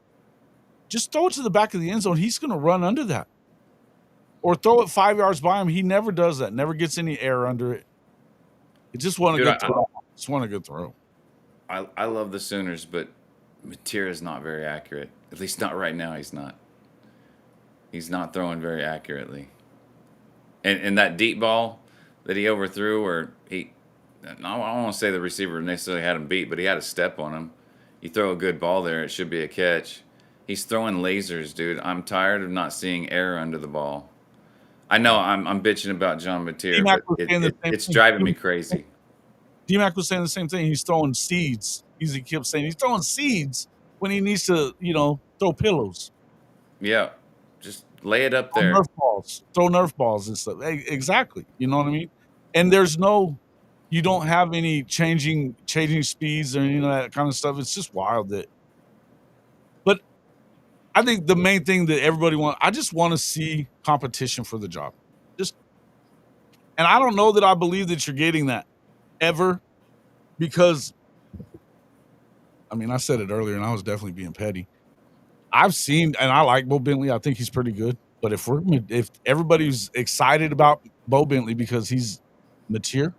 just throw it to the back of the end zone. He's going to run under that. Or throw it 5 yards by him. He never does that. Never gets any air under it. It just wasn't a good throw. Just want a good throw. I love the Sooners, but Mateer is not very accurate. At least not right now. He's not. He's not throwing very accurately. And that deep ball that he overthrew, or I don't want to say the receiver necessarily had him beat, but he had a step on him. You throw a good ball there, it should be a catch. He's throwing lasers, dude. I'm tired of not seeing air under the ball. I know I'm bitching about John Mateer, but it's driving me crazy. D-Mac was saying the same thing. He's throwing seeds. He kept saying he's throwing seeds when he needs to, throw pillows. Yeah, just lay it up there. Throw Nerf balls and stuff. Exactly. You know what I mean? And you don't have any changing speeds or any of that kind of stuff. It's just wild but I think the main thing that everybody I just want to see competition for the job. And I don't know that I believe that you're getting that ever, because I mean, I said it earlier and I was definitely being petty. I've seen, and I like Bo Bentley. I think he's pretty good. But if everybody's excited about Bo Bentley because he's Mateer,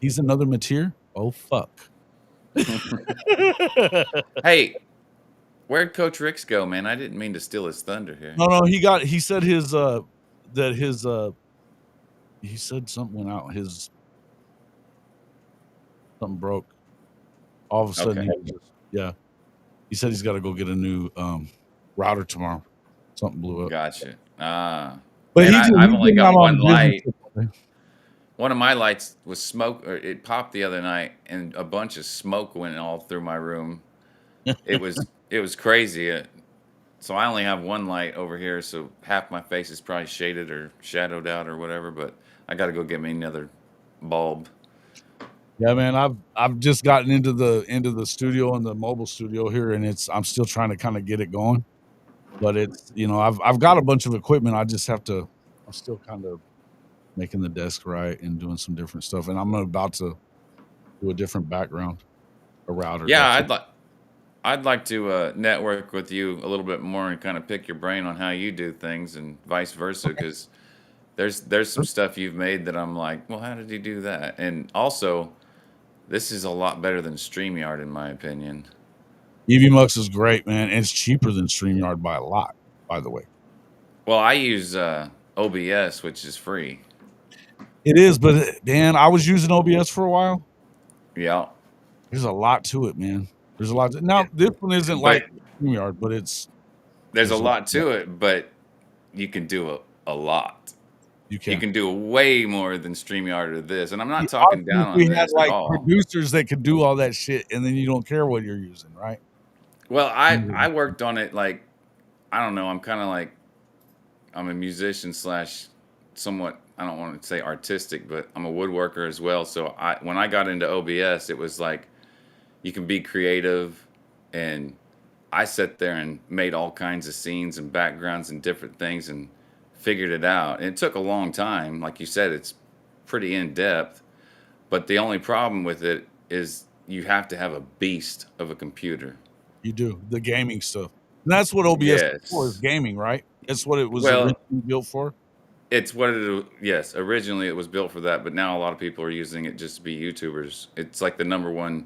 he's another Mateer. Oh fuck! Hey, where'd Coach Ricks go, man? I didn't mean to steal his thunder here. No. He said he said something went out. Something broke. All of a sudden, he said he's got to go get a new router tomorrow. Something blew up. Gotcha. But I've only got one light. One of my lights was smoke, or it popped the other night, and a bunch of smoke went all through my room. It was crazy. So I only have one light over here, so half my face is probably shaded or shadowed out or whatever. But I got to go get me another bulb. Yeah, man, I've just gotten into the studio and the mobile studio here, and I'm still trying to kind of get it going. But it's I've got a bunch of equipment. I just have to. I'm still kind of making the desk right and doing some different stuff, and I'm about to do a different background, a router. Yeah, I'd like to network with you a little bit more and kind of pick your brain on how you do things and vice versa, because there's some stuff you've made that I'm like, well, how did you do that? And also, this is a lot better than StreamYard, in my opinion. EVMux is great, man. And it's cheaper than StreamYard by a lot, by the way. Well, I use OBS, which is free. It is, but man, I was using OBS for a while. Yeah. There's a lot to it, man. There's a lot. Now, this one isn't like StreamYard, but there's a lot to it, but you can do a lot. You can do way more than StreamYard or this. And I'm not talking down on this at all. We had producers that could do all that shit, and then you don't care what you're using, right? Well, I worked on it like, I don't know. I'm kind of like, I'm a musician / somewhat, I don't want to say artistic, but I'm a woodworker as well. So when I got into OBS, it was like you can be creative, and I sat there and made all kinds of scenes and backgrounds and different things and figured it out. And it took a long time. Like you said, it's pretty in depth, but the only problem with it is you have to have a beast of a computer. You do the gaming stuff. And that's what OBS is for, is gaming, right? That's what it was originally built for. It's what it, yes, originally it was built for that, but now a lot of people are using it just to be YouTubers. It's like the #1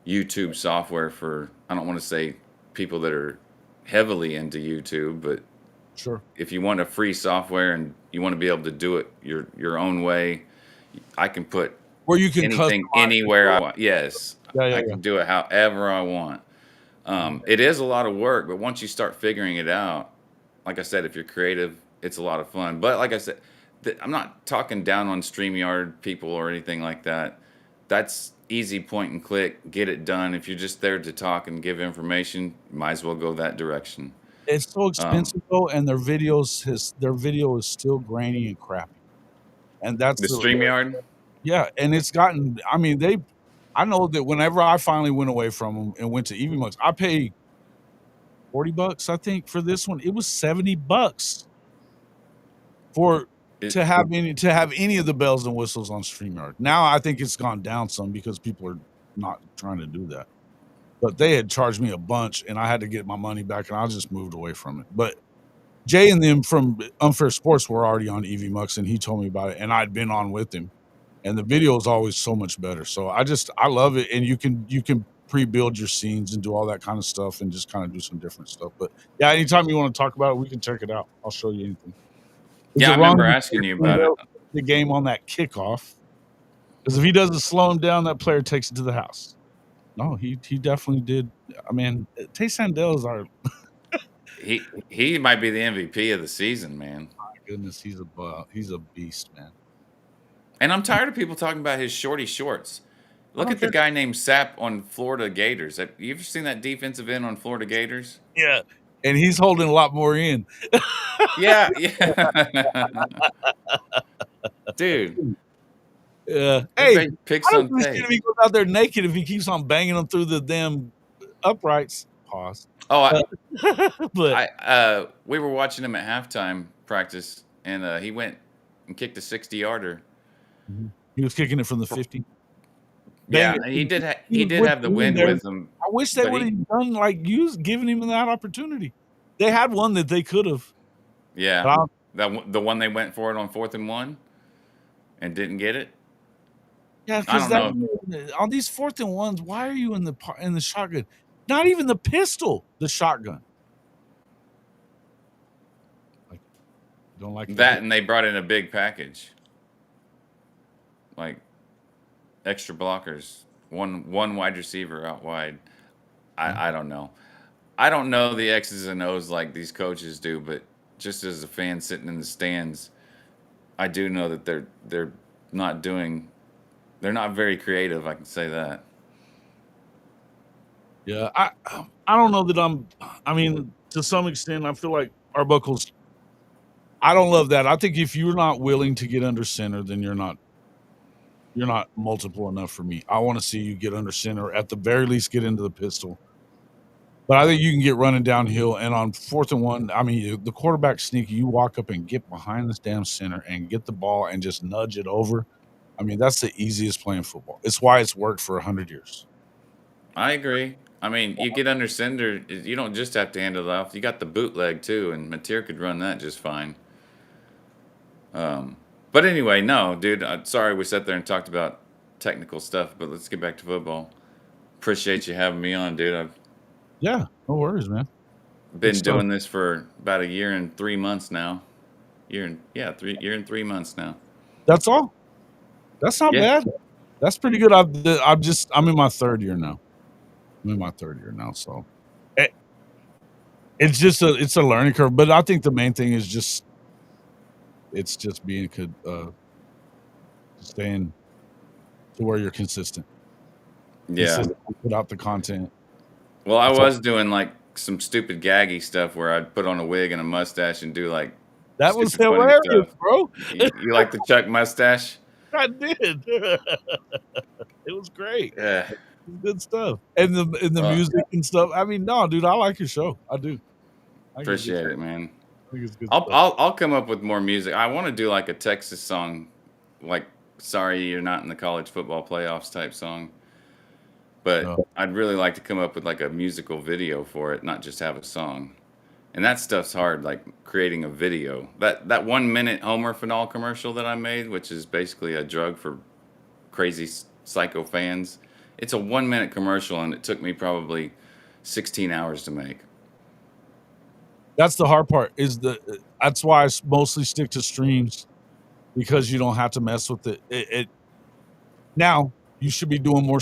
YouTube software for, I don't want to say people that are heavily into YouTube, but sure, if you want a free software and you want to be able to do it your own way, I can put where you can anything anywhere I want. Yes, I can do it however I want. It is a lot of work, but once you start figuring it out, like I said, if you're creative, it's a lot of fun. But like I said, I'm not talking down on StreamYard people or anything like that. That's easy, point and click, get it done. If you're just there to talk and give information, might as well go that direction. It's so expensive though, and their video is still grainy and crappy. And that's the StreamYard. Yeah, and it's gotten. I mean, I know that whenever I finally went away from them and went to EVMux, I paid $40, I think, for this one. It was $70 to have any of the bells and whistles on StreamYard. Now I think it's gone down some because people are not trying to do that. But they had charged me a bunch, and I had to get my money back, and I just moved away from it. But Jay and them from Unfair Sports were already on EVMux, and he told me about it, and I'd been on with him. And the video is always so much better. So I love it. And you can pre-build your scenes and do all that kind of stuff and just kind of do some different stuff. But yeah, anytime you want to talk about it, we can check it out. I'll show you anything. Yeah, I remember asking you about it. The game on that kickoff. Because if he doesn't slow him down, that player takes it to the house. No, he definitely did. I mean, Tay Sandell is our he might be the MVP of the season, man. My goodness, he's a beast, man. And I'm tired of people talking about his shorty shorts. Look at the guy named Sapp on Florida Gators. Have you ever seen that defensive end on Florida Gators? Yeah, and he's holding a lot more in. Yeah. Dude. Yeah. Hey, picks on tape. If he goes out there naked, if he keeps on banging them through the damn uprights. Pause. Oh, we were watching him at halftime practice, and he went and kicked a 60-yarder. He was kicking it from the 50. Yeah, he did have the wind with him. I wish they would have done giving him that opportunity. They had one that they could have. Yeah, the one they went for it on 4th and 1 and didn't get it. Yeah, because on these 4th and 1s, why are you in the shotgun? Not even the pistol, the shotgun. Don't like that, and they brought in a big package. Like extra blockers, one wide receiver out wide. I don't know. I don't know the X's and O's like these coaches do, but just as a fan sitting in the stands, I do know that they're not very creative. I can say that. Yeah, I don't know that I mean, to some extent, I feel like Arbuckle's. I don't love that. I think if you're not willing to get under center, then you're not multiple enough for me. I want to see you get under center, at the very least get into the pistol. But I think you can get running downhill, and on 4th and 1, I mean, the quarterback sneaky, you walk up and get behind this damn center and get the ball and just nudge it over. I mean, that's the easiest play in football. It's why it's worked for 100 years. I agree. I mean, you get under center, you don't just have to hand it off. You got the bootleg too, and Mateer could run that just fine. But anyway, no, dude, sorry we sat there and talked about technical stuff, but let's get back to football. Appreciate you having me on, dude. Yeah, no worries, man. Been doing this for about 1 year and 3 months now. Year and 3 months now. That's all. That's not bad. That's pretty good. I'm in my 3rd year now. So it's a learning curve. But I think the main thing is just being staying to where you're consistent. Yeah. Put out the content. Well, I was doing like some stupid gaggy stuff where I'd put on a wig and a mustache and do like That was Stupid funny hilarious, stuff. bro. You like the Chuck mustache? I did. It was great. Yeah. Good stuff. And the Well, music and stuff. I mean, no, dude, I like your show. I do. I think it's good. appreciate it, man. I think it's good I'll, stuff. I'll I'll come up with more music. I want to do like a Texas song, like "Sorry You're Not in the College Football Playoffs" type song. But No. I'd really like to come up with like a musical video for it, not just have a song. And that stuff's hard, like creating a video. That 1 minute Homer Phenol commercial that I made, which is basically a drug for crazy psycho fans. It's a 1 minute commercial, and it took me probably 16 hours to make. That's the hard part. That's why I mostly stick to streams, because you don't have to mess with it. Now you should be doing more.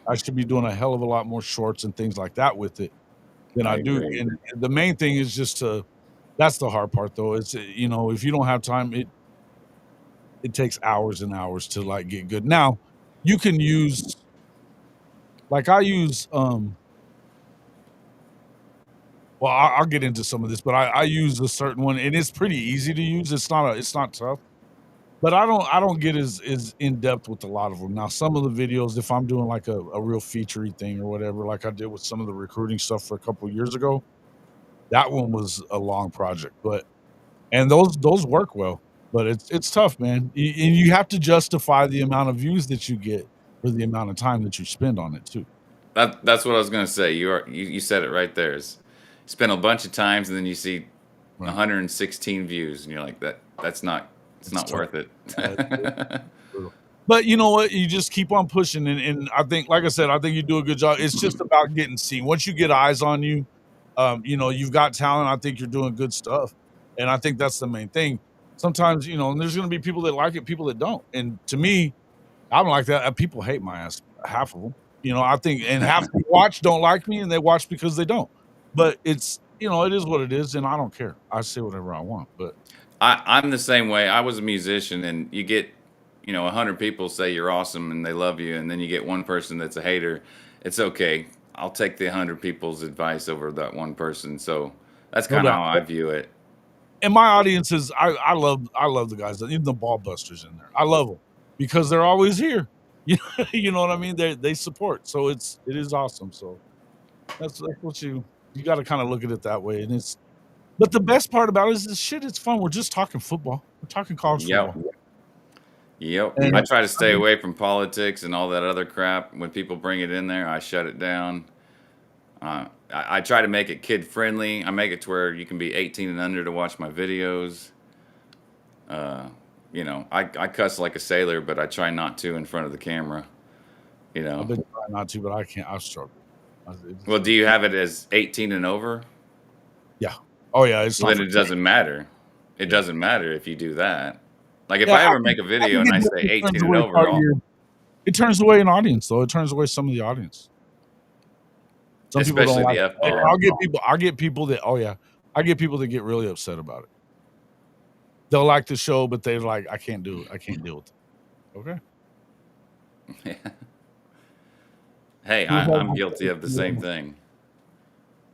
I should be doing a hell of a lot more shorts and things like that with it than I do. agree. And the main thing is just to. That's the hard part, though. It's if you don't have time, it takes hours and hours to like get good. Now you can use, like I use well, I'll get into some of this, but I use a certain one, and it's pretty easy to use. It's not tough, but I don't get as in depth with a lot of them. Now, some of the videos, if I'm doing like a real featurey thing or whatever, like I did with some of the recruiting stuff for a couple of years ago, that one was a long project, and those work well. But it's tough, man, and you have to justify the amount of views that you get for the amount of time that you spend on it too. That's what I was gonna say. You said it right there. Spend a bunch of times, and then you see Right. 116 views, and you're like, it's not tough. worth it. But you know what? You just keep on pushing, and I think, like I said, I think you do a good job. It's just about getting seen. Once you get eyes on you, you've got talent. I think you're doing good stuff, and I think that's the main thing. Sometimes, and there's going to be people that like it, people that don't. And to me, I'm like that. People hate my ass. Half of them, I think, and half who watch don't like me, and they watch because they don't. But it's, it is what it is, and I don't care. I say whatever I want. But I'm the same way. I was a musician, and you get, 100 people say you're awesome and they love you, and then you get one person that's a hater. It's okay. I'll take the 100 people's advice over that one person. So that's No kind of doubt. how I view it. And my audience is, I love the guys, even the ball busters in there. I love them because they're always here. You know what I mean? They support. So it is awesome. So that's what you got to kind of look at it that way. And but the best part about it is this shit. It's fun. We're just talking football. We're talking college football. Yep. And I try to stay away from politics and all that other crap. When people bring it in there, I shut it down. I try to make it kid friendly. I make it to where you can be 18 and under to watch my videos. I cuss like a sailor, but I try not to in front of the camera. I've been trying not to, but I can't. I struggle. Well, do you have it as 18 and over? Yeah. Oh yeah. It's Well, not then it doesn't matter. It doesn't matter if you do that. Like if Yeah, I ever make a video and I say 18 and over, it turns away an audience, though. It turns away some of the audience. Some people don't especially like the it. F-bomb. I get people that, I get people that get really upset about it. They'll like the show, but they're like, I can't do it. I can't deal with it. Okay. Hey, I'm guilty of the same thing.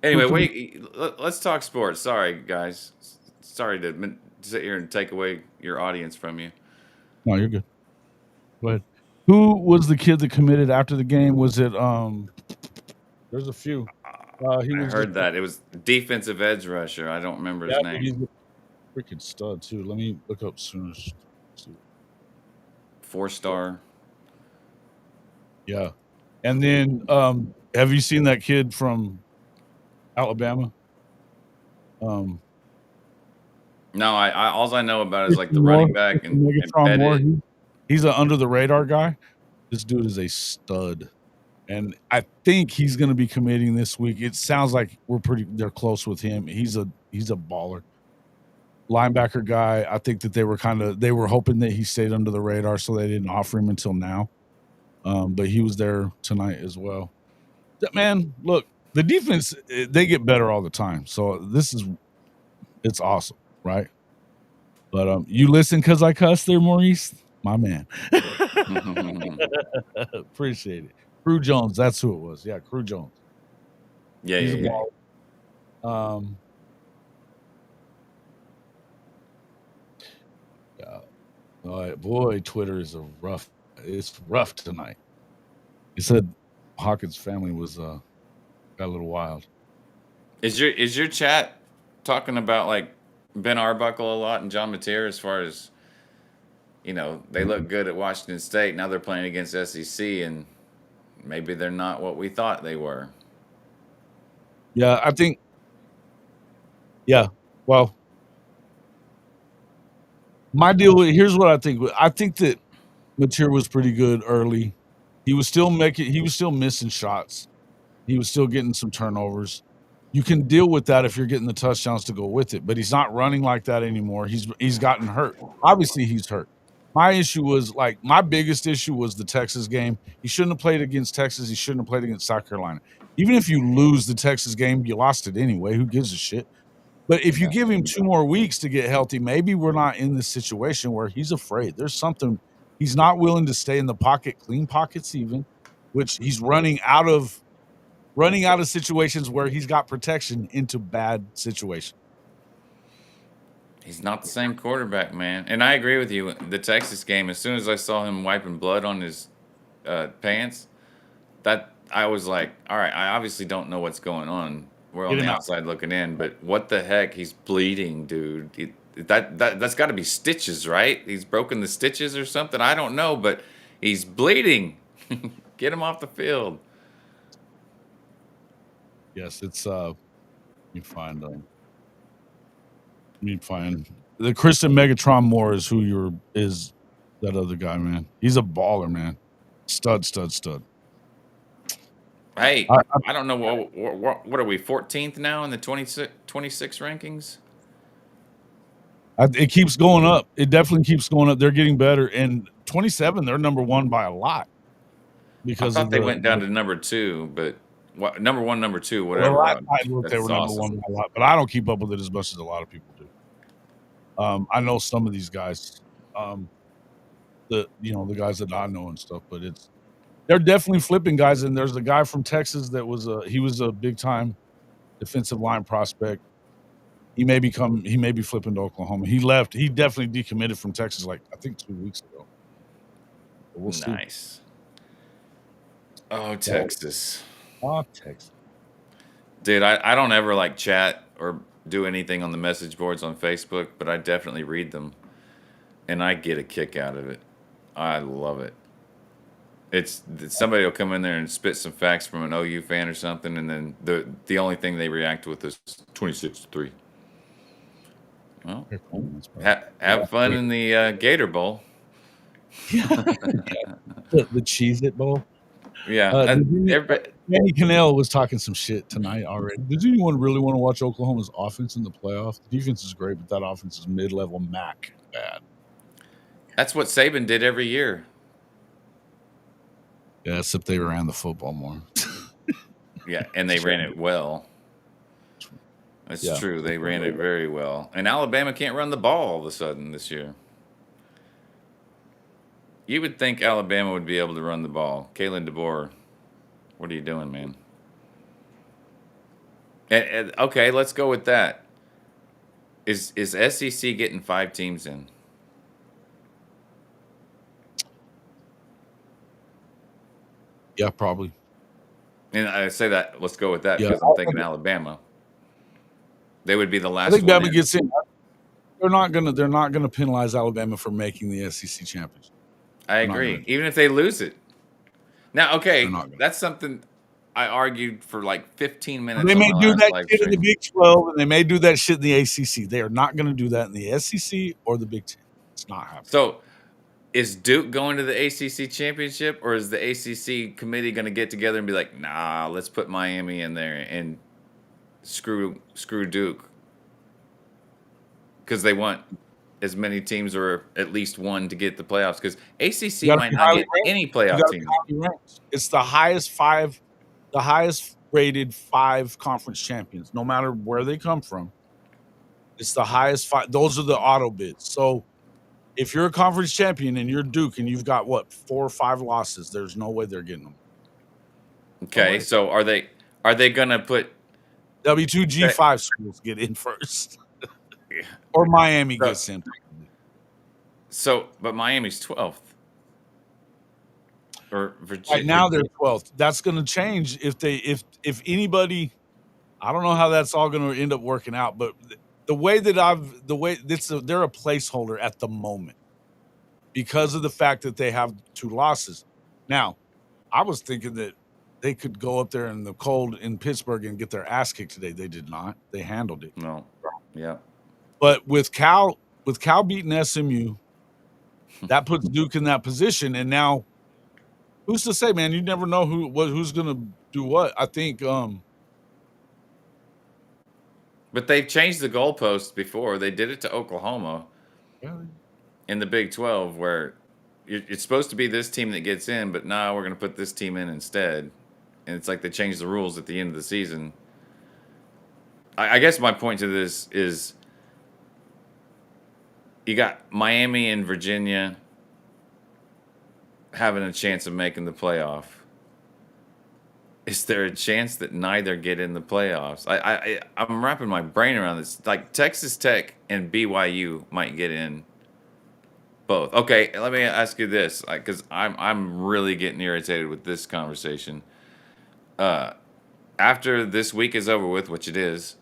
Anyway, let's talk sports. Sorry, guys. Sorry to sit here and take away your audience from you. No, you're good. Go ahead. Who was the kid that committed after the game? Was it there's a few. I heard that. It was defensive edge rusher. I don't remember his name. He's a freaking stud too. Let me look up Sooners. 4-star. Yeah. And then have you seen that kid from Alabama? No, I all I know about is like the running back and Megatron Moore. He's an under the radar guy. This dude is a stud. And I think he's going to be committing this week. It sounds like they're close with him. He's a baller. Linebacker guy. I think that they were hoping that he stayed under the radar, so they didn't offer him until now. But he was there tonight as well. Man, look, the defense, they get better all the time. So it's awesome, right? But you listen because I cuss there, Maurice, my man. Appreciate it. Crew Jones, that's who it was. Yeah, Crew Jones. Yeah, He's a yeah. baller. Boy, Twitter is it's rough tonight. He said Hawkins' family was got a little wild. Is your chat talking about like Ben Arbuckle a lot and John Mateer as far as they look good at Washington State, now they're playing against SEC and maybe they're not what we thought they were. Yeah, I think. Yeah, well, my deal. Here's what I think. I think that Mateer was pretty good early. He was still missing shots. He was still getting some turnovers. You can deal with that if you're getting the touchdowns to go with it, but he's not running like that anymore. He's gotten hurt. Obviously, he's hurt. My biggest issue was the Texas game. He shouldn't have played against Texas. He shouldn't have played against South Carolina. Even if you lose the Texas game, you lost it anyway. Who gives a shit? But if you give him 2 more weeks to get healthy, maybe we're not in this situation where he's afraid. There's something he's not willing to stay in the pocket, clean pockets even, which he's running out of situations where he's got protection into bad situations. He's not the same quarterback, man. And I agree with you. The Texas game, as soon as I saw him wiping blood on his pants, that I was like, all right, I obviously don't know what's going on. We're on the outside looking in, but what the heck? He's bleeding, dude. That's got to be stitches, right? He's broken the stitches or something. I don't know, but he's bleeding. Get him off the field. Yes, it's you find the Christian Megatron Moore is is that other guy, man. He's a baller, man. Stud. Hey, I don't know what are we 14th now in the 26 rankings? It keeps going up. It definitely keeps going up. They're getting better. And 27, they're number 1 by a lot. Because I thought they went down to number 2, but number 1, number 2, whatever. Well, they were number 1 by a lot, but I don't keep up with it as much as a lot of people do. I know some of these guys, the guys that I know and stuff, but they're definitely flipping guys. And there's a guy from Texas that was a big time defensive line prospect. He may be flipping to Oklahoma. He left. He definitely decommitted from Texas, like I think 2 weeks ago. But we'll see. Nice. Oh, Texas. Oh, Texas. Dude, I don't ever like chat or do anything on the message boards on Facebook, but I definitely read them, and I get a kick out of it. I love it. It's somebody will come in there and spit some facts from an OU fan or something, and then the only thing they react with is 26-3. Well, have fun in the Gator Bowl. the Cheez-It Bowl. Yeah. Manny Cannell was talking some shit tonight already. Does anyone really want to watch Oklahoma's offense in the playoff? The defense is great, but that offense is mid-level Mac bad. That's what Saban did every year. Yeah, except they ran the football more. Yeah, and they ran it well. That's true. They ran it very well. And Alabama can't run the ball all of a sudden this year. You would think Alabama would be able to run the ball. Kalen DeBoer, what are you doing, man? And, okay, let's go with that. Is SEC getting 5 teams in? Yeah, probably. And I say that, let's go with that because I'm thinking Alabama. They would be the last. I think Alabama gets in. They're not gonna penalize Alabama for making the SEC championship. I agree. Even if they lose it. Now, okay, that's something I argued for like 15 minutes. They may do that shit in the Big 12, and they may do that shit in the ACC. They are not going to do that in the SEC or the Big 10. It's not happening. So, is Duke going to the ACC championship, or is the ACC committee going to get together and be like, nah, let's put Miami in there and screw Duke? Because they want as many teams or at least one to get the playoffs. Because ACC might not get any playoff team. It's the highest rated 5 conference champions, no matter where they come from. It's the highest 5. Those are the auto bids. So if you're a conference champion and you're Duke and you've got 4 or 5 losses, there's no way they're getting them. Okay, so are they gonna put W2G5 schools get in first? Or Miami gets in. So, but Miami's 12th. Or Right Virginia. now they're 12th. That's going to change if anybody. I don't know how that's all going to end up working out, but they're a placeholder at the moment because of the fact that they have 2 losses. Now, I was thinking that they could go up there in the cold in Pittsburgh and get their ass kicked today. They did not. They handled it. No. Yeah. But with Cal beating SMU, that puts Duke in that position. And now, who's to say, man? You never know who's going to do what. I think. But they've changed the goalposts before. They did it to Oklahoma in the Big 12, where it's supposed to be this team that gets in, but now we're going to put this team in instead. And it's like they changed the rules at the end of the season. I guess my point to this is you got Miami and Virginia having a chance of making the playoff. Is there a chance that neither get in the playoffs? I'm wrapping my brain around this. Like Texas Tech and BYU might get in both. Okay, let me ask you this, because I'm really getting irritated with this conversation. After this week is over with, which it is,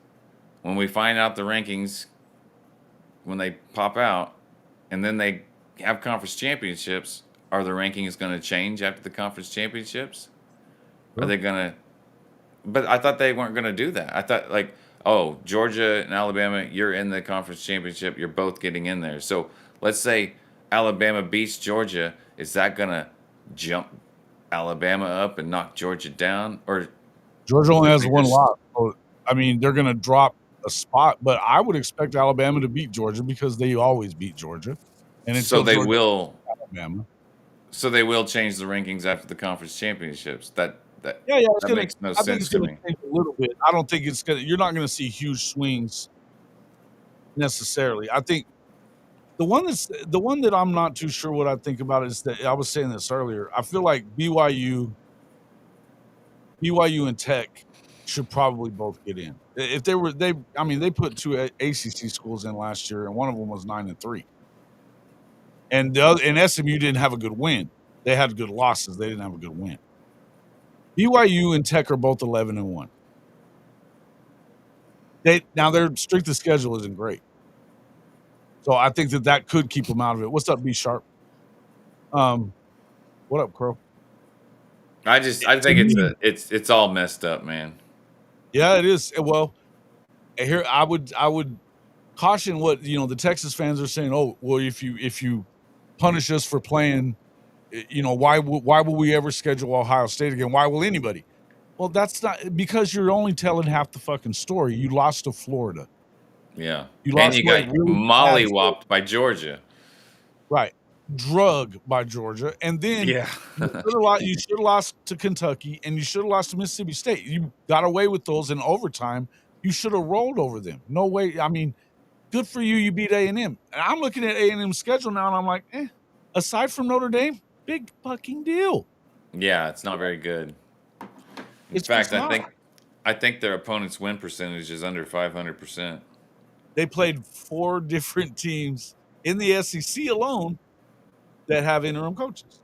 when we find out the rankings, when they pop out, and then they have conference championships, are the rankings going to change after the conference championships? Are they going to? But I thought they weren't going to do that. I thought, like, oh, Georgia and Alabama, you're in the conference championship. You're both getting in there. So let's say Alabama beats Georgia. Is that going to jump Alabama up and knock Georgia down? Or Georgia only has 1 loss. So, I mean, they're going to drop a spot. But I would expect Alabama to beat Georgia because they always beat Georgia. And so they Georgia will. Alabama. So they will change the rankings after the conference championships. That makes no I think sense it's to gonna me. change a little bit. I don't think it's gonna. You're not going to see huge swings necessarily. I think the one that I'm not too sure what I think about is that I was saying this earlier. I feel like BYU and Tech should probably both get in. If they put 2 ACC schools in last year, and one of them was 9-3. And SMU didn't have a good win. They had good losses. They didn't have a good win. BYU and Tech are both 11-1. Now their strength of schedule isn't great, so I think that could keep them out of it. What's up, B Sharp? What up, Crow? I think it's all messed up, man. Yeah, it is. Well, here I would caution what the Texas fans are saying. Oh, well, if you punish us for playing, why will we ever schedule Ohio State again? Why will anybody? Well, that's not because you're only telling half the fucking story. You lost to Florida. Yeah. You lost and you got really mollywopped by Georgia. Right. Drug by Georgia. And then Yeah. you should have lost to Kentucky, and you should have lost to Mississippi State. You got away with those in overtime. You should have rolled over them. No way. I mean, good for you. You beat A&M. And I'm looking at A&M's schedule now, and I'm like, aside from Notre Dame, big fucking deal. Yeah, it's not very good. In fact, I think their opponent's win percentage is under 500%. They played 4 different teams in the SEC alone that have interim coaches.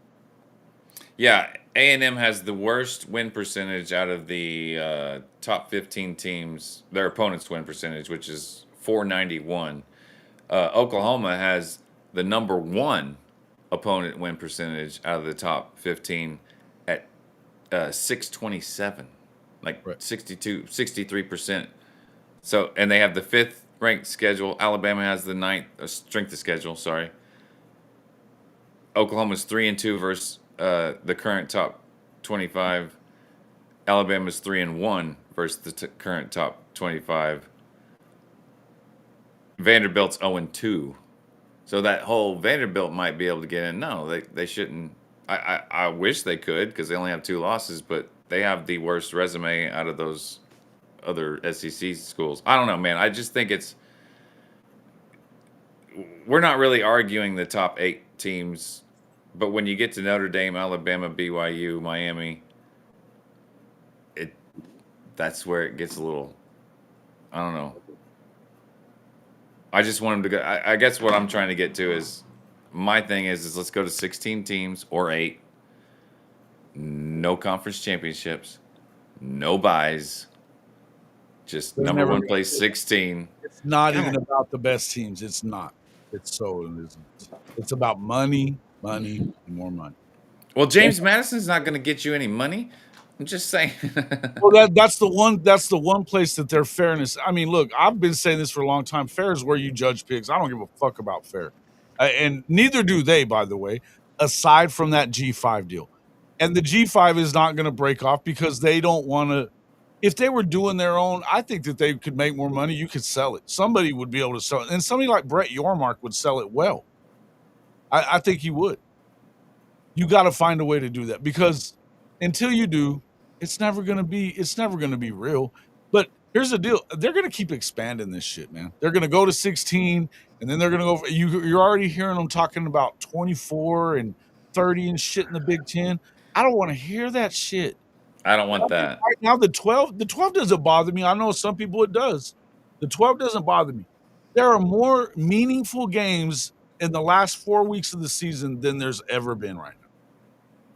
Yeah, A&M has the worst win percentage out of the top 15 teams. Their opponent's win percentage, which is 491. Oklahoma has the number 1 opponent win percentage out of the top 15 at 627, like right. 63%. So, and they have the 5th ranked schedule. Alabama has the 9th strength of schedule. Sorry. Oklahoma's 3-2 versus the current top 25. Alabama's 3-1 versus the current top 25. Vanderbilt's 0-2. So that whole Vanderbilt might be able to get in. No, they shouldn't. I wish they could because they only have 2 losses, but they have the worst resume out of those other SEC schools. I don't know, man. I just think we're not really arguing the top 8 teams, but when you get to Notre Dame, Alabama, BYU, Miami, that's where it gets a little, I don't know. I just want them to go. I guess what I'm trying to get to is my thing is let's go to 16 teams or 8. No conference championships, no buys. Just They're number never one gonna plays do it. 16. It's not even about the best teams. It's not. It's so it isn't. It's about money, money, and more money. Well, James Madison's not going to get you any money. I'm just saying. Well, that's the one place that their fairness. I mean, look, I've been saying this for a long time. Fair is where you judge pigs. I don't give a fuck about fair, and neither do they, by the way. Aside from that G5 deal, and the G5 is not going to break off because they don't want to. If they were doing their own, I think that they could make more money. You could sell it. Somebody would be able to sell it, and somebody like Brett Yormark would sell it well. I think he would. You got to find a way to do that because until you do, it's never going to be real. But here's the deal. They're going to keep expanding this shit, man. They're going to go to 16 and then they're going to go you're already hearing them talking about 24 and 30 and shit in the Big 10. I don't want to hear that shit. I don't want that. Right now the 12 doesn't bother me. I know some people it does. The 12 doesn't bother me. There are more meaningful games in the last 4 weeks of the season than there's ever been right now.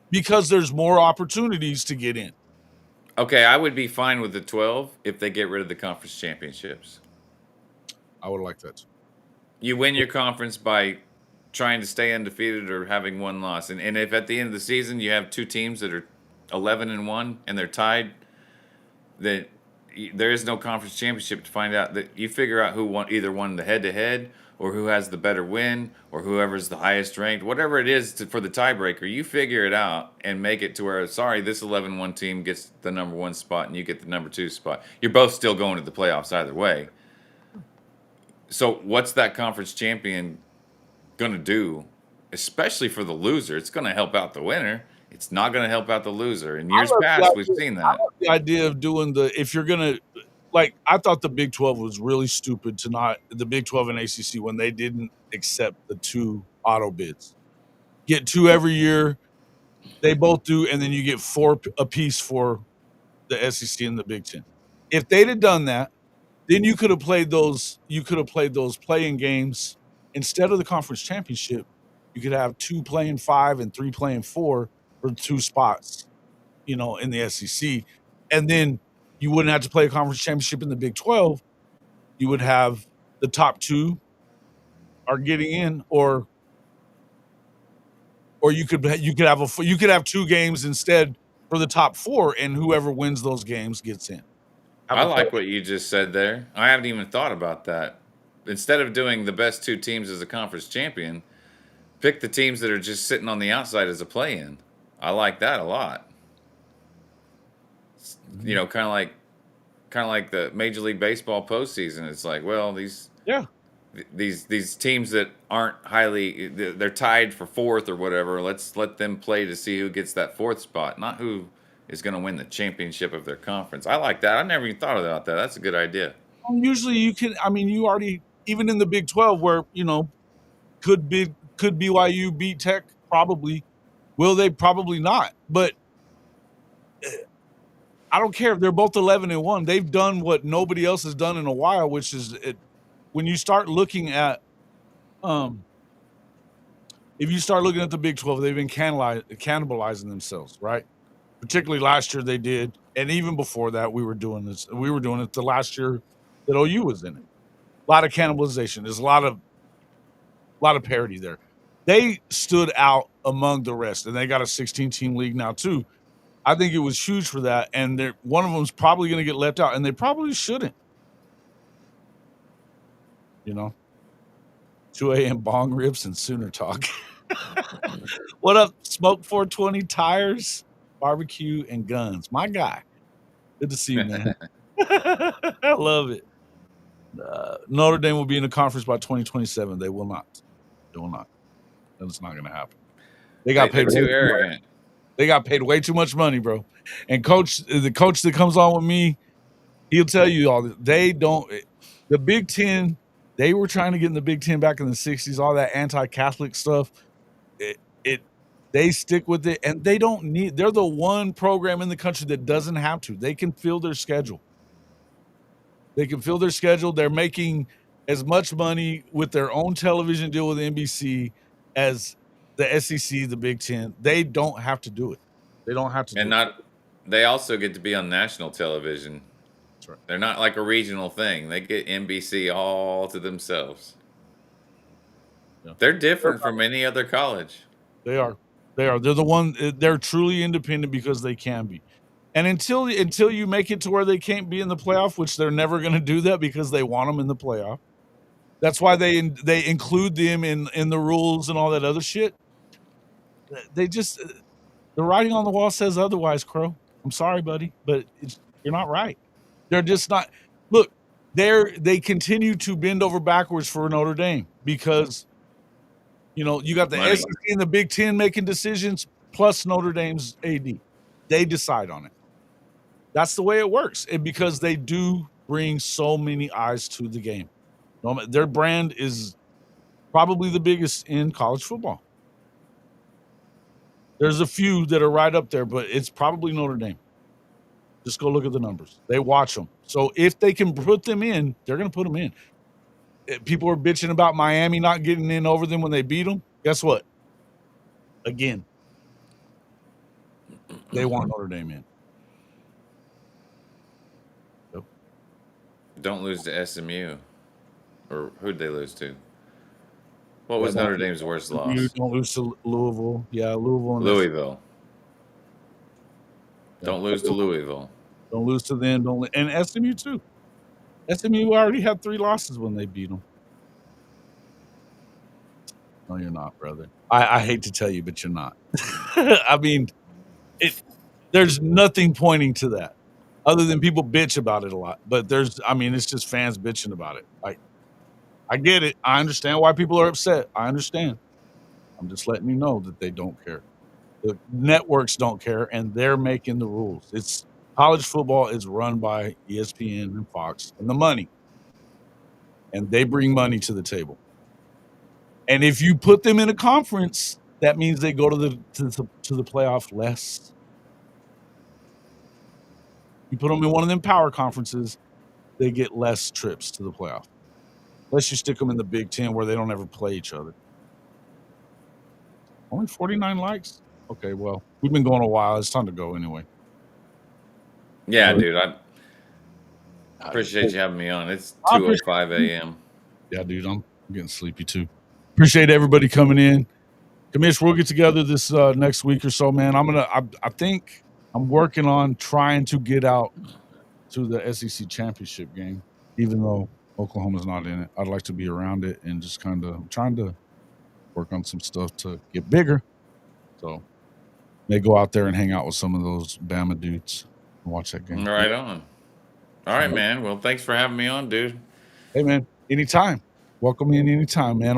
Because there's more opportunities to get in. Okay, I would be fine with the 12 if they get rid of the conference championships. I would like that. You win your conference by trying to stay undefeated or having one loss. And if at the end of the season you have 2 teams that are 11-1 and they're tied, that there is no conference championship to find out. That you figure out who either won the head-to-head or who has the better win, or whoever's the highest ranked, whatever it is for the tiebreaker, you figure it out and make it to where, sorry, this 11-1 team gets the number 1 spot and you get the number 2 spot. You're both still going to the playoffs either way. So what's that conference champion going to do, especially for the loser? It's going to help out the winner. It's not going to help out the loser. In years past, we've seen that. I love the idea of doing if you're going to, I thought the Big 12 was really stupid the Big 12 and ACC when they didn't accept the 2 auto bids. Get 2 every year. They both do, and then you get 4 apiece for the SEC and the Big 10. If they'd have done that, then you could have played those playing games instead of the conference championship. You could have 2 playing 5 and 3 playing 4 for 2 spots, in the SEC, and then you wouldn't have to play a conference championship in the Big 12. You would have the top 2 are getting in, or you could have 2 games instead for the top 4, and whoever wins those games gets in. I like what you just said there. I haven't even thought about that. Instead of doing the best 2 teams as a conference champion, pick the teams that are just sitting on the outside as a play-in. I like that a lot. Kind of like the Major League Baseball postseason. It's like, well, these teams that aren't they're tied for 4th or whatever. Let's let them play to see who gets that 4th spot, not who is going to win the championship of their conference. I like that. I never even thought about that. That's a good idea. Usually you can. I mean, you already, even in the Big 12, where could BYU beat Tech? Probably. Will they? Probably not. But I don't care if they're both 11-1. They've done what nobody else has done in a while, which is when you start looking at, if you start looking at the Big 12, they've been cannibalizing themselves, right? Particularly last year they did, and even before that we were doing this. We were doing it the last year that OU was in it. A lot of cannibalization. There's a lot of parity there. They stood out among the rest, and they got a 16-team league now too. I think it was huge for that, and one of them's probably going to get left out, and they probably shouldn't. 2 a.m. bong rips and Sooner talk. What up, Smoke 420 tires, barbecue, and guns? My guy. Good to see you, man. I love it. Notre Dame will be in the conference by 2027. They will not. They will not. That's not going to happen. They got paid too arrogant. They got paid way too much money, bro. And the coach that comes on with me, he'll tell you all this. They don't. The Big Ten, they were trying to get in the Big Ten back in the 60s, all that anti-Catholic stuff. They stick with it, and they don't need. They're the one program in the country that doesn't have to. They can fill their schedule. They're making as much money with their own television deal with NBC as the SEC, the Big Ten, they don't have to do it. They don't have to And do it. they also get to be on national television. That's right. They're not like a regional thing. They get NBC all to themselves. Yeah. They're different from any other college. They are. They're the one. They're truly independent because they can be. And until you make it to where they can't be in the playoff, which they're never going to do that because they want them in the playoff. That's why they include them in the rules and all that other shit. They just the writing on the wall says otherwise, Crow. I'm sorry, buddy, but you're not right. They're just not. Look, they continue to bend over backwards for Notre Dame because you got the Money. SEC and the Big Ten making decisions plus Notre Dame's AD. They decide on it. That's the way it works, and because they do bring so many eyes to the game. Their brand is probably the biggest in college football. There's a few that are right up there, but it's probably Notre Dame. Just go look at the numbers. They watch them. So if they can put them in, they're going to put them in. People are bitching about Miami not getting in over them when they beat them. Guess what? Again, they want Notre Dame in. Yep. Don't lose to SMU. Or who'd they lose to? What was Notre Dame's worst loss? You don't lose to Louisville. Yeah, Louisville. And Louisville. Don't lose to Louisville. Don't lose to them. And SMU too. SMU already had 3 losses when they beat them. No, you're not, brother. I hate to tell you, but you're not. I mean, there's nothing pointing to that other than people bitch about it a lot. But it's just fans bitching about it. Like, I get it. I understand why people are upset. I understand. I'm just letting you know that they don't care. The networks don't care, and they're making the rules. College football is run by ESPN and Fox and the money, and they bring money to the table. And if you put them in a conference, that means they go to the playoff less. You put them in one of them power conferences, they get less trips to the playoff. Unless you stick them in the Big Ten where they don't ever play each other. Only 49 likes? Okay, well, we've been going a while. It's time to go anyway. Yeah, dude. I appreciate you having me on. It's 2:05 a.m. Yeah, dude. I'm getting sleepy too. Appreciate everybody coming in. Commish, we'll get together this next week or so, man. I think I'm working on trying to get out to the SEC championship game, even though Oklahoma's not in it. I'd like to be around it and just kind of trying to work on some stuff to get bigger. So may go out there and hang out with some of those Bama dudes and watch that game. Right on. All right, man. Well, thanks for having me on, dude. Hey, man. Anytime. Welcome in anytime, man.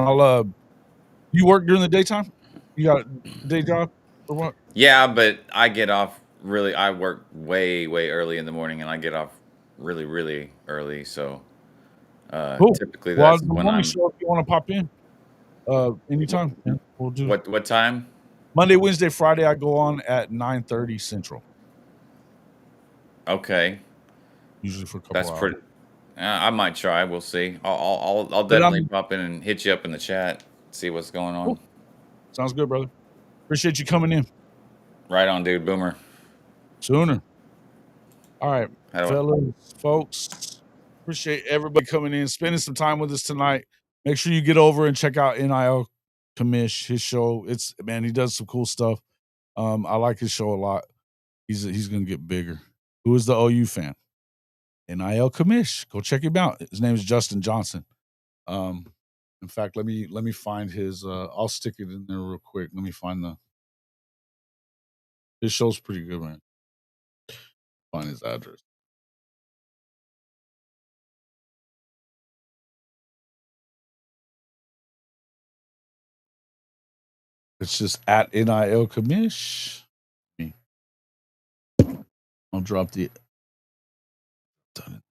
You work during the daytime? You got a day job or what? Yeah, but I get off I work way, way early in the morning, and I get off really, really early. So Cool. typically Well, that's the when morning I'm. show, if you want to pop in, anytime. Yeah, we'll do. What time? Monday, Wednesday, Friday. I go on at 9:30 Central. Okay, Usually for a couple that's hours. pretty. I might try. We'll see. I'll definitely pop in and hit you up in the chat. See what's going on. Cool. Sounds good, brother. Appreciate you coming in. Right on, dude. Boomer. Sooner. All right, fellas, folks. Appreciate everybody coming in, spending some time with us tonight. Make sure you get over and check out NIL Commish, his show. He does some cool stuff. I like his show a lot. He's gonna get bigger. Who is the OU fan? NIL Commish. Go check him out. His name is Justin Johnson. In fact, let me find his. I'll stick it in there real quick. Let me find his show's pretty good, man. Find his address. It's just at NIL Commish. I'll drop the. Done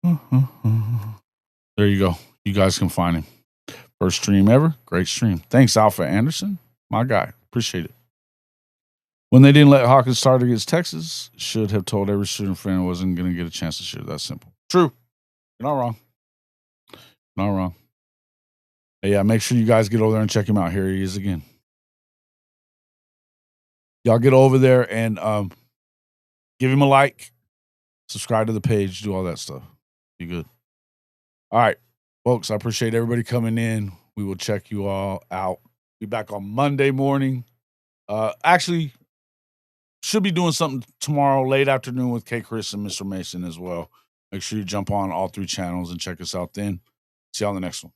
it. There you go. You guys can find him. First stream ever. Great stream. Thanks, Alpha Anderson. My guy. Appreciate it. When they didn't let Hawkins start against Texas, should have told every student friend wasn't going to get a chance to shoot. That's simple. True. You're not wrong. Not wrong. But yeah, make sure you guys get over there and check him out. Here he is again. Y'all get over there and give him a like, subscribe to the page, do all that stuff. Be good. All right, folks, I appreciate everybody coming in. We will check you all out. Be back on Monday morning. Actually, should be doing something tomorrow late afternoon with K. Chris and Mr. Mason as well. Make sure you jump on all 3 channels and check us out then. See you on the next one.